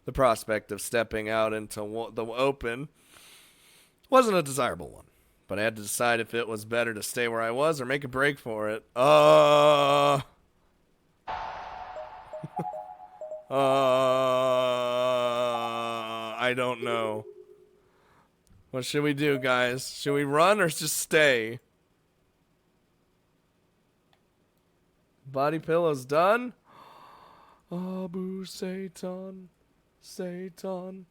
Speaker 1: The prospect of stepping out into the open wasn't a desirable one. But I had to decide if it was better to stay where I was or make a break for it. I don't know. What should we do, guys? Should we run or just stay? Body pillows done? Abu Satan, Satan,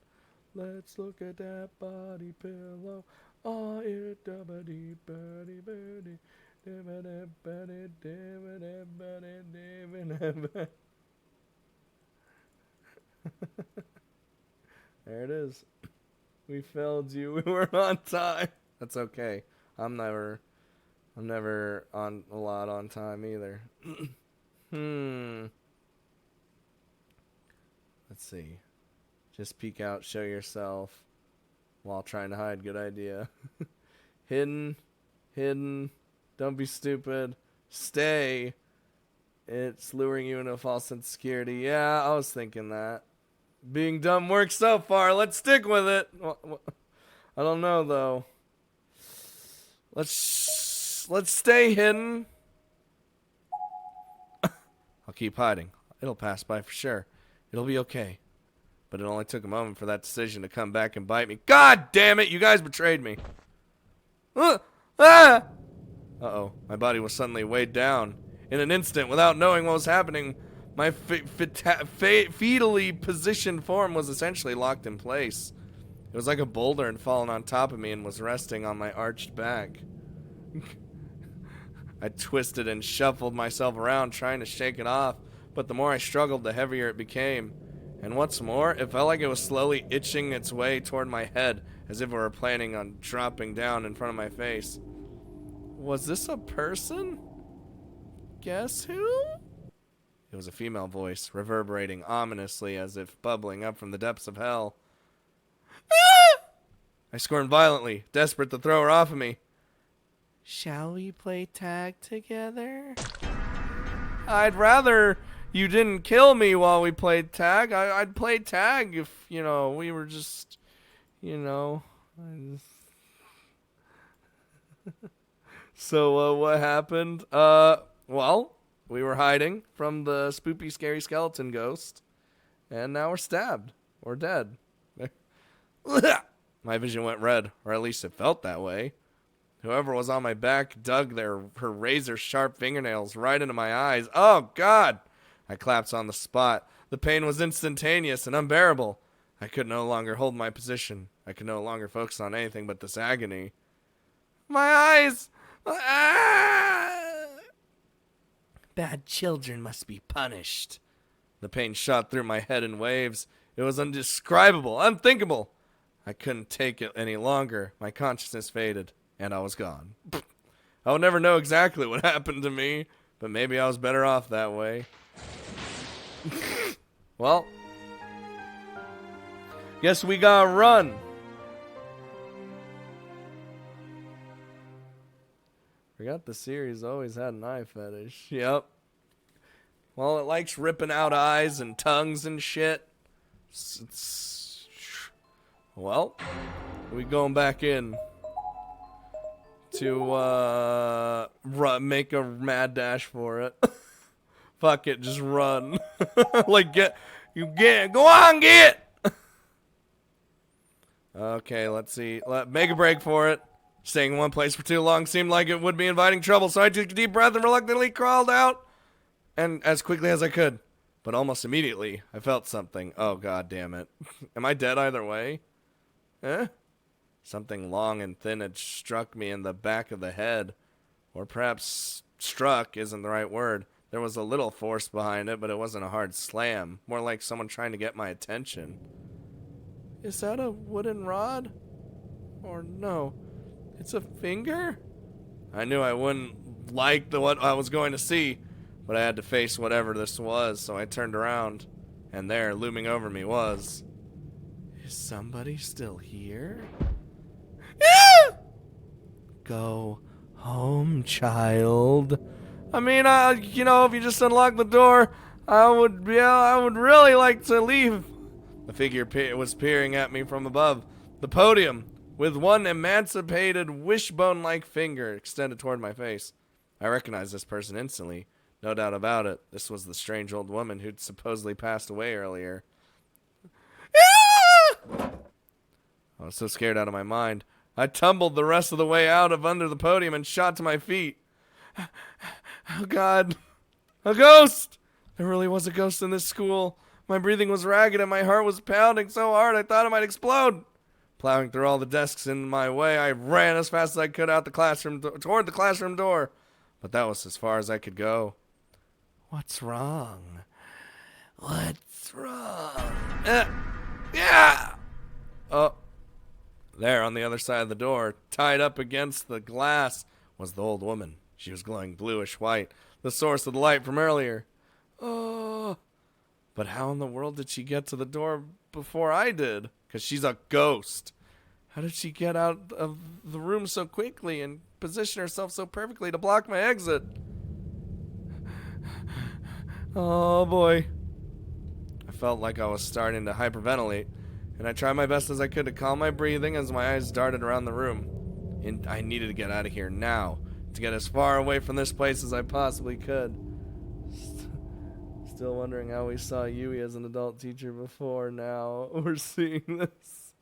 Speaker 1: let's look at that body pillow. Oh, it birdie, birdie, birdie. There it is. We failed you. We were on time. That's okay. I'm never on a lot on time either. Let's see. Just peek out, show yourself while trying to hide. Good idea. Hidden. Don't be stupid. Stay. It's luring you into a false sense of security. Yeah, I was thinking that. Being dumb works so far. Let's stick with it. I don't know though. Let's stay hidden. I'll keep hiding. It'll pass by for sure. It'll be okay. But it only took a moment for that decision to come back and bite me. God damn it! You guys betrayed me. Uh-oh. My body was suddenly weighed down. In an instant, without knowing what was happening, my fetally positioned form was essentially locked in place. It was like a boulder had fallen on top of me and was resting on my arched back. I twisted and shuffled myself around, trying to shake it off, but the more I struggled, the heavier it became. And what's more, it felt like it was slowly itching its way toward my head, as if it were planning on dropping down in front of my face. Was this a person? Guess who? It was a female voice, reverberating ominously as if bubbling up from the depths of hell. Ah! I squirmed violently, desperate to throw her off of me. Shall we play tag together? I'd rather you didn't kill me while we played tag. I'd play tag if, you know, we were just, you know. So, what happened? Well, we were hiding from the spoopy, scary skeleton ghost, and now we're stabbed. Or dead. My vision went red, or at least it felt that way. Whoever was on my back dug her razor-sharp fingernails right into my eyes. Oh, God! I collapsed on the spot. The pain was instantaneous and unbearable. I could no longer hold my position. I could no longer focus on anything but this agony. My eyes! Ah! Bad children must be punished. The pain shot through my head in waves. It was indescribable, unthinkable. I couldn't take it any longer. My consciousness faded, and I was gone. I will never know exactly what happened to me, but maybe I was better off that way. Well, guess we gotta run. Forgot the series always had an eye fetish. Yep. Well, it likes ripping out eyes and tongues and shit. Well, we going back in to make a mad dash for it. Fuck it, just run. Like go on, get. Okay, let's see. Make a break for it. Staying in one place for too long seemed like it would be inviting trouble, so I took a deep breath and reluctantly crawled out, and as quickly as I could. But almost immediately, I felt something. Oh, God damn it. Am I dead either way? Eh? Something long and thin had struck me in the back of the head. Or perhaps struck isn't the right word. There was a little force behind it, but it wasn't a hard slam. More like someone trying to get my attention. Is that a wooden rod? Or no? It's a finger? I knew I wouldn't like what I was going to see, but I had to face whatever this was, so I turned around, and there, looming over me, was... Is somebody still here? Go home, child. I mean, you know, if you just unlock the door, I would really like to leave. The figure was peering at me from above the podium, with one emancipated wishbone-like finger extended toward my face. I recognized this person instantly. No doubt about it. This was the strange old woman who'd supposedly passed away earlier. I was so scared out of my mind. I tumbled the rest of the way out of under the podium and shot to my feet. Oh, God. A ghost! There really was a ghost in this school. My breathing was ragged and my heart was pounding so hard I thought it might explode. Plowing through all the desks in my way, I ran as fast as I could out the classroom toward the classroom door. But that was as far as I could go. What's wrong? What's wrong? Yeah! Oh. There, on the other side of the door, tied up against the glass, was the old woman. She was glowing bluish white, the source of the light from earlier. Oh. But how in the world did she get to the door before I did? Because she's a ghost. How did she get out of the room so quickly and position herself so perfectly to block my exit? Oh, boy. I felt like I was starting to hyperventilate, and I tried my best as I could to calm my breathing as my eyes darted around the room. And I needed to get out of here now, to get as far away from this place as I possibly could. Still wondering how we saw Yui as an adult teacher before. Now we're seeing this.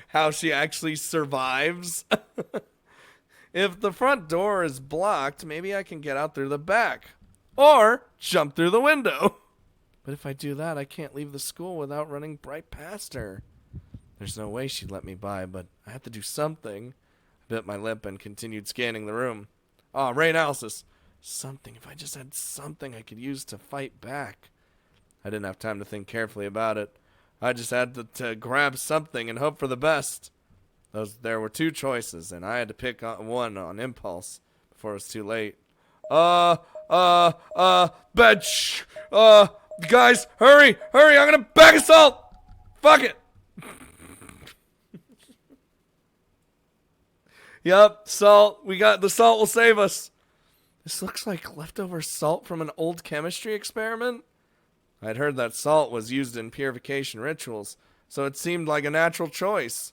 Speaker 1: How she actually survives. If the front door is blocked, maybe I can get out through the back. Or jump through the window. But if I do that, I can't leave the school without running right past her. There's no way she'd let me by, but I have to do something. I bit my lip and continued scanning the room. Oh, Ray analysis. Something, if I just had something I could use to fight back. I didn't have time to think carefully about it. I just had to grab something and hope for the best. There were two choices, and I had to pick one on impulse before it was too late. Bitch! Guys, hurry! Hurry! I'm gonna bag assault! Fuck it! Yup, salt. The salt will save us. This looks like leftover salt from an old chemistry experiment. I'd heard that salt was used in purification rituals, so it seemed like a natural choice.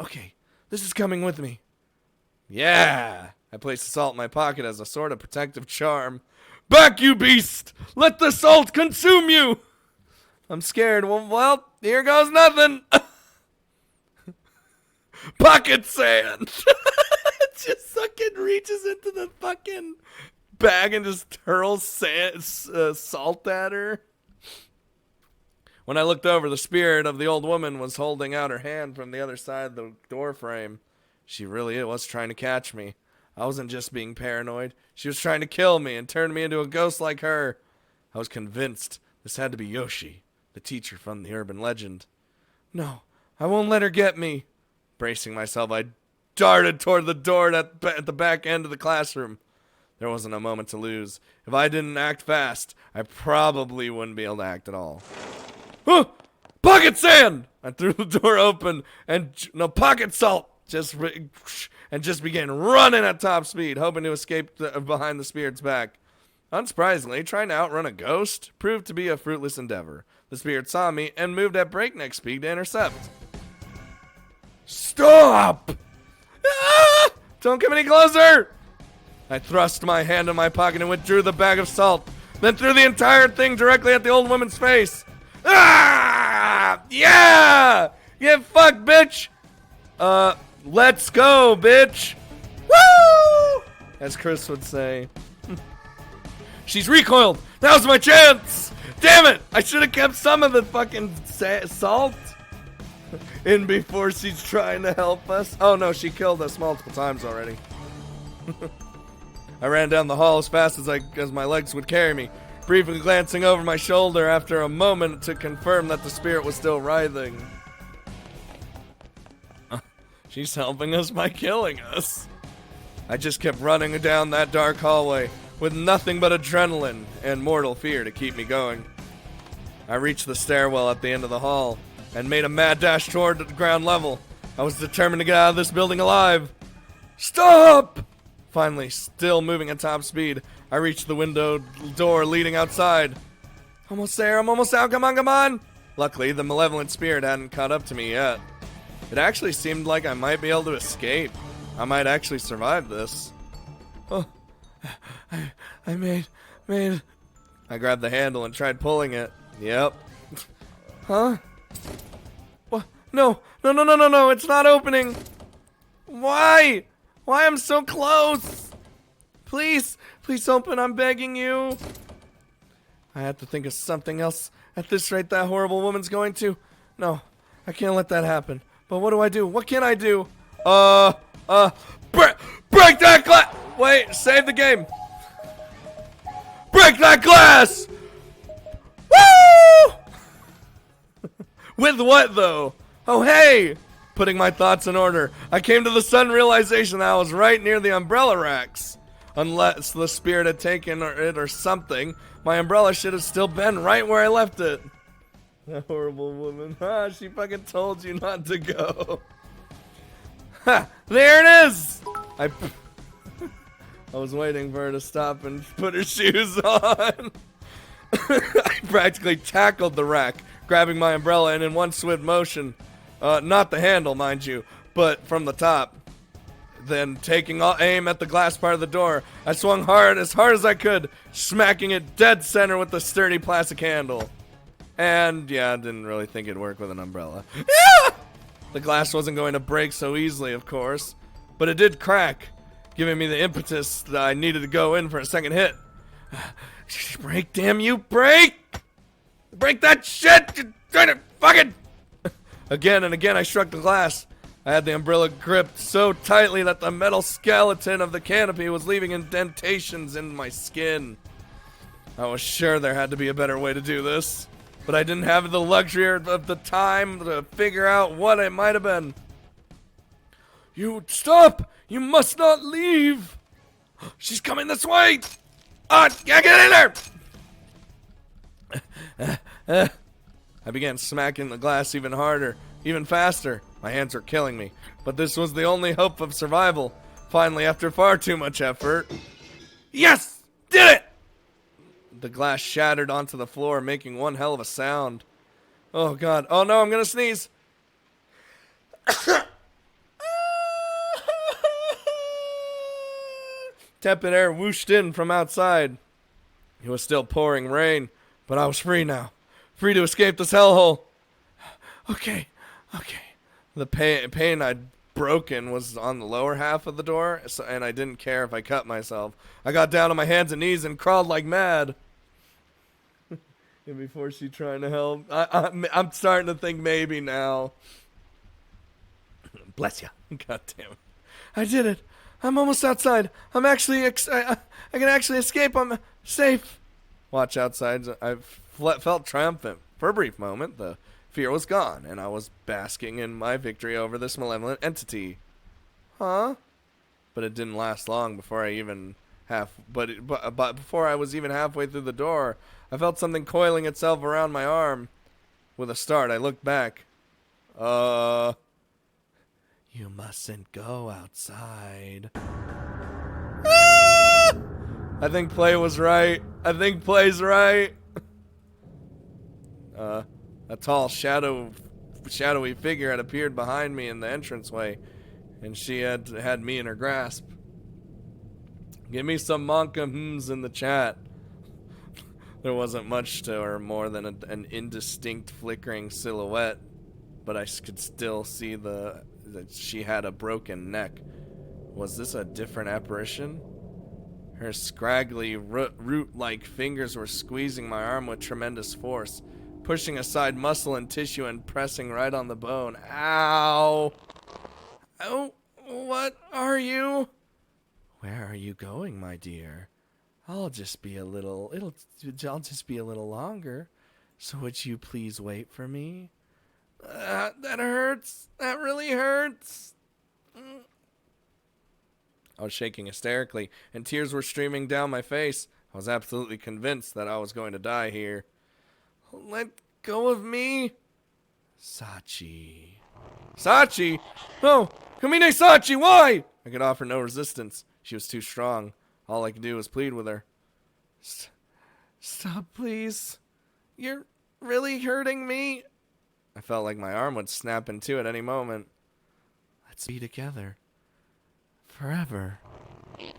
Speaker 1: Okay, this is coming with me. Yeah! I placed the salt in my pocket as a sort of protective charm. Back, you beast! Let the salt consume you! I'm scared. Well, here goes nothing. Pocket sand! just fucking reaches into the fucking bag and just hurls salt at her. When I looked over, the spirit of the old woman was holding out her hand from the other side of the door frame. She really was trying to catch me. I wasn't just being paranoid. She was trying to kill me and turn me into a ghost like her. I was convinced this had to be Yoshi, the teacher from the urban legend. No, I won't let her get me. Bracing myself, I darted toward the door at the back end of the classroom. There wasn't a moment to lose. If I didn't act fast, I probably wouldn't be able to act at all. Pocket sand! I threw the door open and pocket salt just began running at top speed, hoping to escape behind the spirit's back. Unsurprisingly, trying to outrun a ghost proved to be a fruitless endeavor. The spirit saw me and moved at breakneck speed to intercept. Stop! Ah! Don't come any closer! I thrust my hand in my pocket and withdrew the bag of salt, then threw the entire thing directly at the old woman's face. Ah! Yeah! Get fucked, bitch! Let's go, bitch! Woo! As Chris would say. She's recoiled! Now's my chance! Damn it! I should have kept some of the fucking salt in before she's trying to help us. Oh no, she killed us multiple times already. I ran down the hall as fast as my legs would carry me, briefly glancing over my shoulder after a moment to confirm that the spirit was still writhing. She's helping us by killing us. I just kept running down that dark hallway with nothing but adrenaline and mortal fear to keep me going. I reached the stairwell at the end of the hall and made a mad dash toward the ground level. I was determined to get out of this building alive. Stop! Finally, still moving at top speed, I reached the window door leading outside. Almost there, I'm almost out, come on, come on! Luckily, the malevolent spirit hadn't caught up to me yet. It actually seemed like I might be able to escape. I might actually survive this. Oh, I made. I grabbed the handle and tried pulling it. Yep. Huh? What? No, it's not opening. Why? Why I'm so close? Please open, I'm begging you. I have to think of something else. At this rate, that horrible woman's going to. No, I can't let that happen. But what do I do? What can I do? Break that glass! Wait, save the game. Break that glass! Woo! With what, though? Oh, hey! Putting my thoughts in order, I came to the sudden realization that I was right near the umbrella racks. Unless the spirit had taken it or something, my umbrella should have still been right where I left it. That horrible woman. She fucking told you not to go. Ha! There it is! I was waiting for her to stop and put her shoes on. I practically tackled the rack, grabbing my umbrella and in one swift motion, not the handle, mind you, but from the top. Then, taking aim at the glass part of the door, I swung as hard as I could, smacking it dead center with the sturdy plastic handle. And, yeah, I didn't really think it'd work with an umbrella. Yeah! The glass wasn't going to break so easily, of course, but it did crack, giving me the impetus that I needed to go in for a second hit. Break, damn you, break! Break that shit! You're trying to fucking... Again and again I struck the glass. I had the umbrella gripped so tightly that the metal skeleton of the canopy was leaving indentations in my skin. I was sure there had to be a better way to do this, but I didn't have the luxury of the time to figure out what it might have been. You stop! You must not leave! She's coming this way! Get in there! I began smacking the glass even harder, even faster. My hands were killing me, but this was the only hope of survival. Finally, after far too much effort... Yes! Did it! The glass shattered onto the floor, making one hell of a sound. Oh god. Oh no, I'm gonna sneeze. Tepid air whooshed in from outside. It was still pouring rain, but I was free now. Free to escape this hellhole. Okay. The pain I'd broken was on the lower half of the door, so, and I didn't care if I cut myself. I got down on my hands and knees and crawled like mad. And before she trying to help, I'm starting to think maybe now. Bless you. God damn it. I did it. I'm almost outside. I'm actually, I can actually escape. I'm safe. Watch outside. I felt triumphant. For a brief moment, the fear was gone, and I was basking in my victory over this malevolent entity. Huh? But it didn't last long before before I was even halfway through the door, I felt something coiling itself around my arm. With a start, I looked back. You mustn't go outside. Ah! I think Play was right. I think Play's right. A tall, shadowy figure had appeared behind me in the entranceway, and she had me in her grasp. Give me some monka hmms in the chat. There wasn't much to her more than an indistinct flickering silhouette, but I could still see that she had a broken neck. Was this a different apparition? Her scraggly, root-like fingers were squeezing my arm with tremendous force, pushing aside muscle and tissue and pressing right on the bone. Ow! Oh, what are you? Where are you going, my dear? I'll just be a little longer. So would you please wait for me? That hurts. That really hurts. I was shaking hysterically, and tears were streaming down my face. I was absolutely convinced that I was going to die here. Let go of me. Sachi. Sachi? No! Kamine Sachi, why? I could offer no resistance. She was too strong. All I could do was plead with her. Stop, please. You're really hurting me. I felt like my arm would snap in two at any moment. Let's be together. Forever.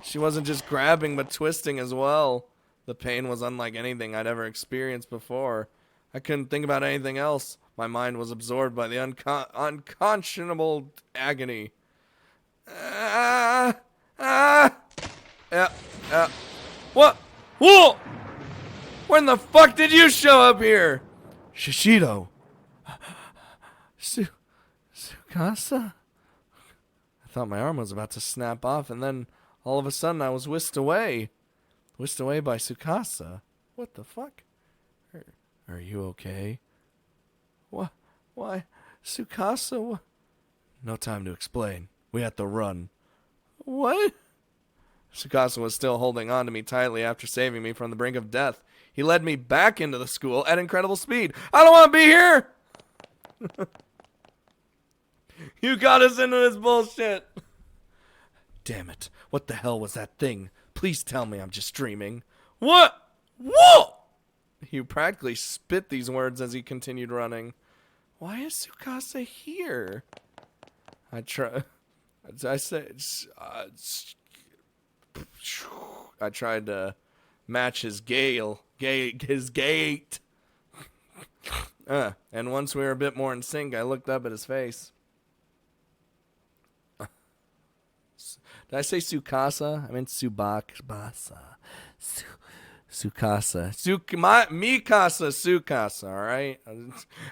Speaker 1: She wasn't just grabbing, but twisting as well. The pain was unlike anything I'd ever experienced before. I couldn't think about anything else. My mind was absorbed by the unconscionable agony. Yeah. What? Whoa! When the fuck did you show up here? Shishido. Tsukasa? I thought my arm was about to snap off, and then all of a sudden I was whisked away. Whisked away by Tsukasa. What the fuck? Are you okay? What? Why? Tsukasa? No time to explain. We had to run. What? Tsukasa was still holding on to me tightly after saving me from the brink of death. He led me back into the school at incredible speed. I don't want to be here! You got us into this bullshit. Damn it. What the hell was that thing? Please tell me I'm just dreaming. What? Whoa! He practically spit these words as he continued running. Why is Tsukasa here? I tried to match his his gait. And once we were a bit more in sync, I looked up at his face. Did I say Tsukasa? I meant Subasa. Tsukasa. Mikasa Tsukasa, alright?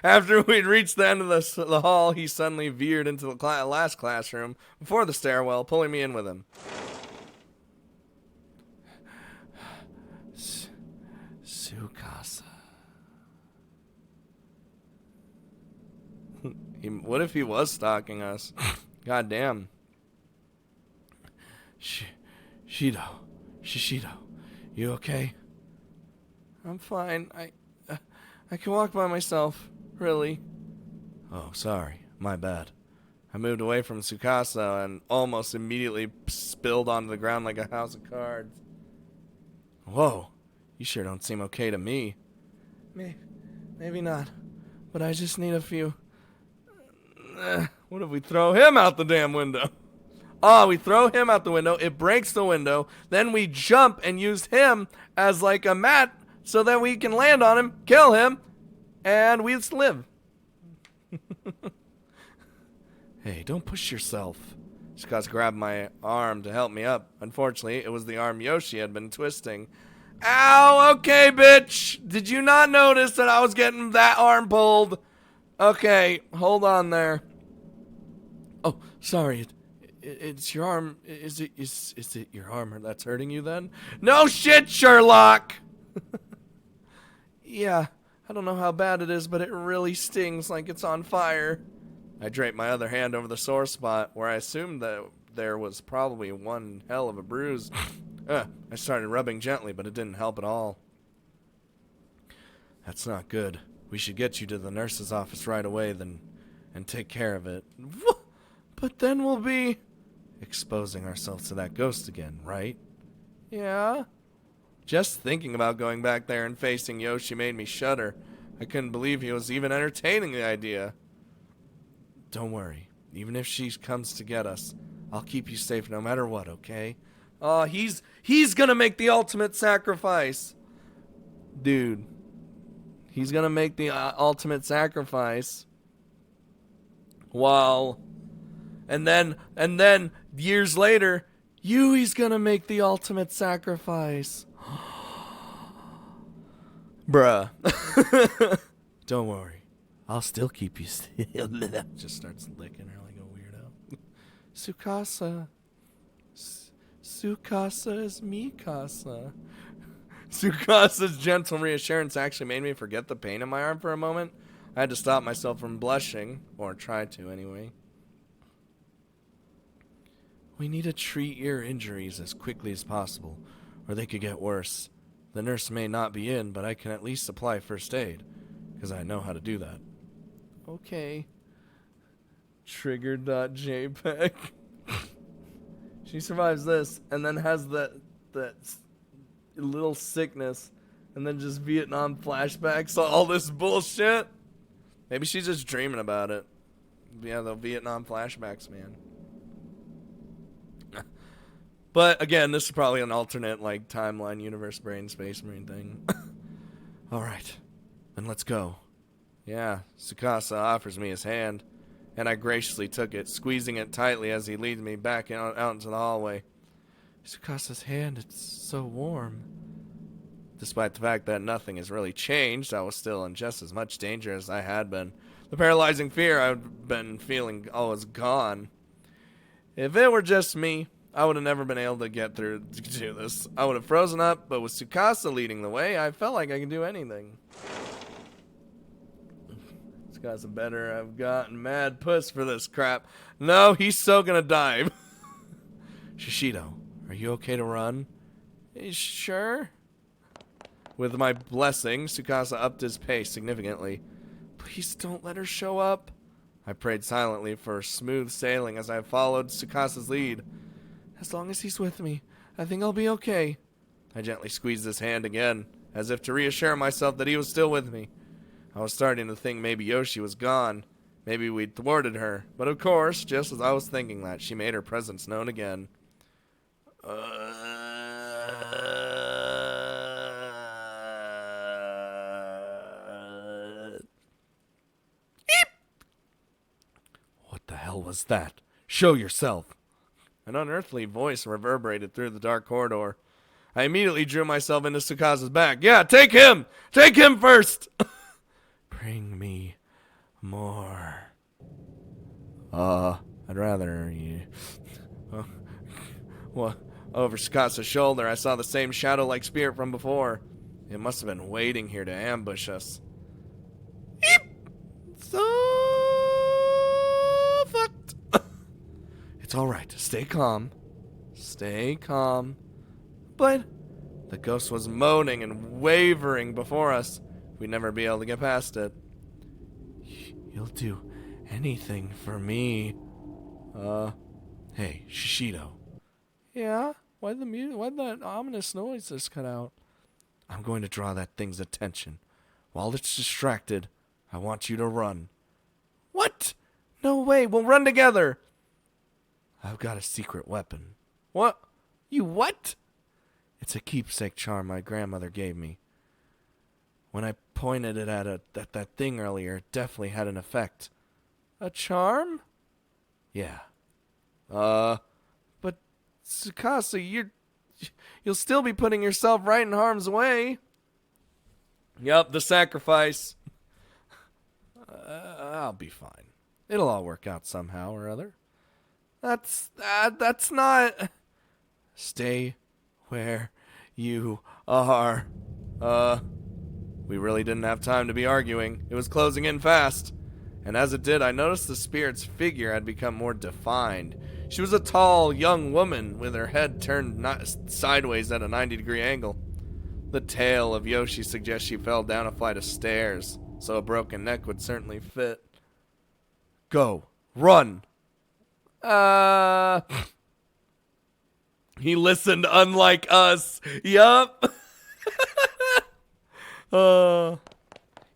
Speaker 1: After we'd reached the end of the hall, he suddenly veered into the last classroom before the stairwell, pulling me in with him. Tsukasa. What if he was stalking us? God damn. Shishido, you okay? I'm fine. I can walk by myself. Really? Oh, sorry. My bad. I moved away from Tsukasa and almost immediately spilled onto the ground like a house of cards. Whoa. You sure don't seem okay to me. Maybe not. But I just need a few... What if we throw him out the damn window? Oh, we throw him out the window. It breaks the window. Then we jump and use him as like a mat so that we can land on him, kill him, and we just live. Hey, don't push yourself. Tsukasa grabbed my arm to help me up. Unfortunately, it was the arm Yoshi had been twisting. Ow! Okay, bitch! Did you not notice that I was getting that arm pulled? Okay, hold on there. Oh, sorry. It's your arm. Is it your arm that's hurting you then? No shit, Sherlock! Yeah, I don't know how bad it is, but it really stings like it's on fire. I draped my other hand over the sore spot, where I assumed that there was probably one hell of a bruise. I started rubbing gently, but it didn't help at all. That's not good. We should get you to the nurse's office right away, and take care of it. But then we'll be exposing ourselves to that ghost again, right? Yeah? Just thinking about going back there and facing Yoshi made me shudder. I couldn't believe he was even entertaining the idea. Don't worry. Even if she comes to get us, I'll keep you safe no matter what, okay? Oh, he's gonna make the ultimate sacrifice. Dude. He's gonna make the ultimate sacrifice. Wow. And then, years later, Yui's gonna make the ultimate sacrifice. Bruh. Don't worry. I'll still keep you still. Just starts licking her like a weirdo. Tsukasa. Tsukasa is Mikasa. Tsukasa's gentle reassurance actually made me forget the pain in my arm for a moment. I had to stop myself from blushing, or try to anyway. We need to treat your injuries as quickly as possible, or they could get worse. The nurse may not be in, but I can at least supply first aid, because I know how to do that. Okay. Trigger.jpg. She survives this, and then has that little sickness, and then just Vietnam flashbacks, all this bullshit. Maybe she's just dreaming about it. Yeah, the Vietnam flashbacks, man. But again, this is probably an alternate like timeline, universe, brain, space marine thing. All right, then let's go. Yeah, Tsukasa offers me his hand, and I graciously took it, squeezing it tightly as he leads me back out into the hallway. Tsukasa's hand, it's so warm. Despite the fact that nothing has really changed, I was still in just as much danger as I had been. The paralyzing fear I'd been feeling was gone. If it were just me, I would have never been able to get through to do this. I would have frozen up, but with Tsukasa leading the way, I felt like I could do anything. Tsukasa better have gotten mad puss for this crap. No, he's so gonna die. Shishido, are you okay to run? Sure. With my blessing, Tsukasa upped his pace significantly. Please don't let her show up. I prayed silently for smooth sailing as I followed Tsukasa's lead. As long as he's with me, I think I'll be okay. I gently squeezed his hand again, as if to reassure myself that he was still with me. I was starting to think maybe Yoshi was gone. Maybe we'd thwarted her. But of course, just as I was thinking that, she made her presence known again. What the hell was that? Show yourself. An unearthly voice reverberated through the dark corridor. I immediately drew myself into Tsukasa's back. Yeah, take him! Take him first! Bring me more. I'd rather you... What? Over Tsukasa's shoulder, I saw the same shadow-like spirit from before. It must have been waiting here to ambush us. Eep! So fucked. It's alright. Stay calm. Stay calm. But the ghost was moaning and wavering before us. We'd never be able to get past it. You'll do anything for me. Hey, Shishido. Yeah? Why'd that ominous noise just cut out? I'm going to draw that thing's attention. While it's distracted, I want you to run. What? No way, we'll run together. I've got a secret weapon. What? You what? It's a keepsake charm my grandmother gave me. When I pointed it at that thing earlier, it definitely had an effect. A charm? Yeah. But Tsukasa, you'll still be putting yourself right in harm's way. Yup, the sacrifice. I'll be fine. It'll all work out somehow or other. That's not... Stay where you are. We really didn't have time to be arguing. It was closing in fast. And as it did, I noticed the spirit's figure had become more defined. She was a tall, young woman with her head turned sideways at a 90-degree angle. The tale of Yoshi suggests she fell down a flight of stairs, so a broken neck would certainly fit. Go. Run. He listened, unlike us. Yup.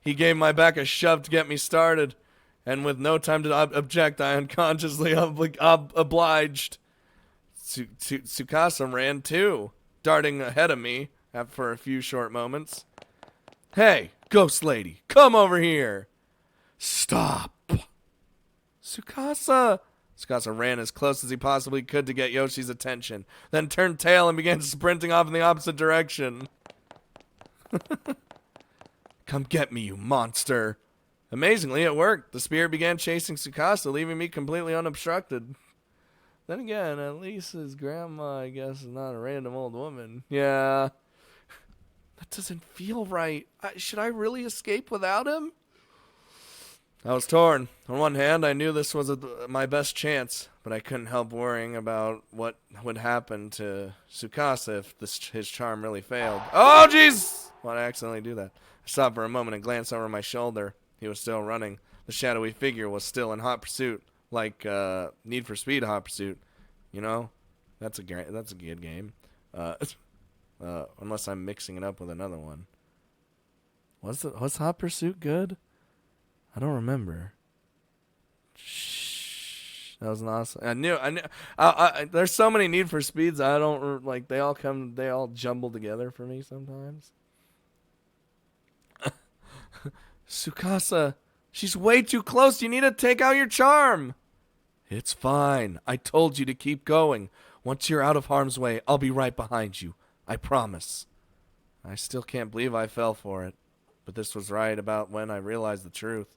Speaker 1: He gave my back a shove to get me started, and with no time to object, I unconsciously obliged. Tsukasa ran too, darting ahead of me for a few short moments. Hey, ghost lady, come over here. Stop. Tsukasa ran as close as he possibly could to get Yoshi's attention, then turned tail and began sprinting off in the opposite direction. Come get me, you monster. Amazingly, it worked. The spirit began chasing Tsukasa, leaving me completely unobstructed. Then again, at least his grandma, I guess, is not a random old woman. Yeah. That doesn't feel right. Should I really escape without him? I was torn. On one hand, I knew this was my best chance, but I couldn't help worrying about what would happen to Tsukasa if his charm really failed. Oh, jeez! Why'd I accidentally do that? I stopped for a moment and glanced over my shoulder. He was still running. The shadowy figure was still in hot pursuit, like Need for Speed Hot Pursuit. You know, that's a good game. Unless I'm mixing it up with another one. Was Hot Pursuit good? I don't remember. Shh, that was an awesome. I knew. There's so many Need for Speeds. I don't like. They all jumble together for me sometimes. Tsukasa, she's way too close. You need to take out your charm. It's fine. I told you to keep going. Once you're out of harm's way, I'll be right behind you. I promise. I still can't believe I fell for it. But this was right about when I realized the truth.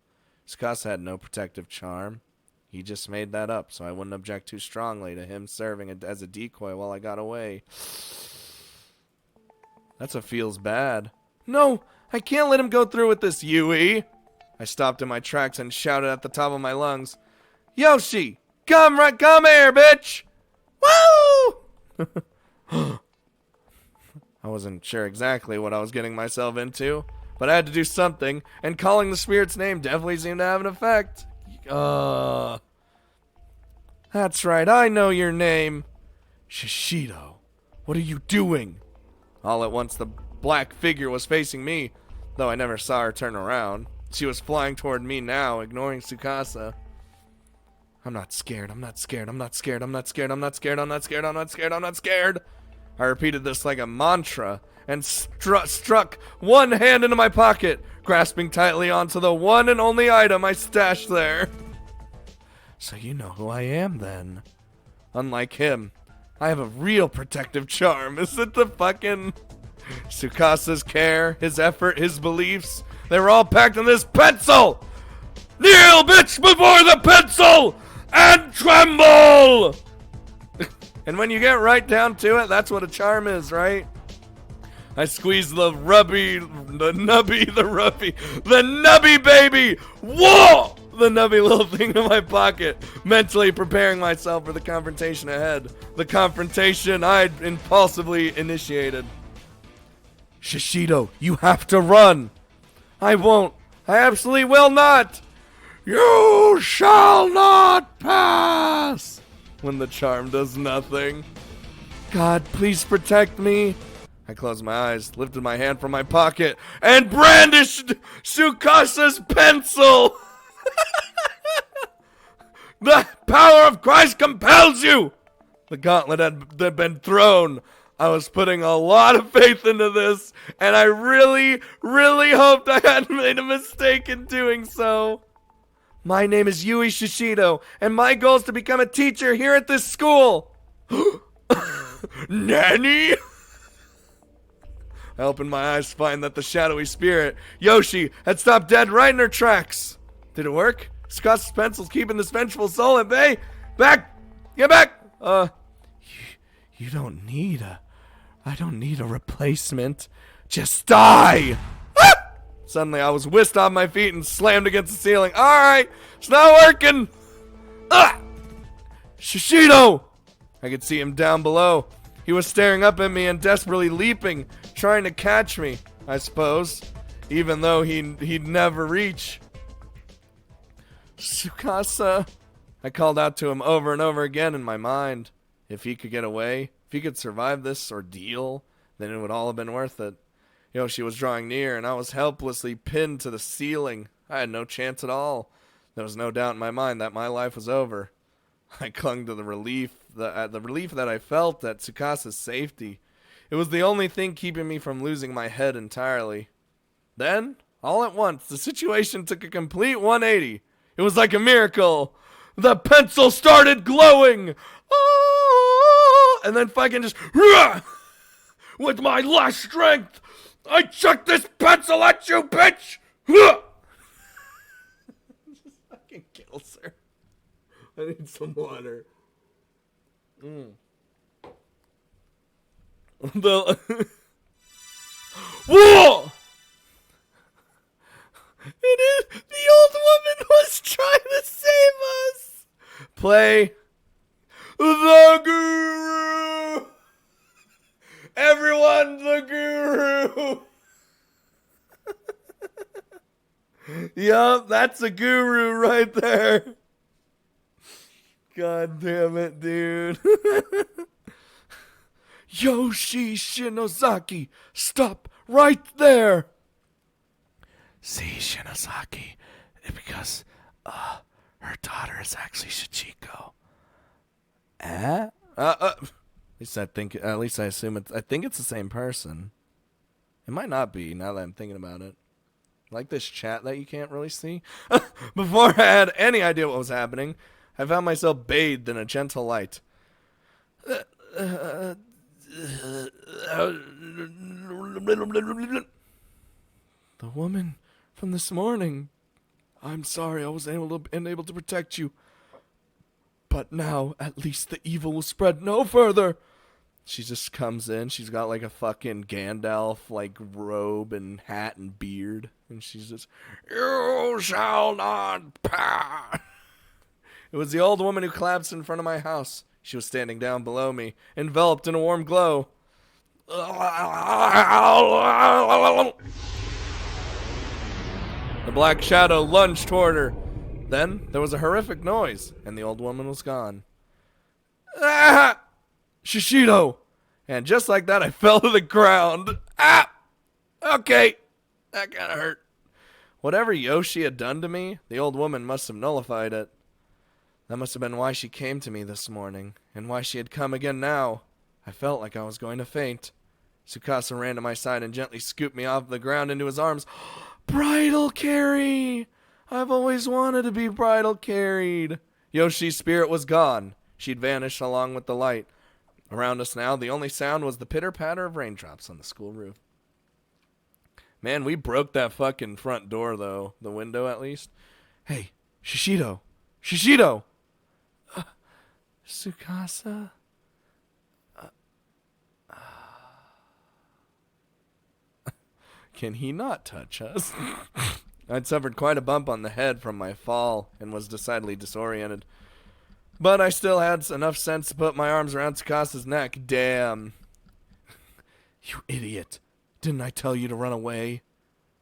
Speaker 1: Tsukasa had no protective charm. He just made that up, so I wouldn't object too strongly to him serving as a decoy while I got away. That's what feels bad. No! I can't let him go through with this, Yui. I stopped in my tracks and shouted at the top of my lungs, Yoshi, come here, bitch! Woo! I wasn't sure exactly what I was getting myself into, but I had to do something, and calling the spirit's name definitely seemed to have an effect. That's right, I know your name. Shishido, what are you doing? All at once, the black figure was facing me, though I never saw her turn around. She was flying toward me now, ignoring Tsukasa. I'm not scared, I'm not scared, I'm not scared, I'm not scared, I'm not scared, I'm not scared, I'm not scared, I'm not scared. I repeated this like a mantra and struck one hand into my pocket, grasping tightly onto the one and only item I stashed there. So you know who I am then. Unlike him, I have a real protective charm. Is it the fucking... Tsukasa's care, his effort, his beliefs, they were all packed in this pencil! Kneel, bitch, before the pencil! And tremble! And when you get right down to it, that's what a charm is, right? I squeezed the nubby baby! Whoa! The nubby little thing in my pocket, mentally preparing myself for the confrontation ahead. The confrontation I'd impulsively initiated. Shishido, you have to run. I won't. I absolutely will not. You shall not pass. When the charm does nothing. God, please protect me. I closed my eyes, lifted my hand from my pocket, and brandished Tsukasa's pencil. The power of Christ compels you. The gauntlet had been thrown. I was putting a lot of faith into this, and I really, really hoped I hadn't made a mistake in doing so. My name is Yui Shishido, and my goal is to become a teacher here at this school.
Speaker 2: Nanny?
Speaker 1: I opened my eyes to find that the shadowy spirit, Yoshi, had stopped dead right in her tracks. Did it work? Scott's pencil's keeping this vengeful soul at bay. Back! Get back! You don't need I don't need a replacement. Just die! Ah! Suddenly I was whisked off my feet and slammed against the ceiling. Alright, it's not working! Ah! Shishido! I could see him down below. He was staring up at me and desperately leaping, trying to catch me, I suppose, even though he'd never reach. Tsukasa. I called out to him over and over again in my mind. If he could get away, if he could survive this ordeal, then it would all have been worth it. Yoshi was drawing near, and I was helplessly pinned to the ceiling. I had no chance at all. There was no doubt in my mind that my life was over. I clung to the relief that I felt at Tsukasa's safety. It was the only thing keeping me from losing my head entirely. Then, all at once, the situation took a complete 180. It was like a miracle. The pencil started glowing. Oh! And then fucking just, with my last strength, I chucked this pencil at you, bitch! Just fucking kills her. I need some water. Whoa! It is. The old woman was trying to save us. Play the guru. Everyone, the guru. Yup, that's a guru right there. God damn it, dude. Yoshi Shinozaki, stop right there. See, Shinozaki, because her daughter is actually Shichiko. At least I assume it's. I think it's the same person. It might not be now that I'm thinking about it. Like this chat that you can't really see. Before I had any idea what was happening, I found myself bathed in a gentle light. The woman from this morning. I'm sorry I was unable to protect you. But now, at least the evil will spread no further. She just comes in. She's got like a fucking Gandalf like robe and hat and beard. And she's just, you shall not pass. It was the old woman who collapsed in front of my house. She was standing down below me, enveloped in a warm glow. The black shadow lunged toward her. Then there was a horrific noise, and the old woman was gone. Ah! Shishido! And just like that, I fell to the ground. Ah! Okay. That kind of hurt. Whatever Yoshi had done to me, the old woman must have nullified it. That must have been why she came to me this morning, and why she had come again now. I felt like I was going to faint. Tsukasa ran to my side and gently scooped me off the ground into his arms. Bridal carry! I've always wanted to be bridal carried. Yoshi's spirit was gone. She'd vanished along with the light. Around us now, the only sound was the pitter-patter of raindrops on the school roof. Man, we broke that fucking front door, though. The window, at least. Hey, Shishido! Shishido! Tsukasa? Can he not touch us? I'd suffered quite a bump on the head from my fall and was decidedly disoriented. But I still had enough sense to put my arms around Tsukasa's neck. Damn. You idiot. Didn't I tell you to run away?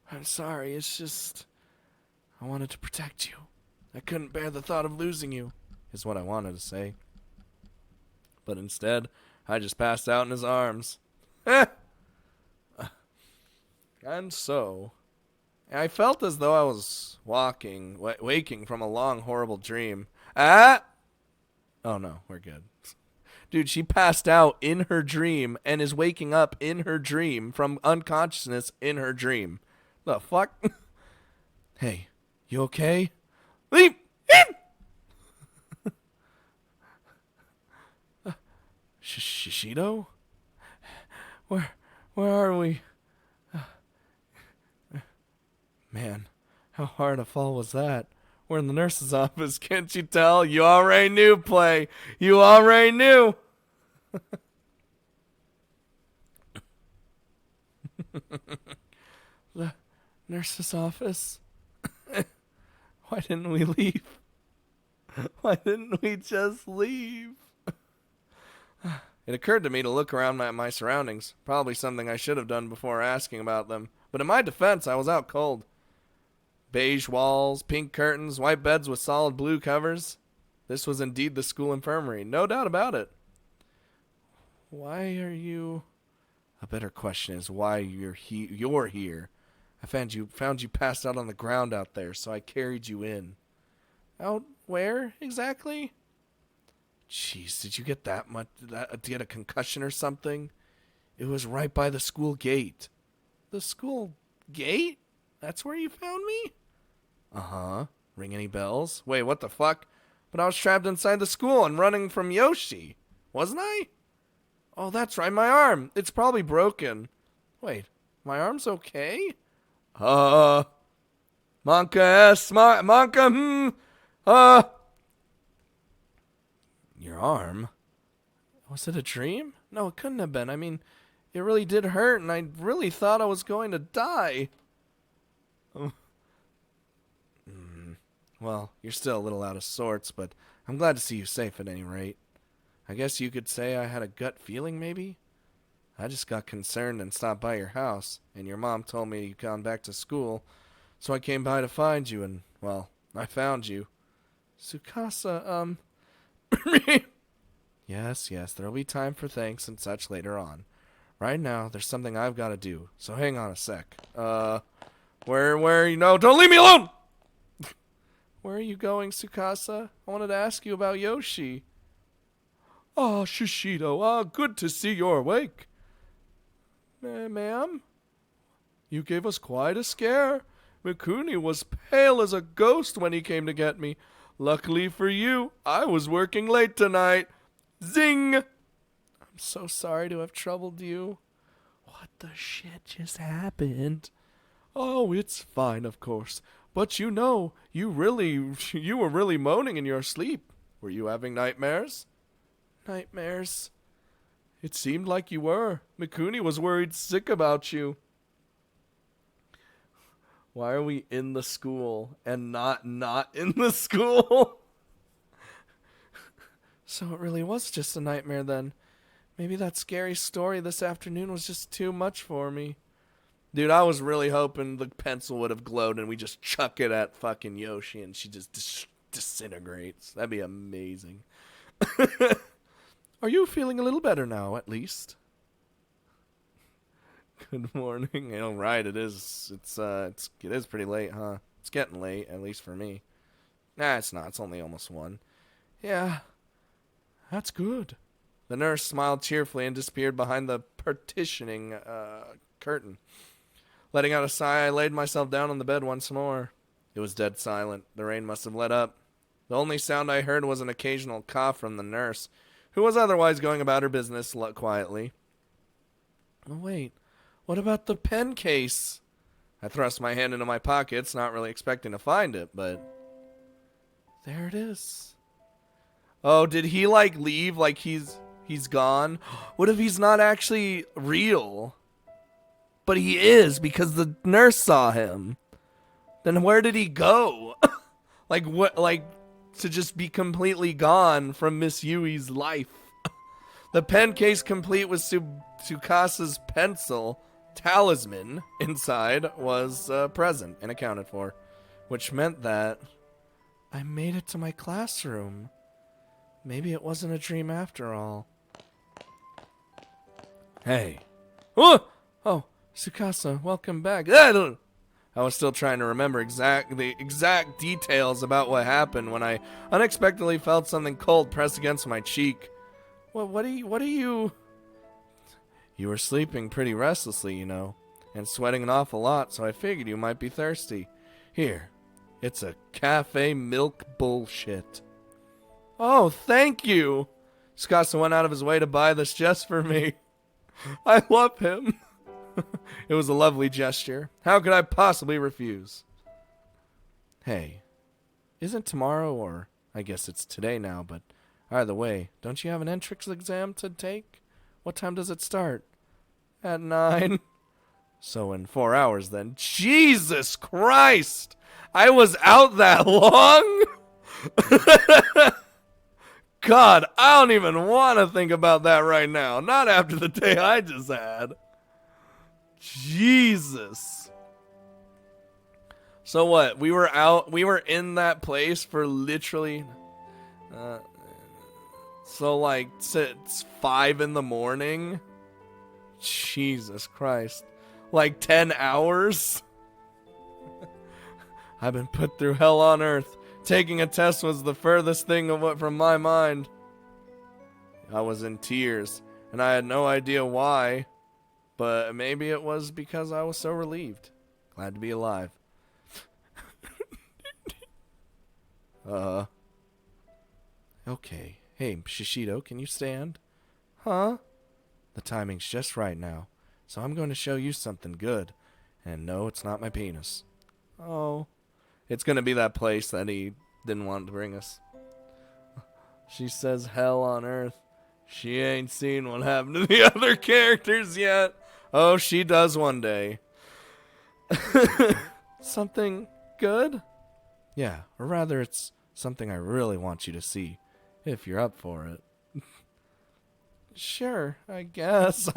Speaker 1: I'm sorry, it's just... I wanted to protect you. I couldn't bear the thought of losing you, is what I wanted to say. But instead, I just passed out in his arms. And so... I felt as though I was waking from a long, horrible dream. Ah! Oh no, we're good. Dude, she passed out in her dream and is waking up in her dream from unconsciousness in her dream. The fuck? Hey, you okay? Leap! Shishido? Where are we? Man, how hard a fall was that? We're in the nurse's office, can't you tell? You already knew, Play. You already knew. The nurse's office? Why didn't we leave? Why didn't we just leave? It occurred to me to look around at my surroundings. Probably something I should have done before asking about them. But in my defense, I was out cold. Beige walls, pink curtains, white beds with solid blue covers. This was indeed the school infirmary. No doubt about it. Why are you... A better question is why you're here. I found you passed out on the ground out there, so I carried you in. Out where exactly? Jeez, did you get get a concussion or something? It was right by the school gate. The school gate? That's where you found me? Uh-huh. Ring any bells? Wait, what the fuck? But I was trapped inside the school and running from Yoshi. Wasn't I? Oh, that's right, my arm. It's probably broken. Wait, my arm's okay? Monka Your arm? Was it a dream? No, it couldn't have been. I mean, it really did hurt, and I really thought I was going to die. Oh. Well, you're still a little out of sorts, but I'm glad to see you safe at any rate. I guess you could say I had a gut feeling, maybe? I just got concerned and stopped by your house, and your mom told me you'd gone back to school, so I came by to find you, and, well, I found you. Tsukasa, Yes, there'll be time for thanks and such later on. Right now, there's something I've got to do, so hang on a sec. Where, don't leave me alone! Where are you going, Tsukasa? I wanted to ask you about Yoshi. Ah, Shishido, good to see you're awake. Ma'am? You gave us quite a scare. Mikuni was pale as a ghost when he came to get me. Luckily for you, I was working late tonight. Zing! I'm so sorry to have troubled you. What the shit just happened? Oh, it's fine, of course. But you were really moaning in your sleep. Were you having nightmares? Nightmares? It seemed like you were. Mikuni was worried sick about you. Why are we in the school and not in the school? So it really was just a nightmare then. Maybe that scary story this afternoon was just too much for me. Dude, I was really hoping the pencil would have glowed and we just chuck it at fucking Yoshi and she just disintegrates. That'd be amazing. Are you feeling a little better now, at least? Good morning. Right, it is. It is pretty late, huh? It's getting late, at least for me. Nah, it's not. It's only almost 1. Yeah, that's good. The nurse smiled cheerfully and disappeared behind the partitioning curtain. Letting out a sigh, I laid myself down on the bed once more. It was dead silent. The rain must have let up. The only sound I heard was an occasional cough from the nurse, who was otherwise going about her business quietly. Oh, wait. What about the pen case? I thrust my hand into my pockets, not really expecting to find it, but... there it is. Oh, did he, leave like he's gone? What if he's not actually real? But he is, because the nurse saw him. Then where did he go? To just be completely gone from Miss Yui's life. The pen case complete with Tsukasa's pencil talisman inside was present and accounted for, which meant that I made it to my classroom. Maybe it wasn't a dream after all. Hey. Oh, Tsukasa, welcome back. I was still trying to remember the exact details about what happened when I unexpectedly felt something cold press against my cheek. What are you... You were sleeping pretty restlessly, and sweating an awful lot, so I figured you might be thirsty. Here, It's a cafe milk bullshit. Oh, thank you. Tsukasa went out of his way to buy this just for me. I love him. It was a lovely gesture. How could I possibly refuse? Hey, isn't tomorrow, or I guess it's today now, but either way, don't you have an entrance exam to take? What time does it start? At 9. So in 4 hours then. Jesus Christ! I was out that long? God, I don't even want to think about that right now. Not after the day I just had. Jesus. So what? We were in that place for literally... so like, it's 5 in the morning? Jesus Christ. Like 10 hours? I've been put through hell on earth. Taking a test was the furthest thing from my mind. I was in tears, and I had no idea why, but maybe it was because I was so relieved. Glad to be alive. Okay. Hey, Shishido, can you stand? Huh? The timing's just right now, so I'm going to show you something good. And no, it's not my penis. Oh. It's going to be that place that he didn't want to bring us. She says hell on earth. She ain't seen what happened to the other characters yet. Oh, she does one day. Something good? Yeah, or rather it's something I really want you to see, if you're up for it. Sure, I guess.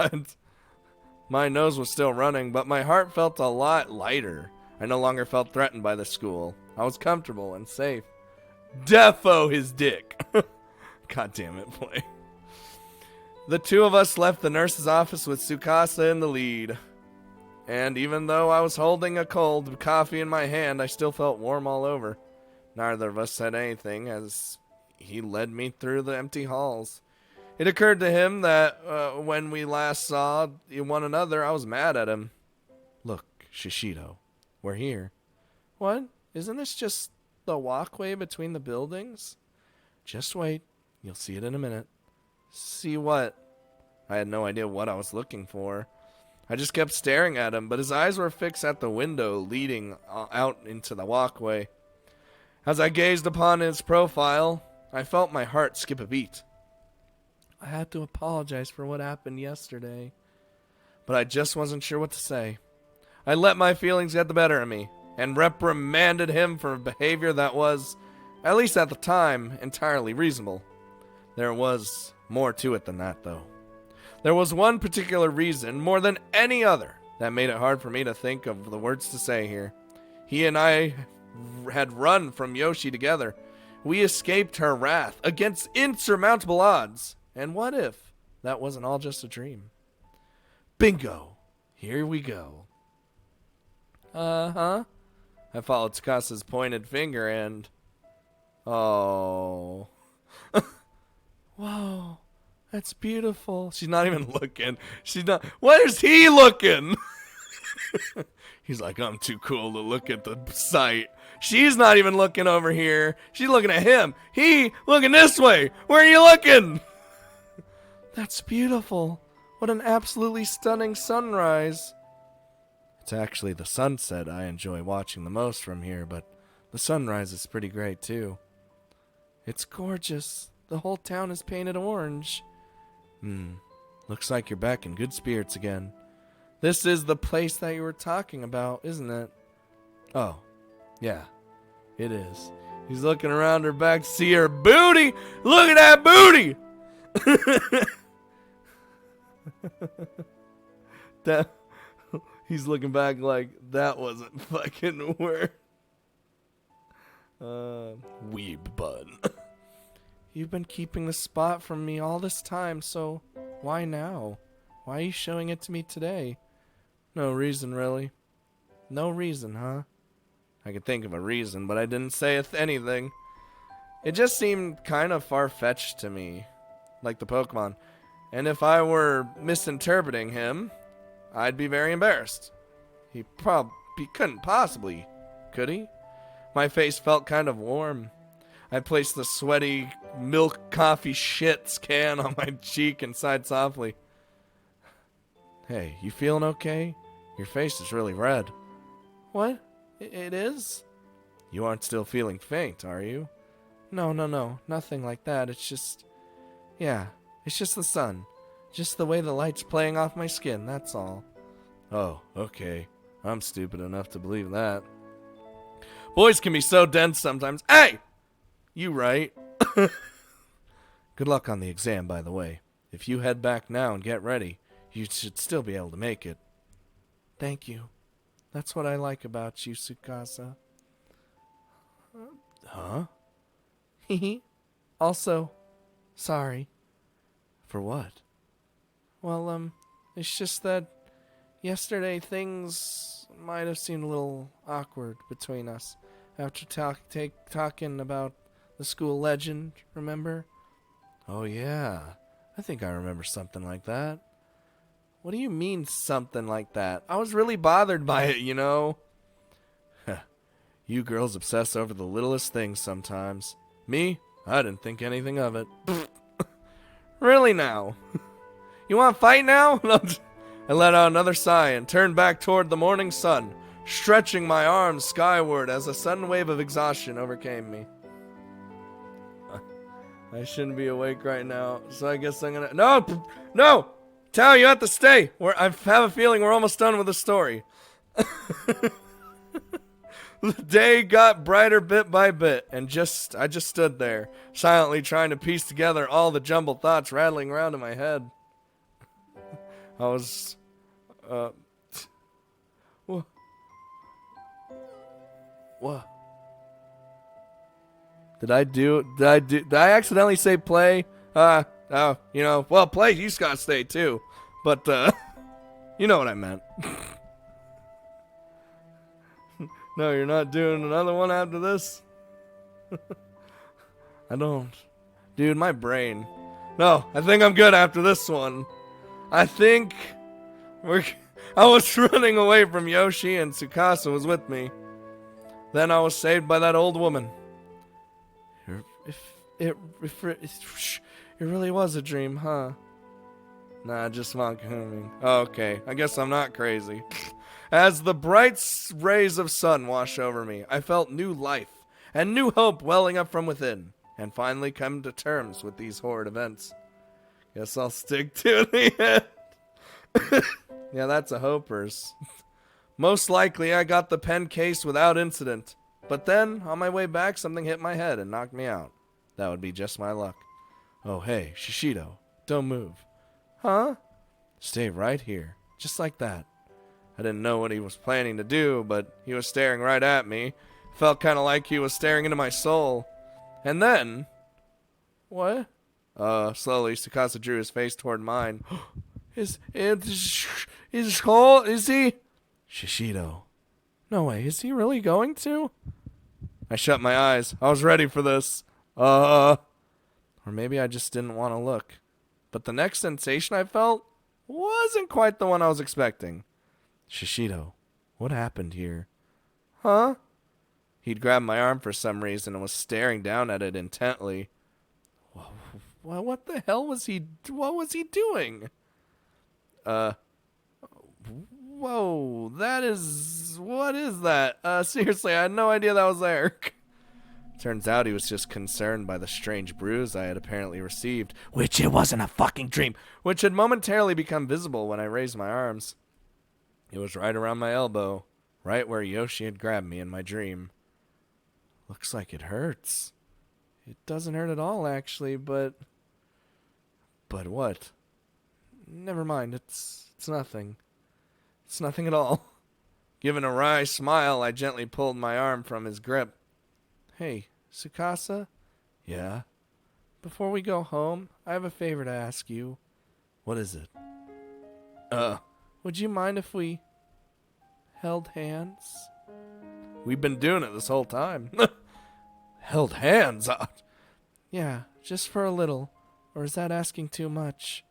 Speaker 1: My nose was still running, but my heart felt a lot lighter. I no longer felt threatened by the school. I was comfortable and safe. Defo his dick. God damn it, play. The two of us left the nurse's office with Tsukasa in the lead. And even though I was holding a cold coffee in my hand, I still felt warm all over. Neither of us said anything as he led me through the empty halls. It occurred to him that when we last saw one another, I was mad at him. Look, Shishido, we're here. What? Isn't this just the walkway between the buildings? Just wait. You'll see it in a minute. See what? I had no idea what I was looking for. I just kept staring at him, but his eyes were fixed at the window leading out into the walkway. As I gazed upon his profile, I felt my heart skip a beat. I had to apologize for what happened yesterday, but I just wasn't sure what to say. I let my feelings get the better of me and reprimanded him for behavior that was, at least at the time, entirely reasonable. There was more to it than that, though. There was one particular reason, more than any other, that made it hard for me to think of the words to say here. He and I had run from Yoshi together. We escaped her wrath against insurmountable odds. And what if that wasn't all just a dream? Bingo! Here we go. Uh-huh. I followed Tsukasa's pointed finger and... Oh. Whoa. That's beautiful. She's not even looking. She's not... What is he looking? He's like, I'm too cool to look at the site. She's not even looking over here. She's looking at him. He looking this way. Where are you looking? That's beautiful. What an absolutely stunning sunrise. It's actually the sunset I enjoy watching the most from here, but the sunrise is pretty great too. It's gorgeous. The whole town is painted orange. Looks like you're back in good spirits again. This is the place that you were talking about, isn't it? Oh, yeah, it is. He's looking around her back to see her booty. Look at that booty! He's looking back like that wasn't fucking worth. Weeb bud. You've been keeping the spot from me all this time, so why now? Why are you showing it to me today? No reason, really. No reason, huh? I could think of a reason, but I didn't say anything. It just seemed kind of far-fetched to me, like the Pokemon. And if I were misinterpreting him, I'd be very embarrassed. He couldn't possibly, could he? My face felt kind of warm. I placed the sweaty milk coffee shits can on my cheek and sighed softly. Hey, you feeling okay? Your face is really red. What? It is? You aren't still feeling faint, are you? No, nothing like that. It's just... Yeah, it's just the sun. Just the way the light's playing off my skin, that's all. Oh, okay. I'm stupid enough to believe that. Boys can be so dense sometimes. Hey! You right. Good luck on the exam, by the way. If you head back now and get ready, you should still be able to make it. Thank you. That's what I like about you, Tsukasa. Huh? Also, sorry. For what? Well, it's just that yesterday things might have seemed a little awkward between us after talking about the school legend, remember? Oh, yeah. I think I remember something like that. What do you mean, something like that? I was really bothered by it, you know? You girls obsess over the littlest things sometimes. Me? I didn't think anything of it. Really now? You want to fight now? I let out another sigh and turned back toward the morning sun, stretching my arms skyward as a sudden wave of exhaustion overcame me. I shouldn't be awake right now, so I guess I'm gonna... No! Tao, you have to stay. I have a feeling we're almost done with the story. The day got brighter bit by bit, and I just stood there, silently trying to piece together all the jumbled thoughts rattling around in my head. I was... What? Did I accidentally say play? Well, play, you just gotta stay too. But, you know what I meant. No, you're not doing another one after this? I don't. Dude, my brain. No, I think I'm good after this one. I think I was running away from Yoshi and Tsukasa was with me. Then I was saved by that old woman. It really was a dream, huh? Nah, just monkey. Okay, I guess I'm not crazy. As the bright rays of sun wash over me, I felt new life and new hope welling up from within, and finally come to terms with these horrid events. Guess I'll stick to the end. Yeah, that's a hoper's. Most likely I got the pen case without incident, but then, on my way back, something hit my head and knocked me out. That would be just my luck. Oh, hey, Shishido, don't move. Huh? Stay right here, just like that. I didn't know what he was planning to do, but he was staring right at me. Felt kind of like he was staring into my soul. And then... What? Slowly, Tsukasa drew his face toward mine. Is he? Shishido. No way, is he really going to? I shut my eyes. I was ready for this. Or maybe I just didn't want to look. But the next sensation I felt wasn't quite the one I was expecting. Shishido, what happened here? Huh? He'd grabbed my arm for some reason and was staring down at it intently. What the hell was he... What was he doing? Whoa, that is... What is that? Seriously, I had no idea that was there. Turns out he was just concerned by the strange bruise I had apparently received, which it wasn't a fucking dream, which had momentarily become visible when I raised my arms. It was right around my elbow, right where Yoshi had grabbed me in my dream. Looks like it hurts. It doesn't hurt at all, actually, but... But what? Never mind, it's nothing. It's nothing at all. Given a wry smile, I gently pulled my arm from his grip. Hey, Tsukasa? Yeah? Before we go home, I have a favor to ask you. What is it? Would you mind if we held hands? We've been doing it this whole time. Held hands? Yeah, just for a little. Or is that asking too much?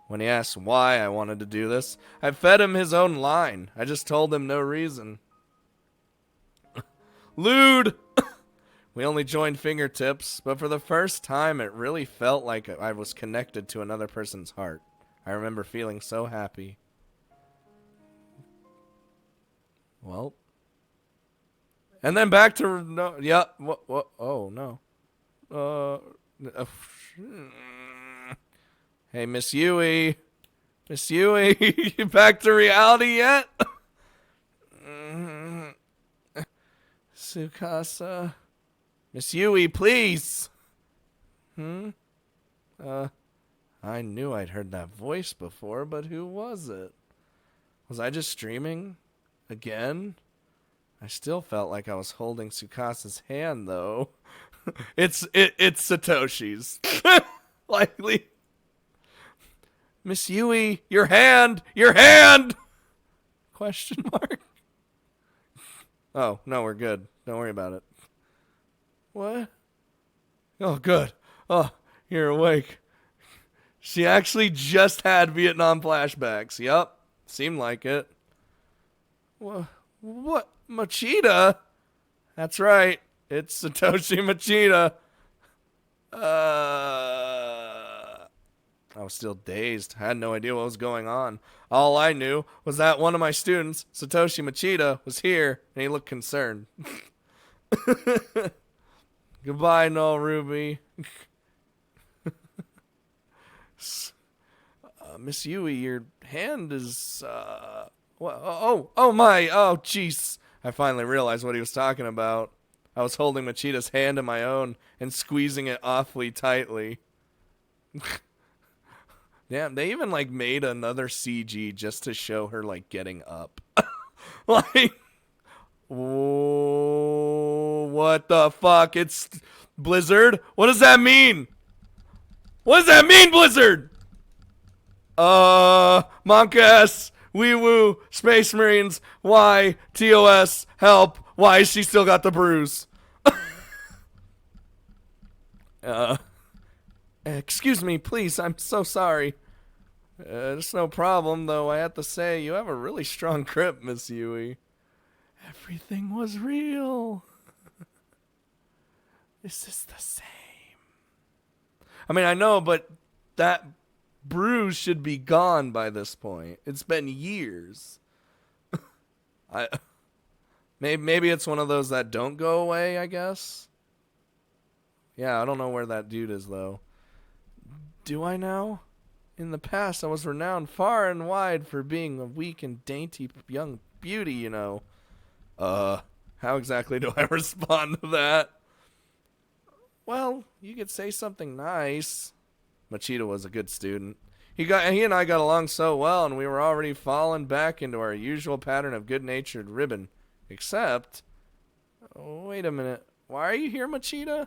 Speaker 1: When he asked why I wanted to do this, I fed him his own line. I just told him no reason. Lewd! We only joined fingertips, but for the first time it really felt like I was connected to another person's heart. I remember feeling so happy. Well. And then back to... No, yeah, what? Oh, no. Hey, Miss Yui. Miss Yui, you back to reality yet? Tsukasa. Miss Yui, please. I knew I'd heard that voice before, but who was it? Was I just dreaming? Again? I still felt like I was holding Tsukasa's hand, though. It's Satoshi's. Likely. Miss Yui, your hand! Your hand! Question mark. Oh, no, we're good. Don't worry about it. What? Oh, good. Oh, you're awake. She actually just had Vietnam flashbacks. Yup. Seemed like it. What? Machida? That's right. It's Satoshi Machida. I was still dazed. I had no idea what was going on. All I knew was that one of my students, Satoshi Machida, was here, and he looked concerned. Goodbye, Null Ruby. Miss Yui, your hand is, oh my, oh, jeez. I finally realized what he was talking about. I was holding Machida's hand in my own and squeezing it awfully tightly. Damn, they even, like, made another CG just to show her, like, getting up. Like, whoa, what the fuck? It's Blizzard? What does that mean? What does that mean, Blizzard? Monka S, Wee Woo, Space Marines, why, TOS, help, why has she still got the bruise? Excuse me, please, I'm so sorry. It's no problem, though I have to say, you have a really strong grip, Miss Yui. Everything was real. Is this the same? I mean, I know, but that bruise should be gone by this point. It's been years. Maybe it's one of those that don't go away, I guess. Yeah, I don't know where that dude is, though. Do I now? In the past, I was renowned far and wide for being a weak and dainty young beauty, you know. How exactly do I respond to that? Well, you could say something nice. Machida was a good student. He and I got along so well, and we were already falling back into our usual pattern of good-natured ribbon. Except... Oh, wait a minute. Why are you here, Machida?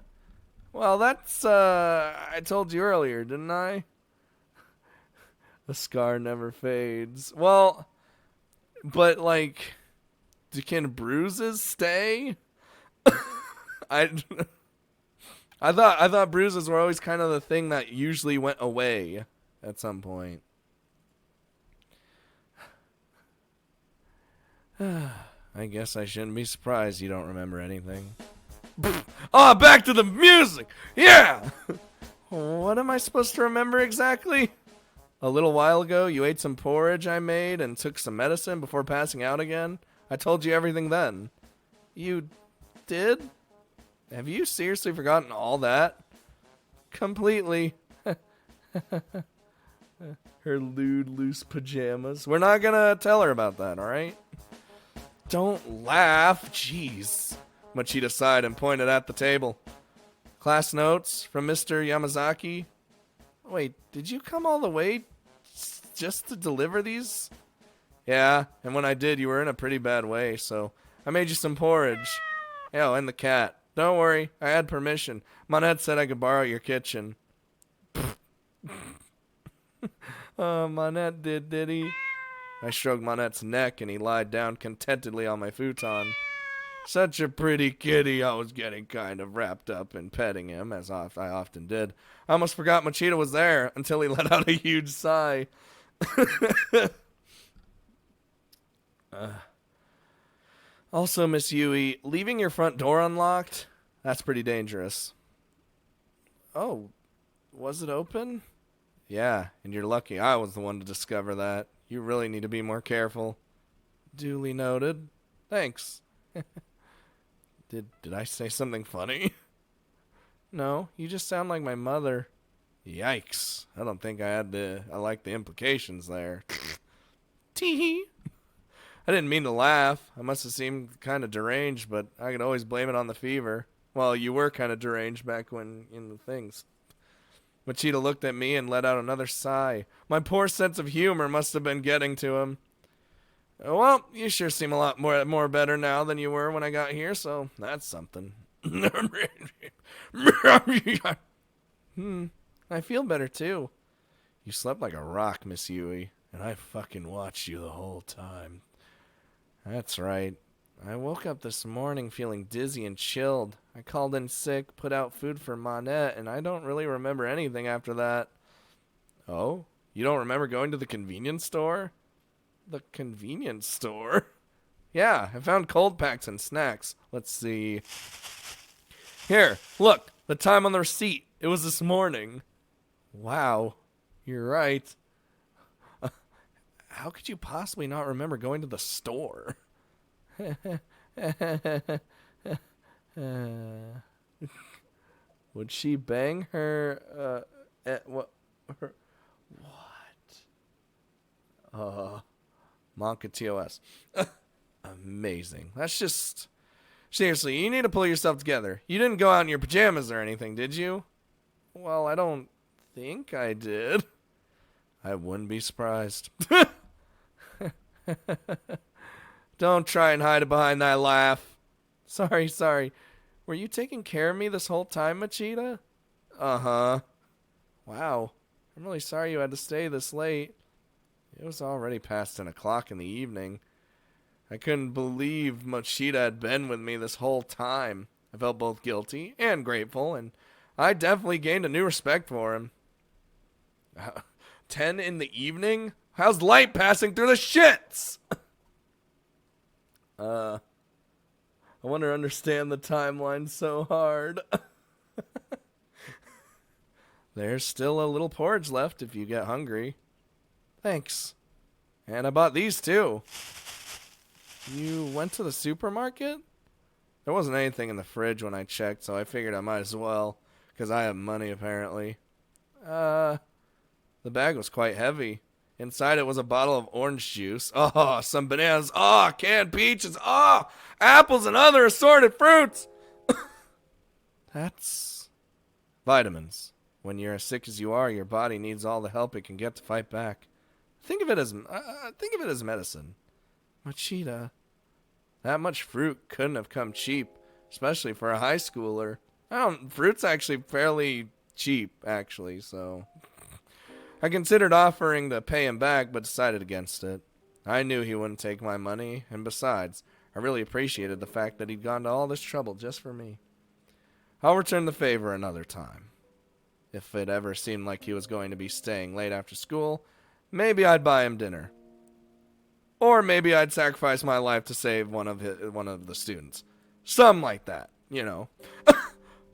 Speaker 1: Well, that's, I told you earlier, didn't I? The scar never fades. Well, but, like, can bruises stay? I thought bruises were always kind of the thing that usually went away at some point. I guess I shouldn't be surprised you don't remember anything. Oh, back to the music! Yeah! What am I supposed to remember exactly? A little while ago, you ate some porridge I made and took some medicine before passing out again. I told you everything then. You did? Have you seriously forgotten all that? Completely. Her lewd, loose pajamas. We're not gonna tell her about that, alright? Don't laugh. Jeez. Machida sighed and pointed at the table. Class notes from Mr. Yamazaki. Wait, did you come all the way just to deliver these? Yeah, and when I did, you were in a pretty bad way, so I made you some porridge. Oh, and the cat. Don't worry, I had permission. Monette said I could borrow your kitchen. Monette did he? I stroked Monette's neck, and he lied down contentedly on my futon. Such a pretty kitty, I was getting kind of wrapped up in petting him, as I often did. I almost forgot Machida was there until he let out a huge sigh. Also, Miss Yui, leaving your front door unlocked? That's pretty dangerous. Oh, was it open? Yeah, and you're lucky I was the one to discover that. You really need to be more careful. Duly noted. Thanks. Did I say something funny? No, you just sound like my mother. Yikes. I don't think I like the implications there. Tee-hee. I didn't mean to laugh. I must have seemed kind of deranged, but I could always blame it on the fever. Well, you were kind of deranged back when in the things. Machida looked at me and let out another sigh. My poor sense of humor must have been getting to him. Well, you sure seem a lot more better now than you were when I got here, so that's something. I feel better too. You slept like a rock, Miss Yui, and I fucking watched you the whole time. That's right. I woke up this morning feeling dizzy and chilled. I called in sick, put out food for Monette, and I don't really remember anything after that. Oh? You don't remember going to the convenience store? The convenience store? Yeah, I found cold packs and snacks. Let's see. Here, look, the time on the receipt. It was this morning. Wow, you're right. How could you possibly not remember going to the store? Would she bang her, what? Monka TOS. Amazing. That's just... Seriously, you need to pull yourself together. You didn't go out in your pajamas or anything, did you? Well, I don't think I did. I wouldn't be surprised. Don't try and hide it behind that laugh. Sorry. Were you taking care of me this whole time, Machida? Uh-huh. Wow. I'm really sorry you had to stay this late. It was already past 10 o'clock in the evening. I couldn't believe Machida had been with me this whole time. I felt both guilty and grateful, and I definitely gained a new respect for him. 10 in the evening? How's light passing through the shits? I want to understand the timeline so hard. There's still a little porridge left if you get hungry. Thanks. And I bought these too. You went to the supermarket? There wasn't anything in the fridge when I checked, so I figured I might as well, because I have money apparently. The bag was quite heavy. Inside it was a bottle of orange juice. Oh, some bananas. Oh, canned peaches. Oh, apples and other assorted fruits. That's vitamins. When you're as sick as you are, your body needs all the help it can get to fight back. Think of it as medicine. Machida, that much fruit couldn't have come cheap, especially for a high schooler. Fruit's actually fairly cheap, actually, so... I considered offering to pay him back, but decided against it. I knew he wouldn't take my money, and besides, I really appreciated the fact that he'd gone to all this trouble just for me. I'll return the favor another time. If it ever seemed like he was going to be staying late after school, maybe I'd buy him dinner. Or maybe I'd sacrifice my life to save one of the students. Something like that, you know.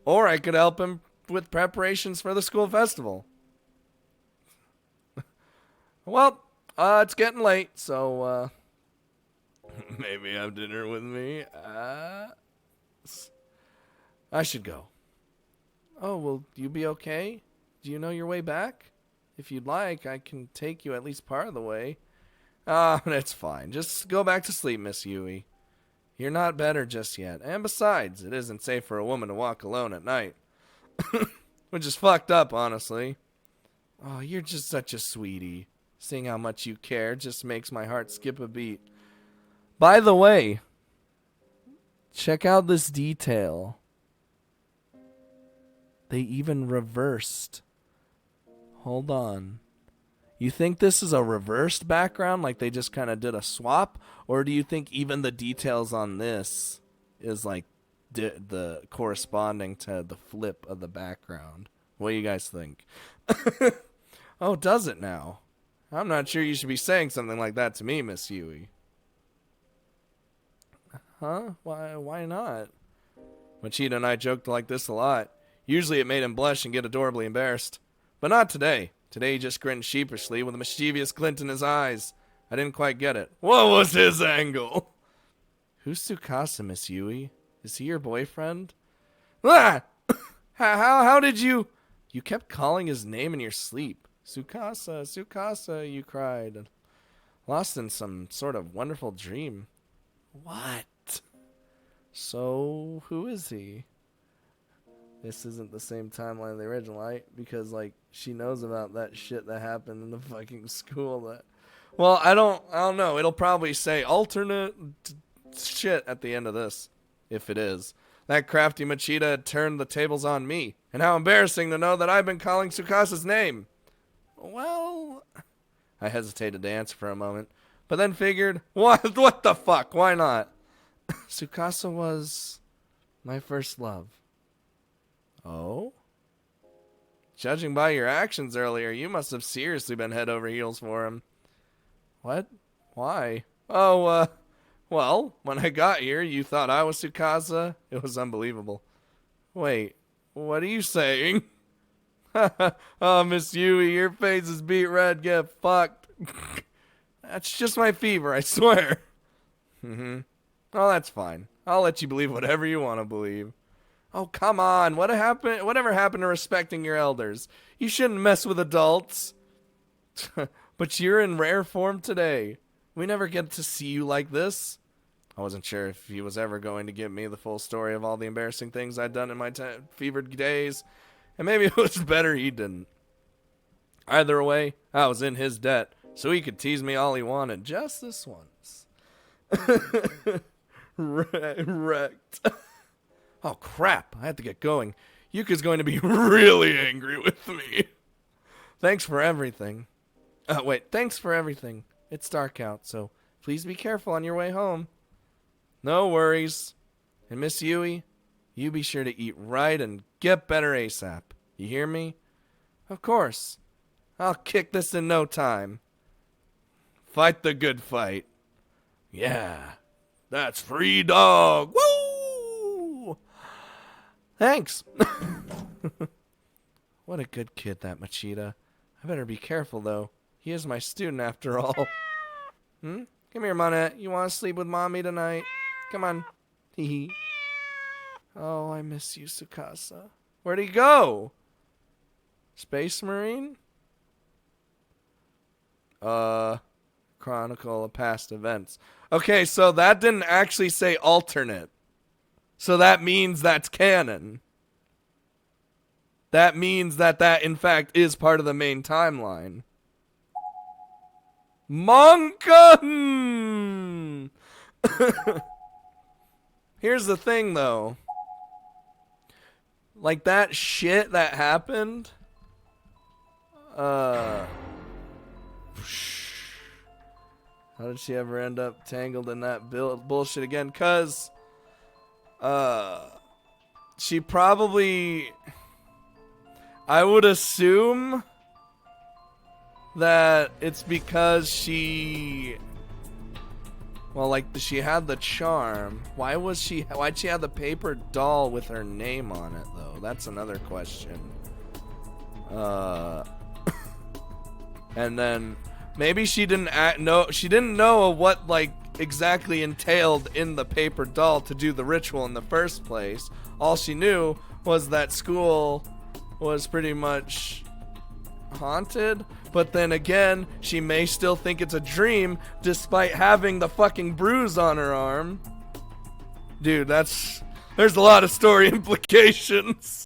Speaker 1: Or I could help him with preparations for the school festival. Well, it's getting late, so, maybe have dinner with me. I should go. Oh, will you be okay? Do you know your way back? If you'd like, I can take you at least part of the way. That's fine. Just go back to sleep, Miss Yui. You're not better just yet. And besides, it isn't safe for a woman to walk alone at night. Which is fucked up, honestly. Oh, you're just such a sweetie. Seeing how much you care just makes my heart skip a beat. By the way, check out this detail. They even reversed. Hold on. You think this is a reversed background, like they just kind of did a swap? Or do you think even the details on this is like the corresponding to the flip of the background? What do you guys think? Oh, does it now? I'm not sure you should be saying something like that to me, Miss Yui. Huh? Why not? Machida and I joked like this a lot. Usually it made him blush and get adorably embarrassed. But not today. Today he just grinned sheepishly with a mischievous glint in his eyes. I didn't quite get it. What was his angle? Who's Tsukasa, Miss Yui? Is he your boyfriend? Ah! How did you... You kept calling his name in your sleep. Tsukasa, Tsukasa, you cried. Lost in some sort of wonderful dream. What? So, who is he? This isn't the same timeline of the original, right? Because, like, she knows about that shit that happened in the fucking school that... Well, I don't know. It'll probably say alternate shit at the end of this. If it is. That crafty Machida had turned the tables on me. And how embarrassing to know that I've been calling Tsukasa's name. Well... I hesitated to answer for a moment. But then figured, what the fuck? Why not? Tsukasa was my first love. Oh? Judging by your actions earlier, you must have seriously been head over heels for him. What? Why? Oh, well, when I got here, you thought I was Tsukasa? It was unbelievable. Wait, what are you saying? Oh, Miss Yui, your face is beat red, get fucked. That's just my fever, I swear. Oh, that's fine. I'll let you believe whatever you want to believe. Oh, come on. Whatever happened to respecting your elders? You shouldn't mess with adults. But you're in rare form today. We never get to see you like this. I wasn't sure if he was ever going to give me the full story of all the embarrassing things I'd done in my fevered days. And maybe it was better he didn't. Either way, I was in his debt, so he could tease me all he wanted just this once. Wrecked. Oh, crap. I have to get going. Yuka's going to be really angry with me. Thanks for everything. Thanks for everything. It's dark out, so please be careful on your way home. No worries. And Miss Yui, you be sure to eat right and get better ASAP. You hear me? Of course. I'll kick this in no time. Fight the good fight. Yeah. That's free dog. Woo! Thanks. What a good kid, that Machida. I better be careful, though. He is my student, after all. Come here, Monette. You want to sleep with Mommy tonight? Come on. Hee hee. Oh, I miss you, Tsukasa. Where'd he go? Space Marine? Chronicle of past events. Okay, so that didn't actually say alternate. So that means that's canon. That means that in fact is part of the main timeline. Monka! Here's the thing, though. Like, that shit that happened... How did she ever end up tangled in that bullshit again? 'Cause... she probably... I would assume... that it's because she... Well, like, she had the charm. Why'd she have the paper doll with her name on it, though? That's another question. And then maybe she didn't know what, like, exactly entailed in the paper doll to do the ritual in the first place. All she knew was that school was pretty much haunted, but then again, she may still think it's a dream despite having the fucking bruise on her arm. Dude, there's a lot of story implications.